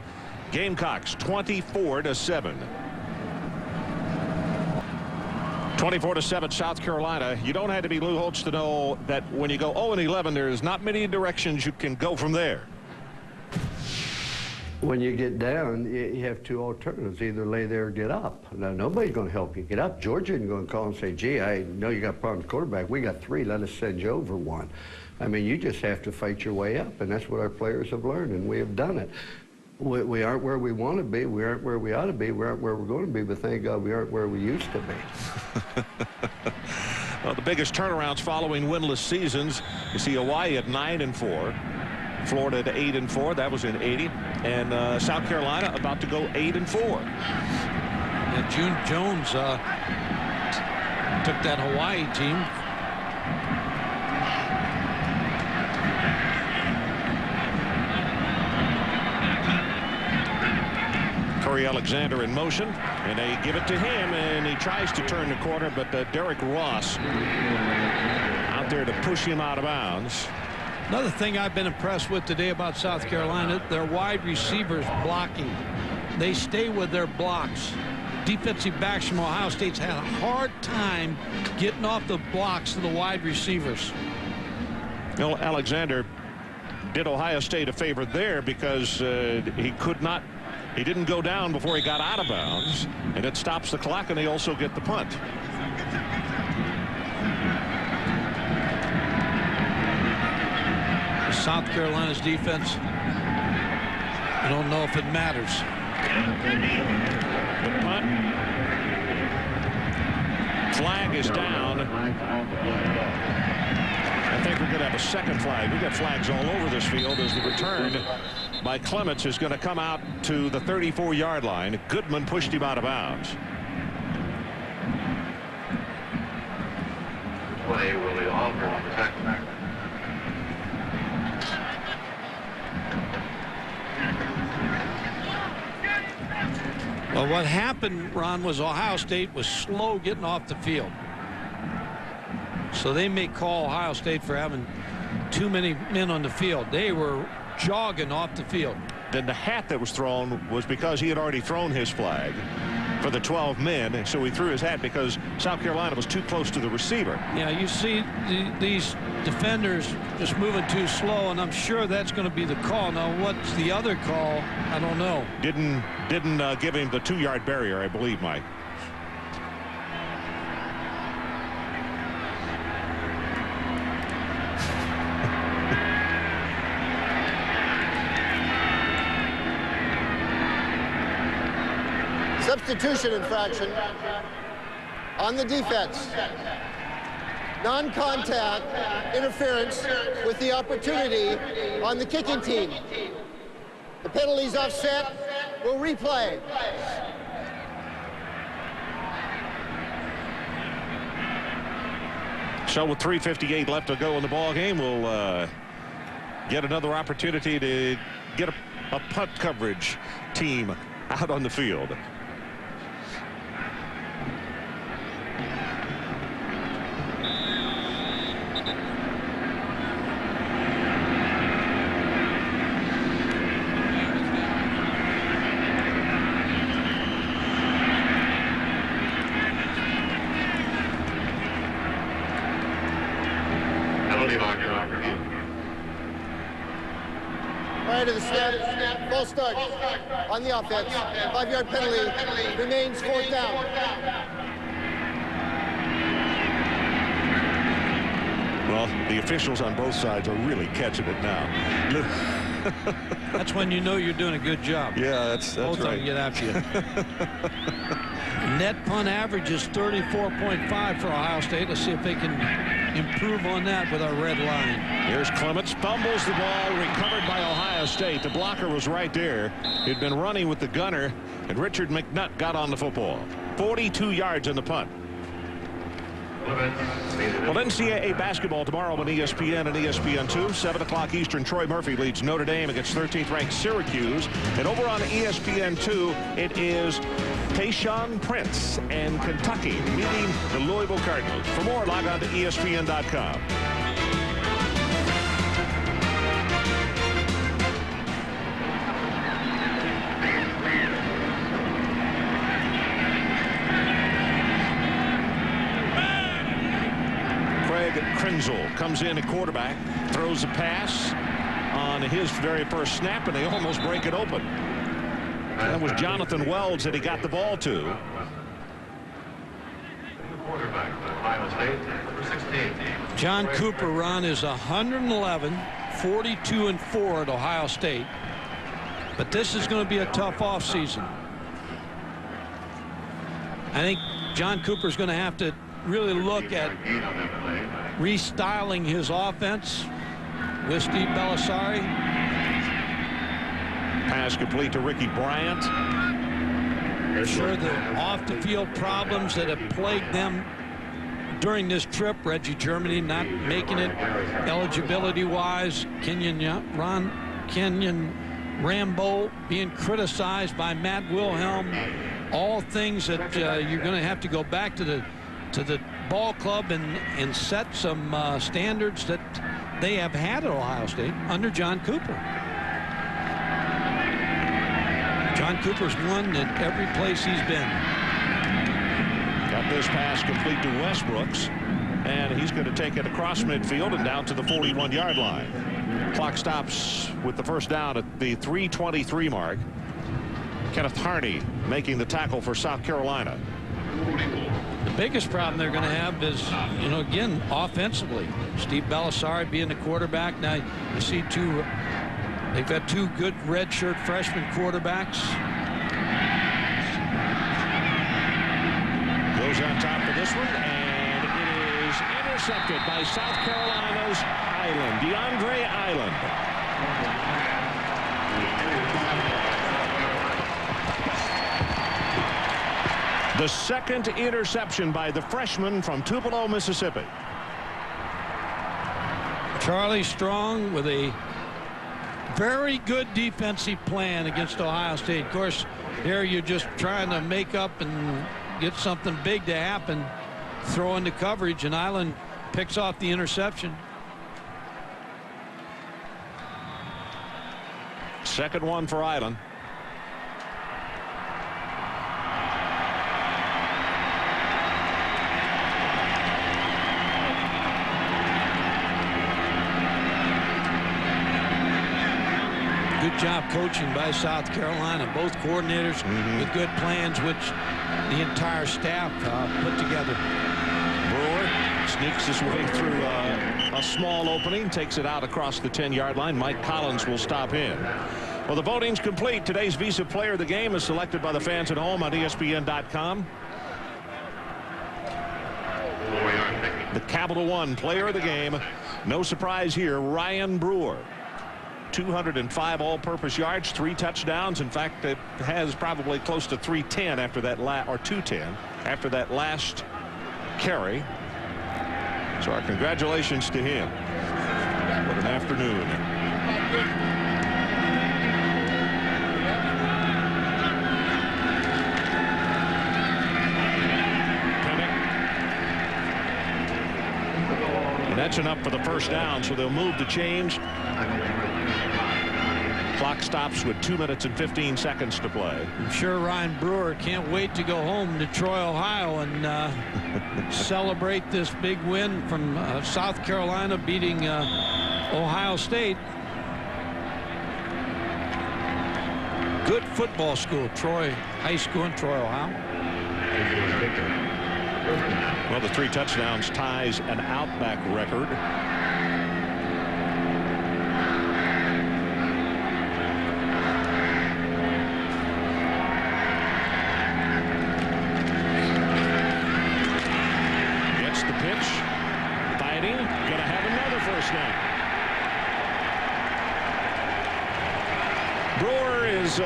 Gamecocks 24-7. 24-7 South Carolina. You don't have to be Lou Holtz to know that when you go 0-11, there's not many directions you can go from there. When you get down, you have two alternatives: either lay there or get up. Now, nobody's going to help you get up. Georgia isn't going to call and say, "Gee, I know you got problems quarterback. We got 3. Let us send you over 1." I mean, you just have to fight your way up, and that's what our players have learned, and we have done it. We aren't where we want to be. We aren't where we ought to be. We aren't where we're going to be. But thank God we aren't where we used to be. Well, the biggest turnarounds following winless seasons. You see Hawaii at 9-4. Florida at 8-4. That was in 80. And South Carolina about to go 8-4. And June Jones took that Hawaii team. Corey Alexander in motion, and they give it to him, and he tries to turn the corner, but Derek Ross out there to push him out of bounds. Another thing I've been impressed with today about South Carolina, their wide receivers blocking. They stay with their blocks. Defensive backs from Ohio State's had a hard time getting off the blocks to the wide receivers. You know, Alexander did Ohio State a favor there because he didn't go down before he got out of bounds, and it stops the clock, and they also get the punt. South Carolina's defense, I don't know if it matters. The punt. Flag is down. I think we're going to have a second flag. We've got flags all over this field as the return by Clements is going to come out to the 34-yard line. Goodman pushed him out of bounds. Play Willie Alford on the tackle. Well, what happened, Ron, was Ohio State was slow getting off the field. So they may call Ohio State for having too many men on the field. They were jogging off the field. Then the hat that was thrown was because he had already thrown his flag for the 12 men, and so he threw his hat because South Carolina was too close to the receiver. Yeah, you see these defenders just moving too slow, and I'm sure that's going to be the call. Now, what's the other call? I don't know. Didn't give him the 2-yard barrier, I believe, Mike. Substitution infraction on the defense. non-contact interference with the opportunity on the kicking team. The penalty's offset. We'll replay. So with 3:58 left to go in the ball game, we'll get another opportunity to get a punt coverage team out on the field. Prior to the snap, false start on the offense. 5-yard penalty, remains 4th down. Well, the officials on both sides are really catching it now. That's when you know you're doing a good job. Yeah, that's both right. of them get after you. Net punt average is 34.5 for Ohio State. Let's see if they can improve on that with our red line. Here's Clements, fumbles the ball, recovered by Ohio State. The blocker was right there. He'd been running with the gunner, and Richard McNutt got on the football. 42 yards in the punt. Well, NCAA basketball tomorrow on ESPN and ESPN2. 7 o'clock Eastern. Troy Murphy leads Notre Dame against 13th-ranked Syracuse. And over on ESPN2, it is Tayshaun Prince and Kentucky meeting the Louisville Cardinals. For more, log on to ESPN.com. Krenzel comes in at quarterback, throws a pass on his very first snap, and they almost break it open. That was Jonathan Wells that he got the ball to. John Cooper run is 111, 42-4 at Ohio State. But this is going to be a tough offseason. I think John Cooper's going to have to really look at restyling his offense with Steve Belisari. Pass complete to Ricky Bryant. I'm sure the off-the-field problems that have plagued them during this trip, Reggie Germany not making it eligibility-wise, Kenyon Rambo being criticized by Matt Wilhelm, all things that you're going to have to go back to the ball club and set some standards that they have had at Ohio State under John Cooper. John Cooper's won at every place he's been. Got this pass complete to Westbrooks, and he's going to take it across midfield and down to the 41-yard line. Clock stops with the first down at the 3:23 mark. Kenneth Harney making the tackle for South Carolina. The biggest problem they're going to have is, you know, again, offensively. Steve Belisari being the quarterback. Now you see they've got two good redshirt freshman quarterbacks. Goes on top for this one, and it is intercepted by South Carolina's Island, DeAndre Island. The second interception by the freshman from Tupelo, Mississippi. Charlie Strong with a very good defensive plan against Ohio State. Of course, there you're just trying to make up and get something big to happen, throw into coverage, and Island picks off the interception. Second one for Island. Good job coaching by South Carolina. Both coordinators with good plans, which the entire staff put together. Brewer sneaks his way through a small opening, takes it out across the 10-yard line. Mike Collins will stop him. Well, the voting's complete. Today's Visa Player of the Game is selected by the fans at home on ESPN.com. the Capital One player of the game. No surprise here, Ryan Brewer. 205 all-purpose yards, 3 touchdowns. In fact, it has probably close to 310 after that or 210 after that last carry. So our congratulations to him. What an afternoon. And that's enough for the first down, so they'll move the chains. Clock stops with 2 minutes and 15 seconds to play. I'm sure Ryan Brewer can't wait to go home to Troy, Ohio, and celebrate this big win from South Carolina beating Ohio State. Good football school, Troy High School in Troy, Ohio. Well, the 3 touchdowns ties an Outback record. Gets the pitch. Fighting. Gonna have another first down. Brewer is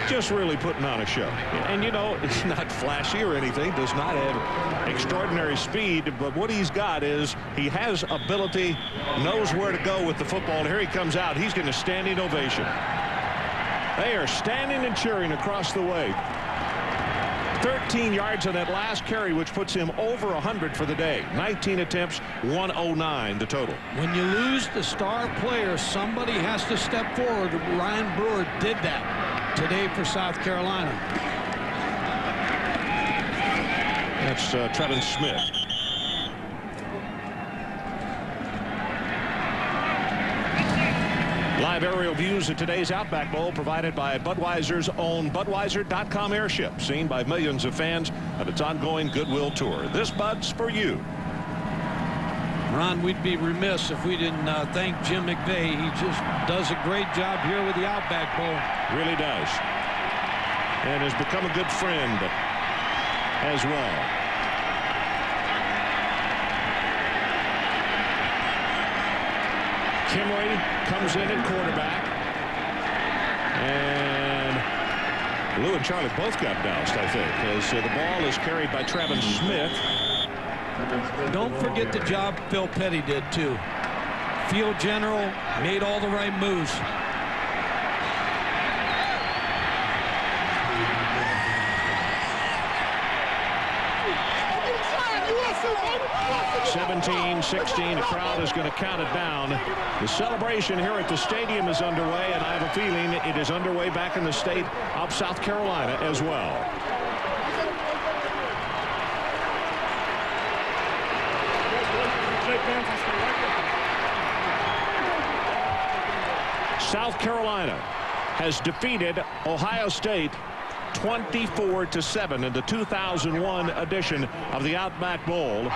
just really putting on a show. And, you know, it's not flashy or anything, does not have extraordinary speed, but what he's got is he has ability, knows where to go with the football. Here he comes out. He's getting a standing ovation. They are standing and cheering across the way. 13 yards on that last carry, which puts him over 100 for the day. 19 attempts, 109 the total. When you lose the star player, somebody has to step forward. Ryan Brewer did that today for South Carolina. That's Trevin Smith. Live aerial views of today's Outback Bowl provided by Budweiser's own Budweiser.com airship, seen by millions of fans of its ongoing Goodwill Tour. This Bud's for you. Ron, we'd be remiss if we didn't thank Jim McVay. He just does a great job here with the Outback Bowl. Really does. And has become a good friend as well. Kimry comes in at quarterback. And Lou and Charlie both got doused, I think, as the ball is carried by Trevin Smith. Don't forget the job Phil Petty did, too. Field general, made all the right moves. 17-16, the crowd is going to count it down. The celebration here at the stadium is underway, and I have a feeling it is underway back in the state of South Carolina as well. South Carolina has defeated Ohio State 24-7 in the 2001 edition of the Outback Bowl.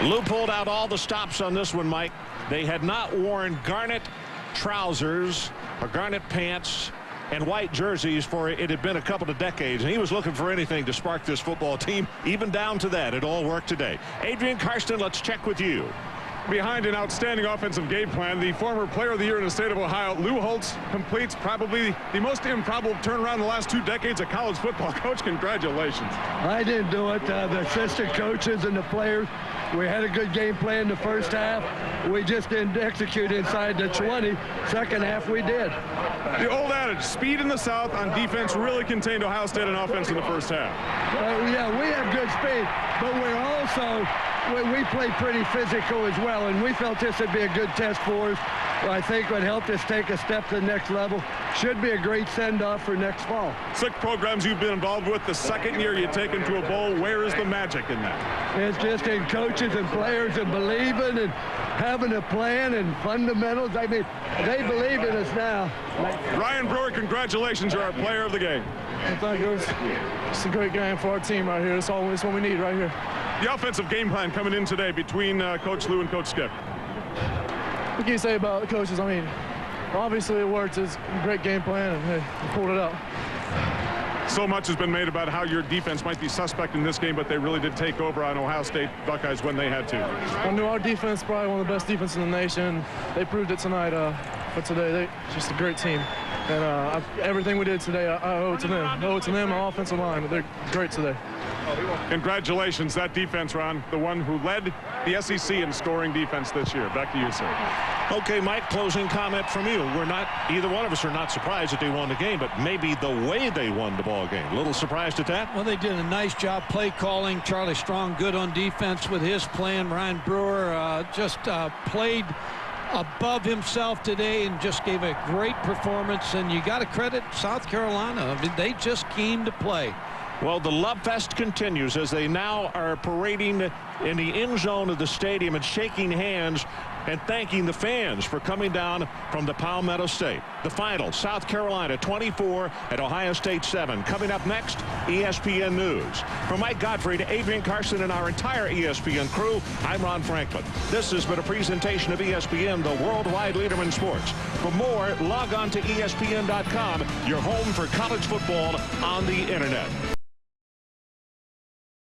Lou pulled out all the stops on this one, Mike. They had not worn garnet trousers or garnet pants and white jerseys for it had been a couple of decades, and he was looking for anything to spark this football team, even down to that. It all worked today. Adrian Karsten, let's check with you. Behind an outstanding offensive game plan, the former player of the year in the state of Ohio, Lou Holtz, completes probably the most improbable turnaround in the last 2 decades of college football. Coach, congratulations. I didn't do it. The assistant coaches and the players, we had a good game plan in the first half. We just didn't execute inside the 20. Second half, we did. The old adage, speed in the South on defense really contained Ohio State on offense in the first half. Yeah, we have good speed, but we're also, we play pretty physical as well, and we felt this would be a good test for us. I think would help us take a step to the next level. Should be a great send-off for next fall. 6 programs you've been involved with. The second year you take them to a bowl. Where is the magic in that? It's just in coaches and players and believing and having a plan and fundamentals. I mean, they believe in us now. Ryan Brewer, congratulations. You're our player of the game. Thank you. It's a great game for our team right here. It's always what we need right here. The offensive game plan coming in today between Coach Lou and Coach Skip. What can you say about the coaches? I mean, Obviously it worked. It's a great game plan, and hey, we pulled it out. So much has been made about how your defense might be suspect in this game, but they really did take over on Ohio State Buckeyes when they had to. I knew our defense probably one of the best defenses in the nation. They proved it tonight. But today, they're just a great team. And everything we did today, I owe it to them. I owe it to them, our offensive line. They're great today. Congratulations, that defense, Ron, the one who led the SEC in scoring defense this year. Back to you, sir. Okay, Mike, closing comment from you. Either one of us are not surprised that they won the game, but maybe the way they won the ball game. A little surprised at that? Well, they did a nice job play calling. Charlie Strong good on defense with his plan. Ryan Brewer just played above himself today and just gave a great performance. And you got to credit South Carolina. I mean, they just came to play. Well, the Love Fest continues as they now are parading in the end zone of the stadium and shaking hands and thanking the fans for coming down from the Palmetto State. The final, South Carolina 24 at Ohio State 7. Coming up next, ESPN News. From Mike Godfrey to Adrian Carson and our entire ESPN crew, I'm Ron Franklin. This has been a presentation of ESPN, the worldwide leader in sports. For more, log on to ESPN.com, your home for college football on the internet.